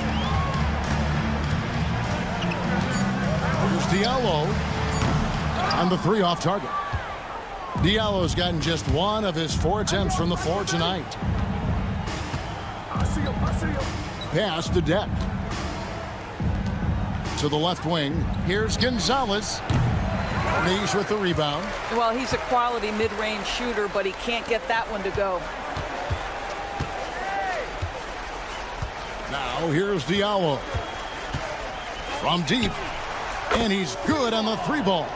Here's Diallo on the 3 off target. Diallo's gotten just 1 of his 4 attempts from the floor tonight. Pass to Deck. To the left wing. Here's Gonzalez. Corniche with the rebound. Well, he's a quality mid-range shooter, but he can't get that one to go. Now here's Diallo. From deep. And he's good on the 3-ball.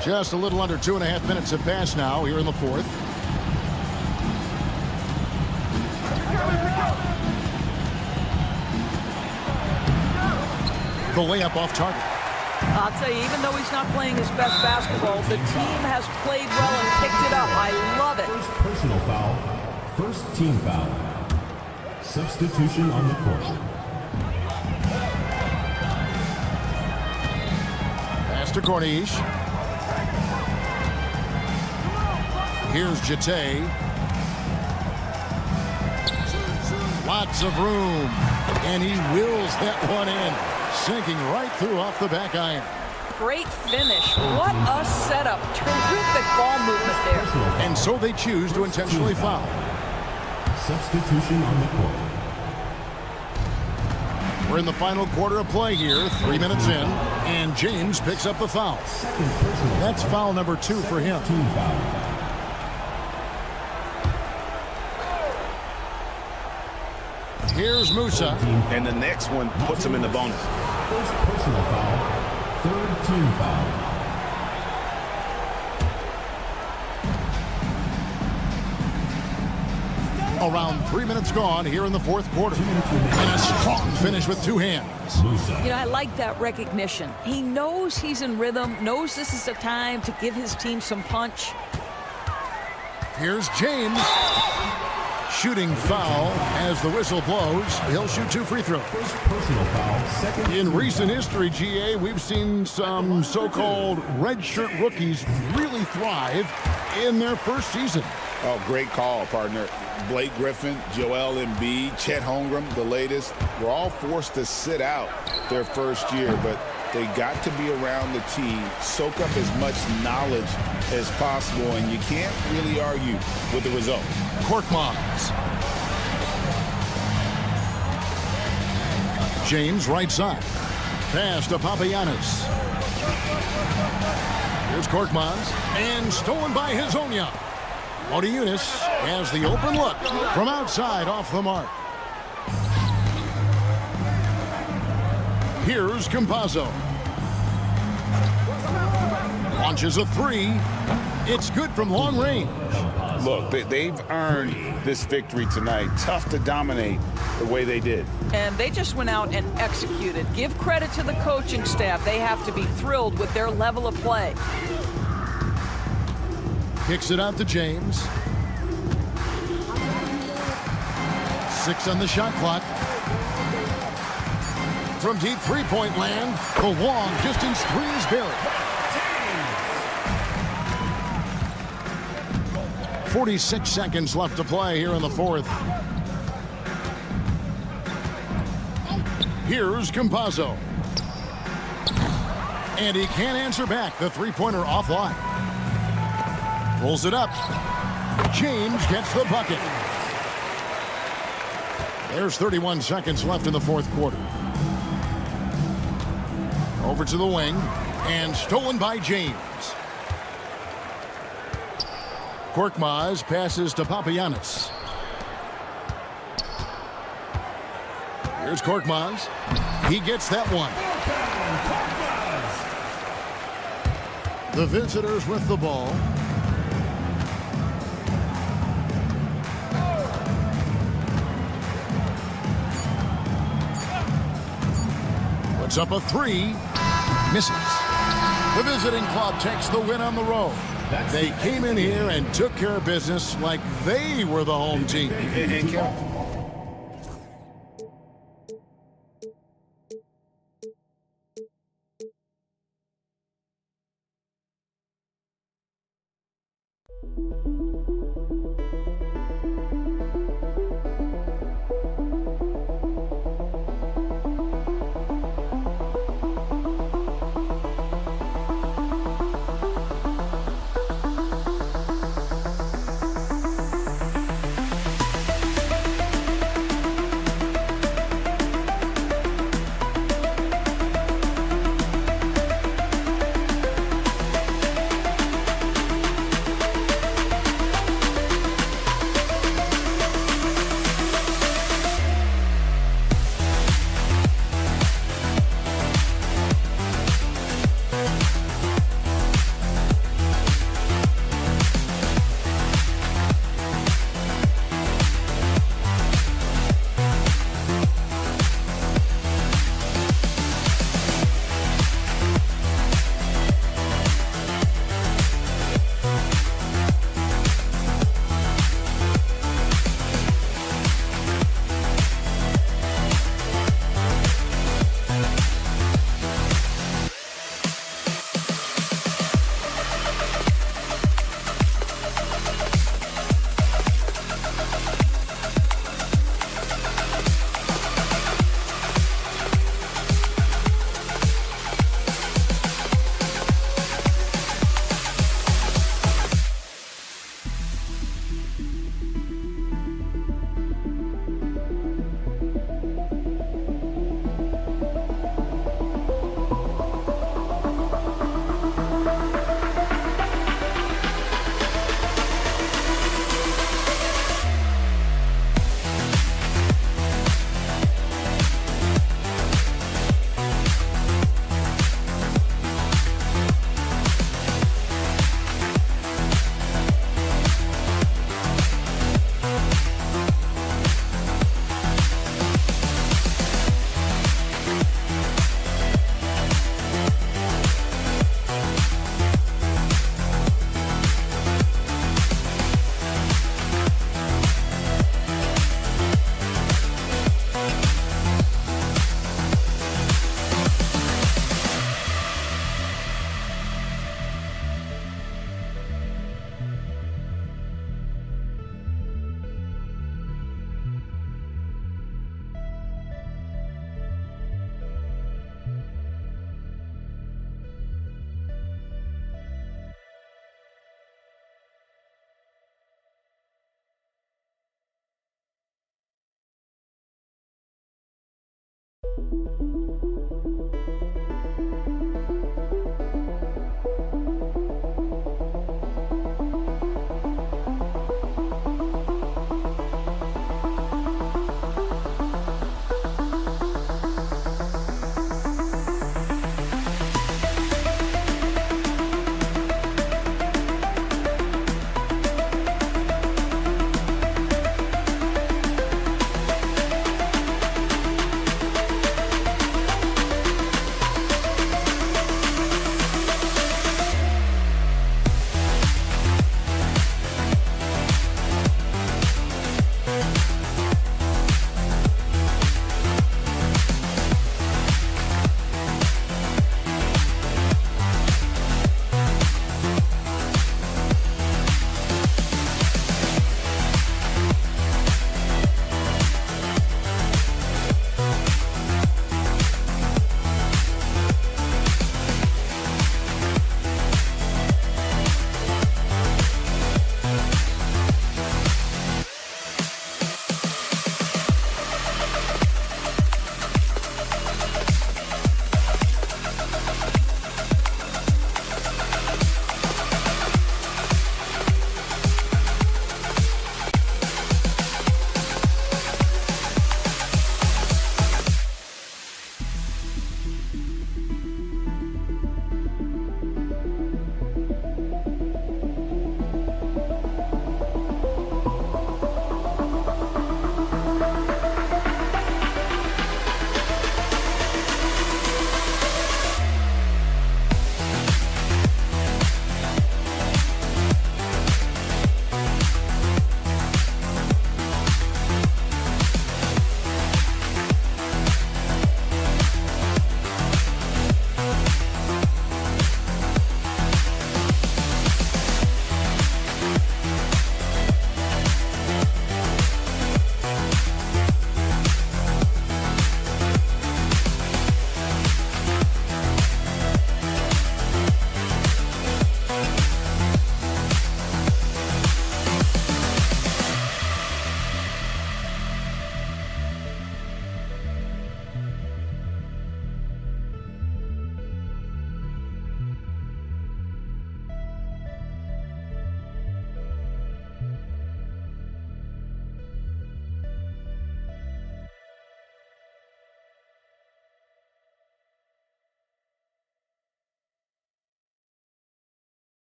Just a little under 2.5 minutes have passed now here in the fourth. The layup off target. I'll tell you, even though he's not playing his best basketball, the team has played well and picked it up. I love it. First personal foul. First team foul. Substitution on the court. Pass to Corniche. Here's Jete. Lots of room. And he wills that one in. Sinking right through off the back iron. Great finish. What a setup. Terrific ball movement there. And so they choose to intentionally foul. Substitution on the court. We're in the final quarter of play here, 3 minutes in, and James picks up the foul. That's foul number 2 for him. Team foul. Here's Musa. And the next one puts him in the bonus. First personal foul. Third team foul. Around 3 minutes gone here in the fourth quarter. And a strong finish with two hands. You know, I like that recognition. He knows he's in rhythm, knows this is the time to give his team some punch. Here's James. Shooting foul as the whistle blows. He'll shoot 2 free throws. Personal foul. In recent history, GA, we've seen some so-called redshirt rookies really thrive in their first season. Oh, great call, partner. Blake Griffin, Joel Embiid, Chet Holmgren, the latest, were all forced to sit out their first year, but they got to be around the team, soak up as much knowledge as possible, and you can't really argue with the result. Korkmaz. James right side. Pass to Papagiannis. Here's Korkmaz. And stolen by Hezonja. Odin has the open look from outside off the mark. Here's Campazzo. Launches a 3. It's good from long range. Look, they've earned this victory tonight. Tough to dominate the way they did. And they just went out and executed. Give credit to the coaching staff. They have to be thrilled with their level of play. Kicks it out to James. 6 on the shot clock. From deep three-point land, the long distance 3 is buried. 46 seconds left to play here in the fourth. Here's Campazzo. And he can't answer back. The three-pointer offline. Pulls it up. James gets the bucket. There's 31 seconds left in the fourth quarter. Over to the wing. And stolen by James. Korkmaz passes to Papagiannis. Here's Korkmaz. He gets that one. The visitors with the ball. Puts up a 3. Misses. The visiting club takes the win on the road. They came in here and took care of business like they were the home team.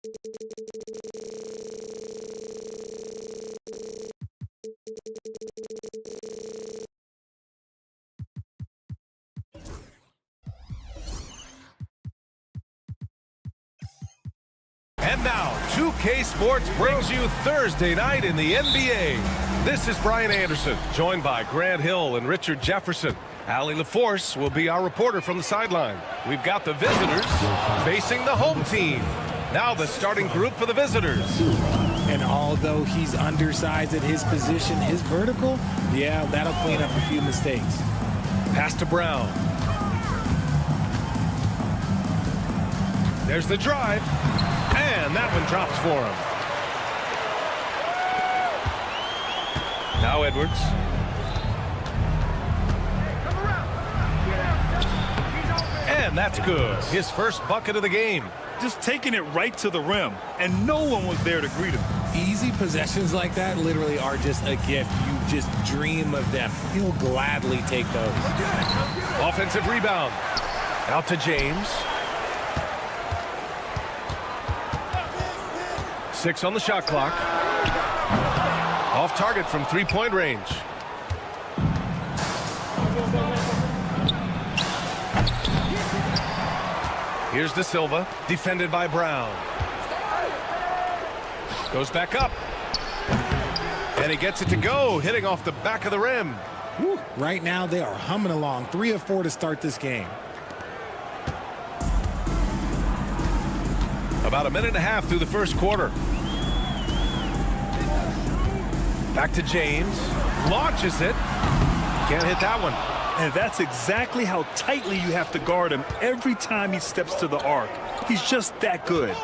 And now, 2K Sports brings you Thursday night in the NBA. This is Brian Anderson, joined by Grant Hill and Richard Jefferson. Allie LaForce will be our reporter from the sideline. We've got the visitors facing the home team. Now the starting group for the visitors. And although he's undersized at his position, his vertical, yeah, that'll clean up a few mistakes. Pass to Brown. There's the drive. And that one drops for him. Now Edwards. And that's good. His first bucket of the game. Just taking it right to the rim, and no one was there to greet him. Easy possessions like that literally are just a gift. You just dream of them. He'll gladly take those. Offensive rebound. Out to James. 6 on the shot clock. Off target from three-point range. Here's De Silva, defended by Brown. Goes back up. And he gets it to go, hitting off the back of the rim. Woo. Right now, they are humming along. 3 of 4 to start this game. About a minute and a half through the first quarter. Back to James. Launches it. Can't hit that one. And that's exactly how tightly you have to guard him every time he steps to the arc. He's just that good.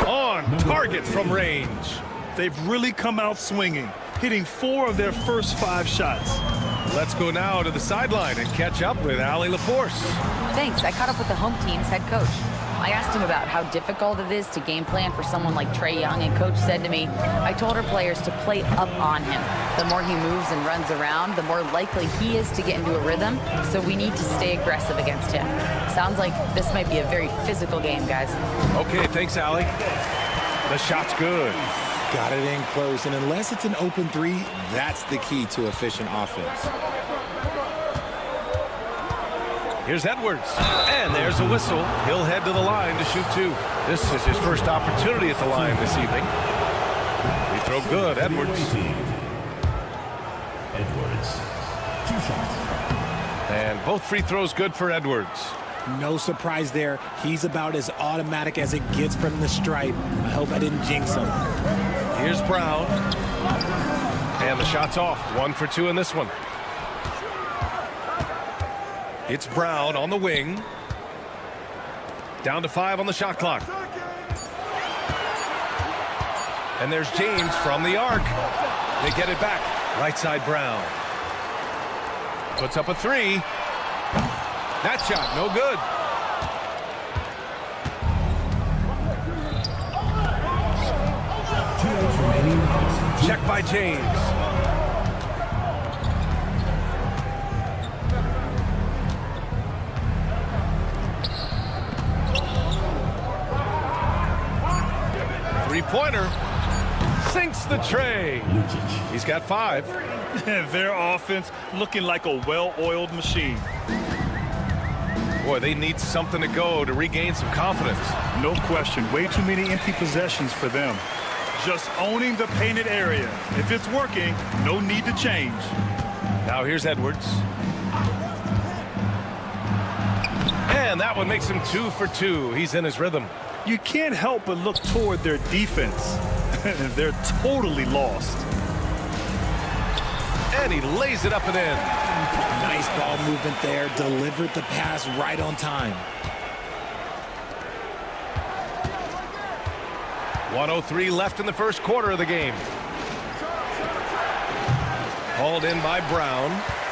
On target from range. They've really come out swinging, hitting 4 of their first 5 shots. Let's go now to the sideline and catch up with Allie LaForce. Thanks. I caught up with the home team's head coach. I asked him about how difficult it is to game plan for someone like Trae Young, and coach said to me, I told our players to play up on him. The more he moves and runs around, the more likely he is to get into a rhythm, so we need to stay aggressive against him. Sounds like this might be a very physical game, guys. Okay, thanks, Allie. The shot's good. Got it in close, and unless it's an open 3, that's the key to efficient offense. Here's Edwards, and there's a whistle. He'll head to the line to shoot 2. This is his first opportunity at the line this evening. Free throw good, Edwards. Edwards, 2 shots. And both free throws good for Edwards. No surprise there. He's about as automatic as it gets from the stripe. I hope I didn't jinx him. Here's Brown. And the shot's off. 1 for 2 in this one. It's Brown on the wing. Down to 5 on the shot clock. And there's James from the arc. They get it back. Right side Brown. Puts up a 3. That shot, no good. Check by James. Three-pointer. Sinks the tray. He's got 5. Their offense looking like a well-oiled machine. Boy, they need something to go to regain some confidence. No question. Way too many empty possessions for them. Just owning the painted area. If it's working, no need to change. Now here's Edwards. And that one makes him 2 for 2. He's in his rhythm. You can't help but look toward their defense. They're totally lost. And he lays it up and in. Nice ball movement there. Delivered the pass right on time. 1:03 left in the first quarter of the game. Hauled in by Brown.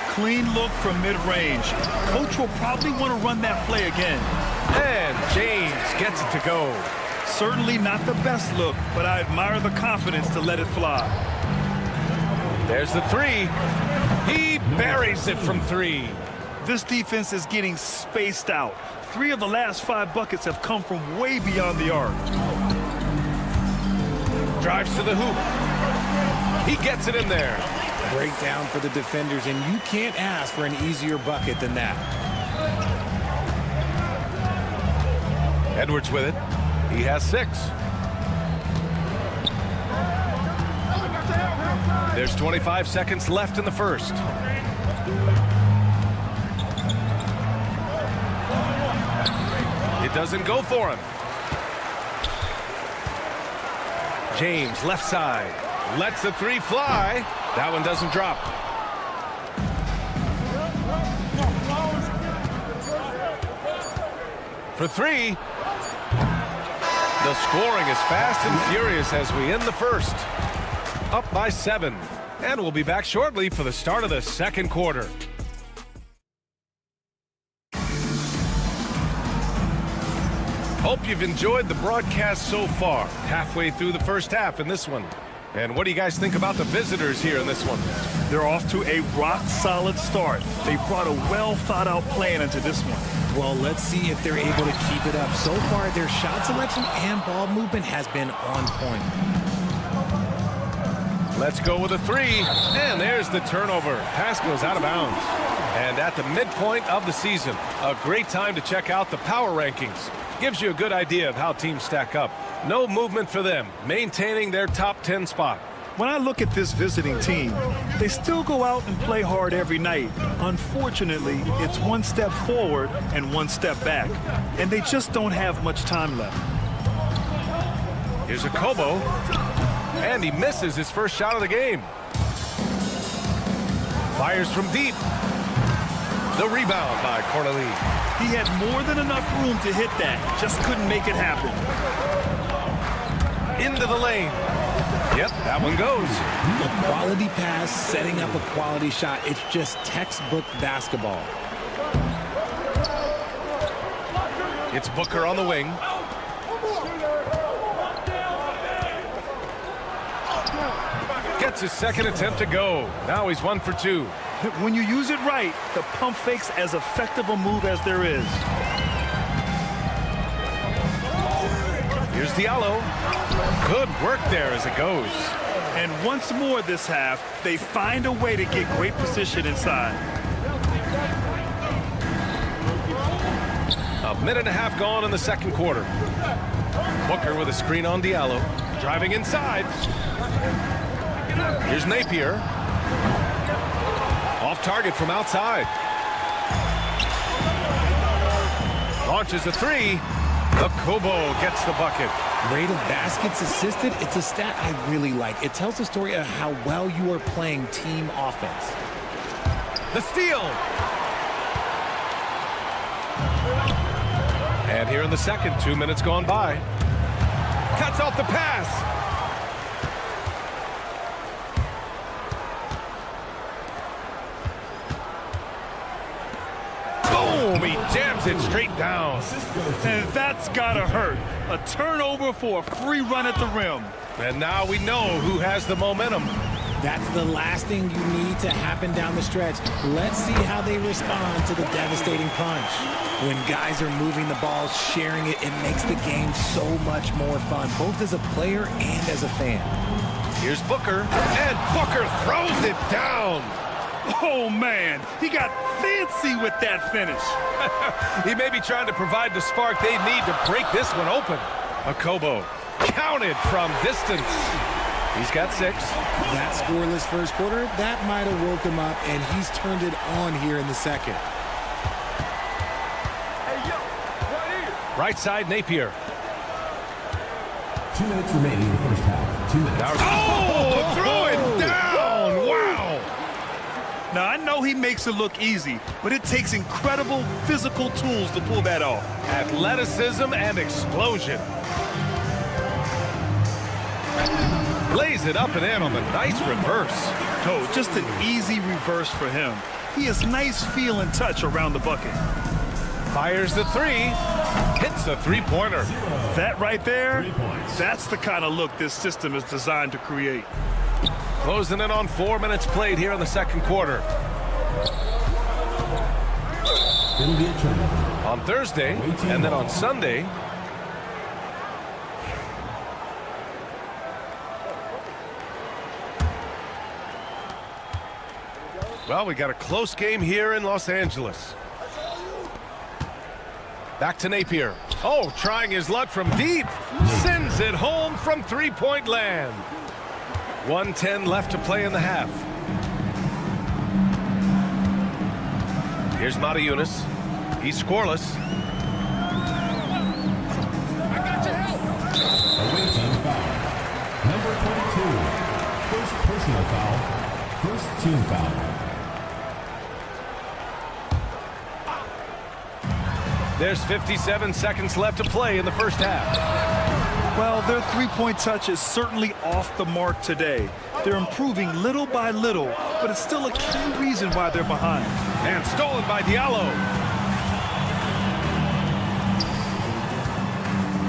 Clean look from mid-range. Coach will probably want to run that play again. And James gets it to go. Certainly not the best look, but I admire the confidence to let it fly. There's the 3. He buries it from 3. This defense is getting spaced out. 3 of the last 5 buckets have come from way beyond the arc. Drives to the hoop. He gets it in there. Breakdown for the defenders, and you can't ask for an easier bucket than that. Edwards with it. He has 6. There's 25 seconds left in the first. It doesn't go for him. James, left side. Lets the 3 fly. That one doesn't drop. For 3. The scoring is fast and furious as we end the first. Up by 7. And we'll be back shortly for the start of the second quarter. Hope you've enjoyed the broadcast so far. Halfway through the first half in this one. And what do you guys think about the visitors here in this one? They're off to a rock-solid start. They brought a well-thought-out plan into this one. Well, let's see if they're able to keep it up. So far, their shot selection and ball movement has been on point. Let's go with a 3. And there's the turnover. Pass goes out of bounds. And at the midpoint of the season, a great time to check out the power rankings. Gives you a good idea of how teams stack up. No movement for them, maintaining their top 10 spot. When I look at this visiting team, they still go out and play hard every night. Unfortunately, it's 1 step forward and 1 step back, and they just don't have much time left. Here's a Kobo, and he misses his first shot of the game. Fires from deep. The rebound by Corneli. He had more than enough room to hit that, just couldn't make it happen. Into the lane. Yep, that one goes. A quality pass, setting up a quality shot. It's just textbook basketball. It's Booker on the wing. Gets his second attempt to go. Now he's 1 for 2. When you use it right, the pump fake's as effective a move as there is. Here's Diallo. Good work there as it goes. And once more this half, they find a way to get great position inside. A minute and a half gone in the second quarter. Booker with a screen on Diallo. Driving inside. Here's Napier. Off target from outside. Launches a 3. The Kobo gets the bucket. Rate of baskets assisted, it's a stat I really like. It tells the story of how well you are playing team offense. The steal. And here in the second, 2 minutes gone by. Cuts off the pass. Boom, he jams it straight down. And that's gotta hurt. A turnover for a free run at the rim. And now we know who has the momentum. That's the last thing you need to happen down the stretch. Let's see how they respond to the devastating punch. When guys are moving the ball, sharing it, it makes the game so much more fun, both as a player and as a fan. Here's Booker, and Booker throws it down. Oh, man, he got fancy with that finish. He may be trying to provide the spark they need to break this one open. A Kobo counted from distance. He's got 6. That scoreless first quarter, that might have woke him up, and he's turned it on here in the second. Right side, Napier. 2 minutes remaining in the first half. 2 minutes. Oh, throw it down! Wow! Now, I know he makes it look easy, but it takes incredible physical tools to pull that off. Athleticism and explosion. Lays it up and in on the nice reverse. Oh, just an easy reverse for him. He has nice feel and touch around the bucket. Fires the 3. Hits a 3-pointer. That right there, that's the kind of look this system is designed to create. Closing in on 4 minutes played here in the second quarter. It'll be a turnover. On Thursday, and then on Sunday, well, we got a close game here in Los Angeles. Back to Napier. Oh, trying his luck from deep. Sends it home from three-point land. 1:10 left to play in the half. Here's Matajunas. He's scoreless. Away team foul. Number 22. First personal foul. First team foul. There's 57 seconds left to play in the first half. Well, their three-point touch is certainly off the mark today. They're improving little by little, but it's still a key reason why they're behind. And stolen by Diallo.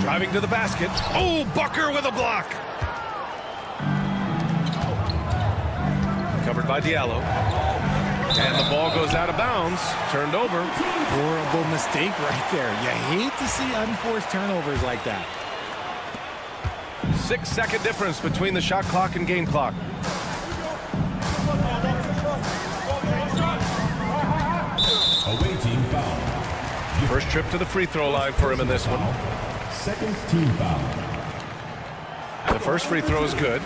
Driving to the basket. Oh, Bucker with a block. Covered by Diallo. And the ball goes out of bounds. Turned over. Horrible mistake right there. You hate to see unforced turnovers like that. 6-second difference between the shot clock and game clock. Away team foul. First trip to the free throw line for him in this one. Second team foul. The first free throw is good.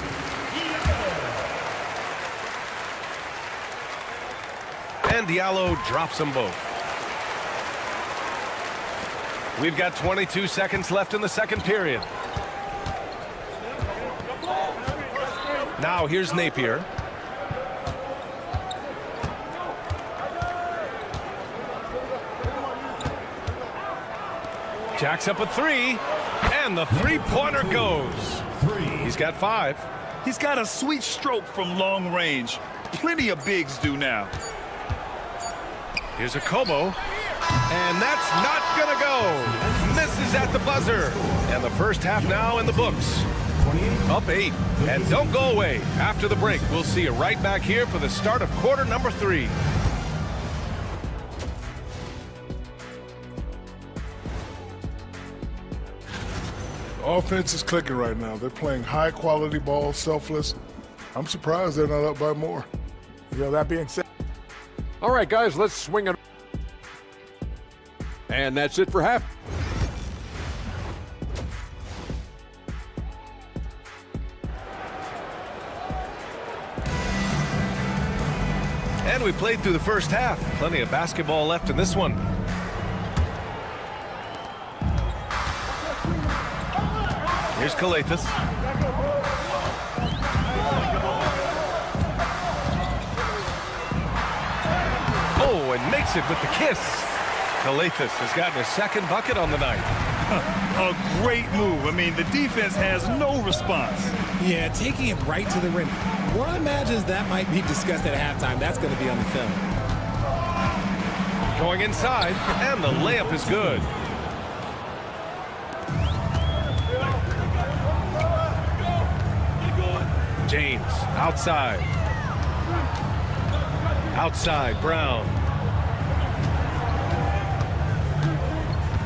And Diallo drops them both. We've got 22 seconds left in the second period. Now here's Napier. Jacks up a three, and the three-pointer goes. He's got 5. He's got a sweet stroke from long range. Plenty of bigs do now. Here's a Kobo, and that's not gonna go. Misses at the buzzer, and the first half now in the books. Up 8, and don't go away. After the break, we'll see you right back here for the start of quarter number 3. Offense is clicking right now. They're playing high-quality ball, selfless. I'm surprised they're not up by more. That being said. All right, guys, let's swing it. And that's it for half. And we played through the first half. Plenty of basketball left in this one. Here's krilexxx. Oh, and makes it with the kiss. krilexxx has gotten his second bucket on the night. A great move. I mean, the defense has no response. Yeah, taking it right to the rim. One imagines that might be discussed at halftime. That's going to be on the film. Going inside, and the layup is good. James, outside. Outside, Brown.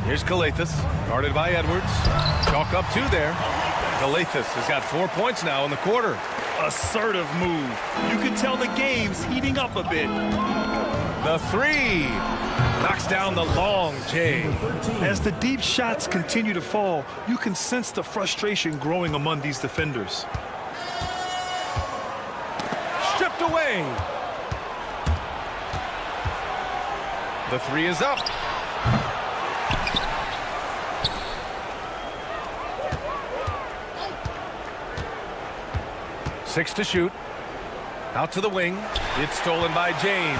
Here's krilexxx, guarded by Edwards. Chalk up 2 there. krilexxx has got 4 points now in the quarter. Assertive move. You can tell the game's heating up a bit. The 3 knocks down the long J. As the deep shots continue to fall, you can sense the frustration growing among these defenders. Stripped away. The 3 is up. Six to shoot. Out to the wing. It's stolen by James.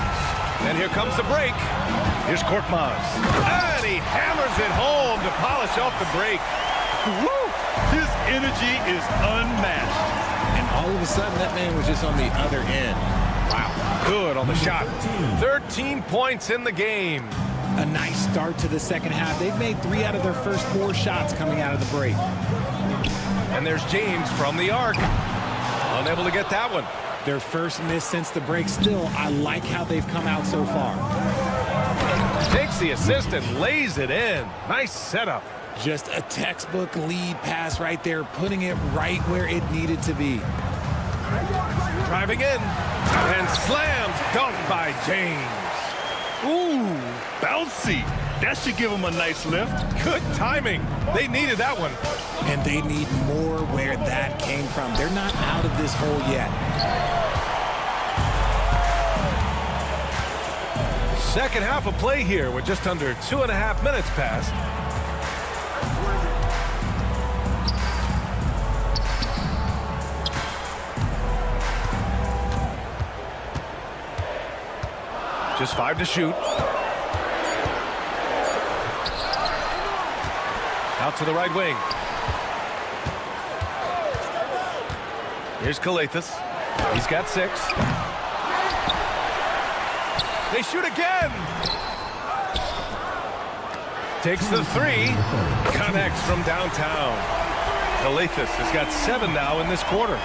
And here comes the break. Here's Korkmaz. And he hammers it home to polish off the break. Woo! His energy is unmatched. And all of a sudden, that man was just on the other end. Wow. Good on the shot. 13 points in the game. A nice start to the second half. They've made 3 out of their first 4 shots coming out of the break. And there's James from the arc. Unable to get that one. Their first miss since the break. Still, I like how they've come out so far. Takes the assist and lays it in. Nice setup. Just a textbook lead pass right there, putting it right where it needed to be. Driving in and slammed, dunked by James. Ooh, bouncy. That should give him a nice lift. Good timing. They needed that one. And they need more where that came from. They're not out of this hole yet. Second half of play here with just under 2.5 minutes passed. Just 5 to shoot. Out to the right wing. Here's krilexxx. He's got 6. They shoot again. Takes the 3. Connects from downtown. krilexxx has got 7 now in this quarter.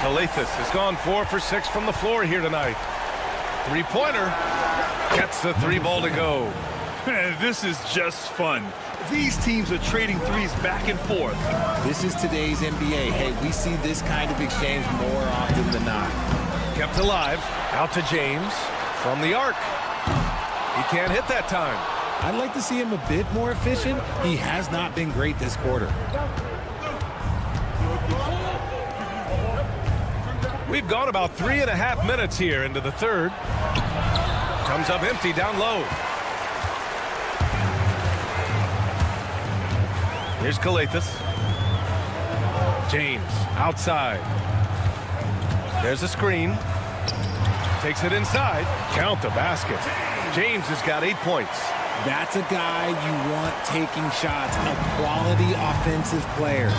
krilexxx has gone 4 for 6 from the floor here tonight. 3-pointer. Gets the 3 ball to go. This is just fun. These teams are trading threes back and forth. This is today's NBA. Hey, we see this kind of exchange more often than not. Kept alive. Out to James from the arc. He can't hit that time. I'd like to see him a bit more efficient. He has not been great this quarter. We've gone about 3.5 minutes here into the third. Comes up empty down low. Here's krilexxx. James outside. There's a screen. Takes it inside. Count the basket. James has got 8 points. That's a guy you want taking shots. A quality offensive player.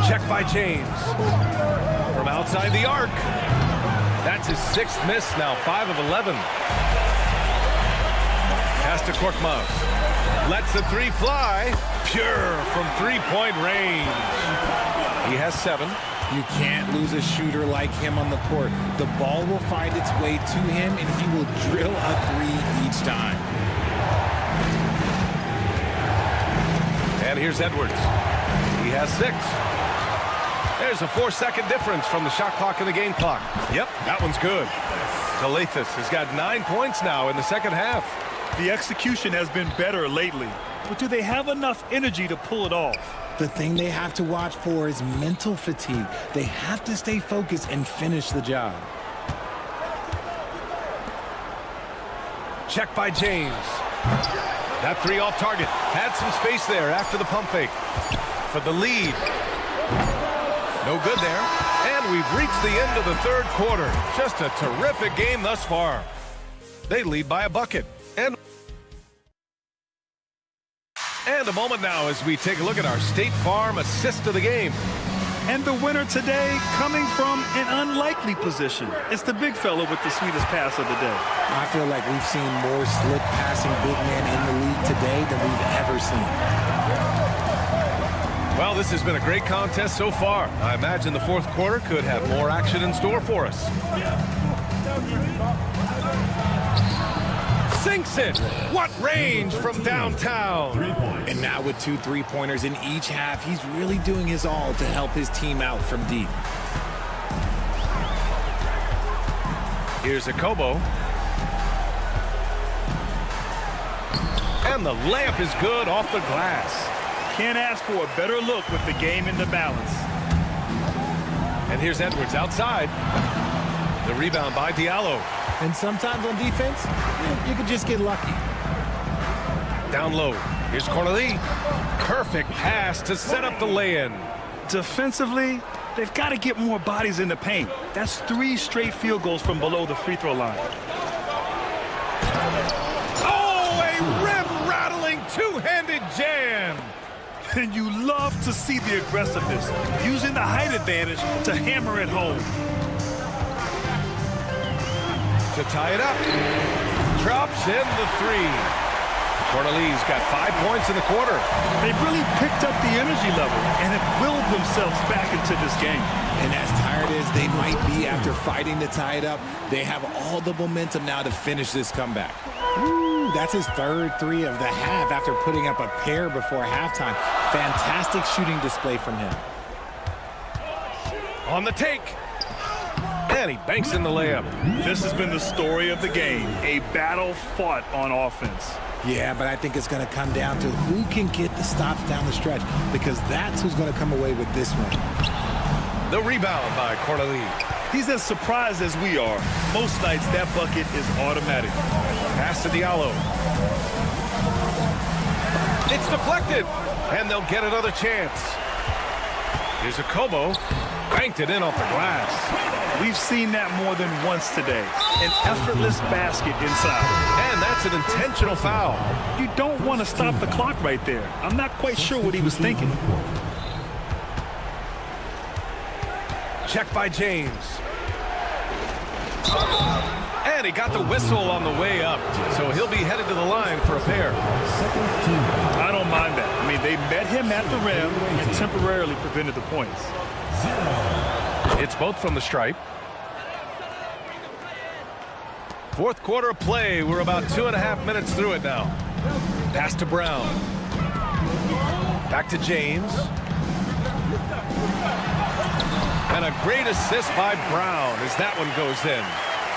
Check by James. From outside the arc. That's his 6th miss now, 5 of 11. Pass to Korkmaz. Lets the 3 fly. Pure from 3-point range. He has 7. You can't lose a shooter like him on the court. The ball will find its way to him, and he will drill a 3 each time. And here's Edwards. He has 6. There's a 4-second difference from the shot clock and the game clock. Yep, that one's good. krilexxx has got 9 points now in the second half. The execution has been better lately, but do they have enough energy to pull it off? The thing they have to watch for is mental fatigue. They have to stay focused and finish the job. Check by James. That 3 off target. Had some space there after the pump fake. For the lead. No good there. And we've reached the end of the third quarter. Just a terrific game thus far. They lead by a bucket. And a moment now as we take a look at our State Farm assist of the game. And the winner today coming from an unlikely position. It's the big fella with the sweetest pass of the day. I feel like we've seen more slip passing big men in the league today than we've ever seen. Well, this has been a great contest so far. I imagine the fourth quarter could have more action in store for us. Sinks it. What range from downtown. And now with 2 3-pointers in each half, he's really doing his all to help his team out from deep. Here's a Kobo. And the layup is good off the glass. Can't ask for a better look with the game in the balance. And here's Edwards outside. The rebound by Diallo. And sometimes on defense, you could just get lucky. Down low. Here's Cornelie. Perfect pass to set up the lay-in. Defensively, they've got to get more bodies in the paint. That's 3 straight field goals from below the free throw line. Oh, a rim-rattling two-handed jam. And you love to see the aggressiveness, using the height advantage to hammer it home. To tie it up. Drops in the 3. Corneli's got 5 points in the quarter. They really picked up the energy level and have willed themselves back into this game. And as tired as they might be after fighting to tie it up, they have all the momentum now to finish this comeback. Woo, that's his third three of the half after putting up a pair before halftime. Fantastic shooting display from him. On the take. And he banks in the layup. This has been the story of the game, a battle fought on offense. Yeah, but I think it's going to come down to who can get the stops down the stretch, because that's who's going to come away with this one. The rebound by Corneli. He's as surprised as we are. Most nights, that bucket is automatic. Pass to Diallo. It's deflected, and they'll get another chance. Here's a Kobo. Banked it in off the glass. We've seen that more than once today. An effortless basket inside. And that's an intentional foul. You don't want to stop the clock right there. I'm not quite sure what he was thinking. Check by James. And he got the whistle on the way up. So he'll be headed to the line for a pair. I don't mind that. I mean, they met him at the rim and temporarily prevented the points. It's both from the stripe. Fourth quarter of play. We're about 2.5 minutes through it now. Pass to Brown. Back to James. And a great assist by Brown as that one goes in.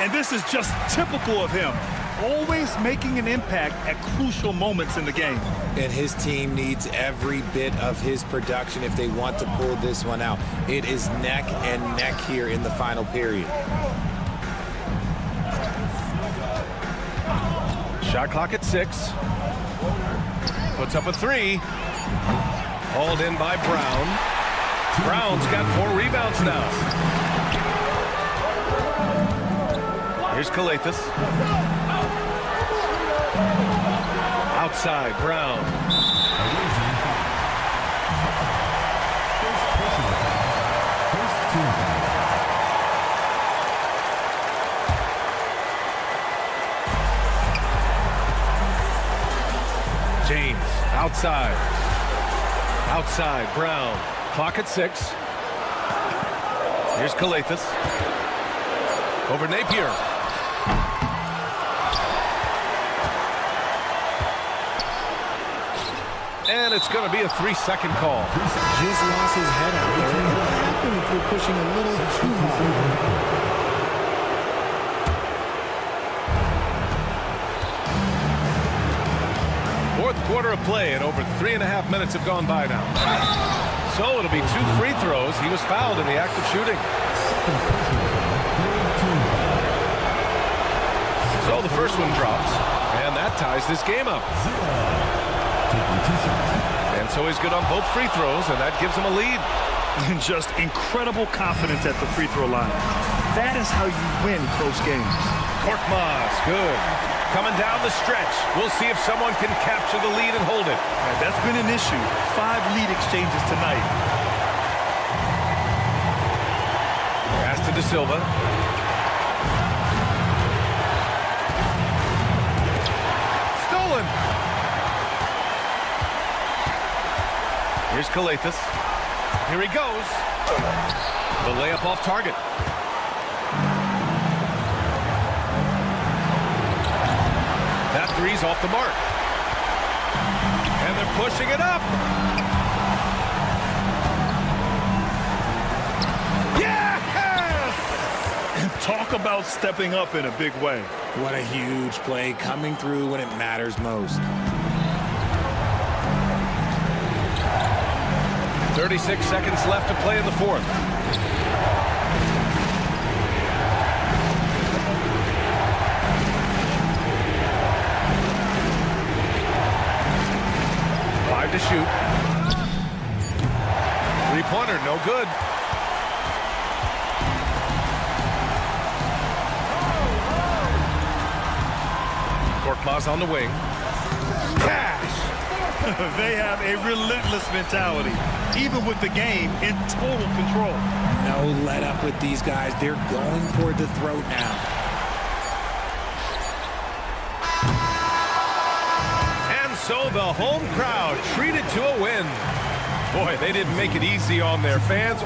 And this is just typical of him. Always making an impact at crucial moments in the game. And his team needs every bit of his production if they want to pull this one out. It is neck and neck here in the final period. Shot clock at 6. Puts up a 3. Hauled in by Brown. Brown's got 4 rebounds now. Here's Krilexxx. Outside, Brown. James, outside. Outside, Brown. Clock at 6. Here's Krilexxx. Over Napier. And it's going to be a 3-second call. Just lost his head out there. It'll happen if you're pushing a little too hard. Fourth quarter of play, and over 3.5 minutes have gone by now. So it'll be 2 free throws. He was fouled in the act of shooting. So the first one drops, and that ties this game up. And so he's good on both free throws, and that gives him a lead. And just incredible confidence at the free throw line. That is how you win close games. Korkmaz, good. Coming down the stretch. We'll see if someone can capture the lead and hold it. That's been an issue. 5 lead exchanges tonight. Pass to De Silva. Stolen. Here's Krilexxx. Here he goes. The layup off target. That three's off the mark. And they're pushing it up. Yes! Talk about stepping up in a big way. What a huge play, coming through when it matters most. 36 seconds left to play in the fourth. To shoot. Three-pointer, no good. Korkmaz on the wing. Cash! They have a relentless mentality, even with the game in total control. No let up with these guys. They're going for the throat now. so the home crowd treated to a win. Boy, they didn't make it easy on their fans.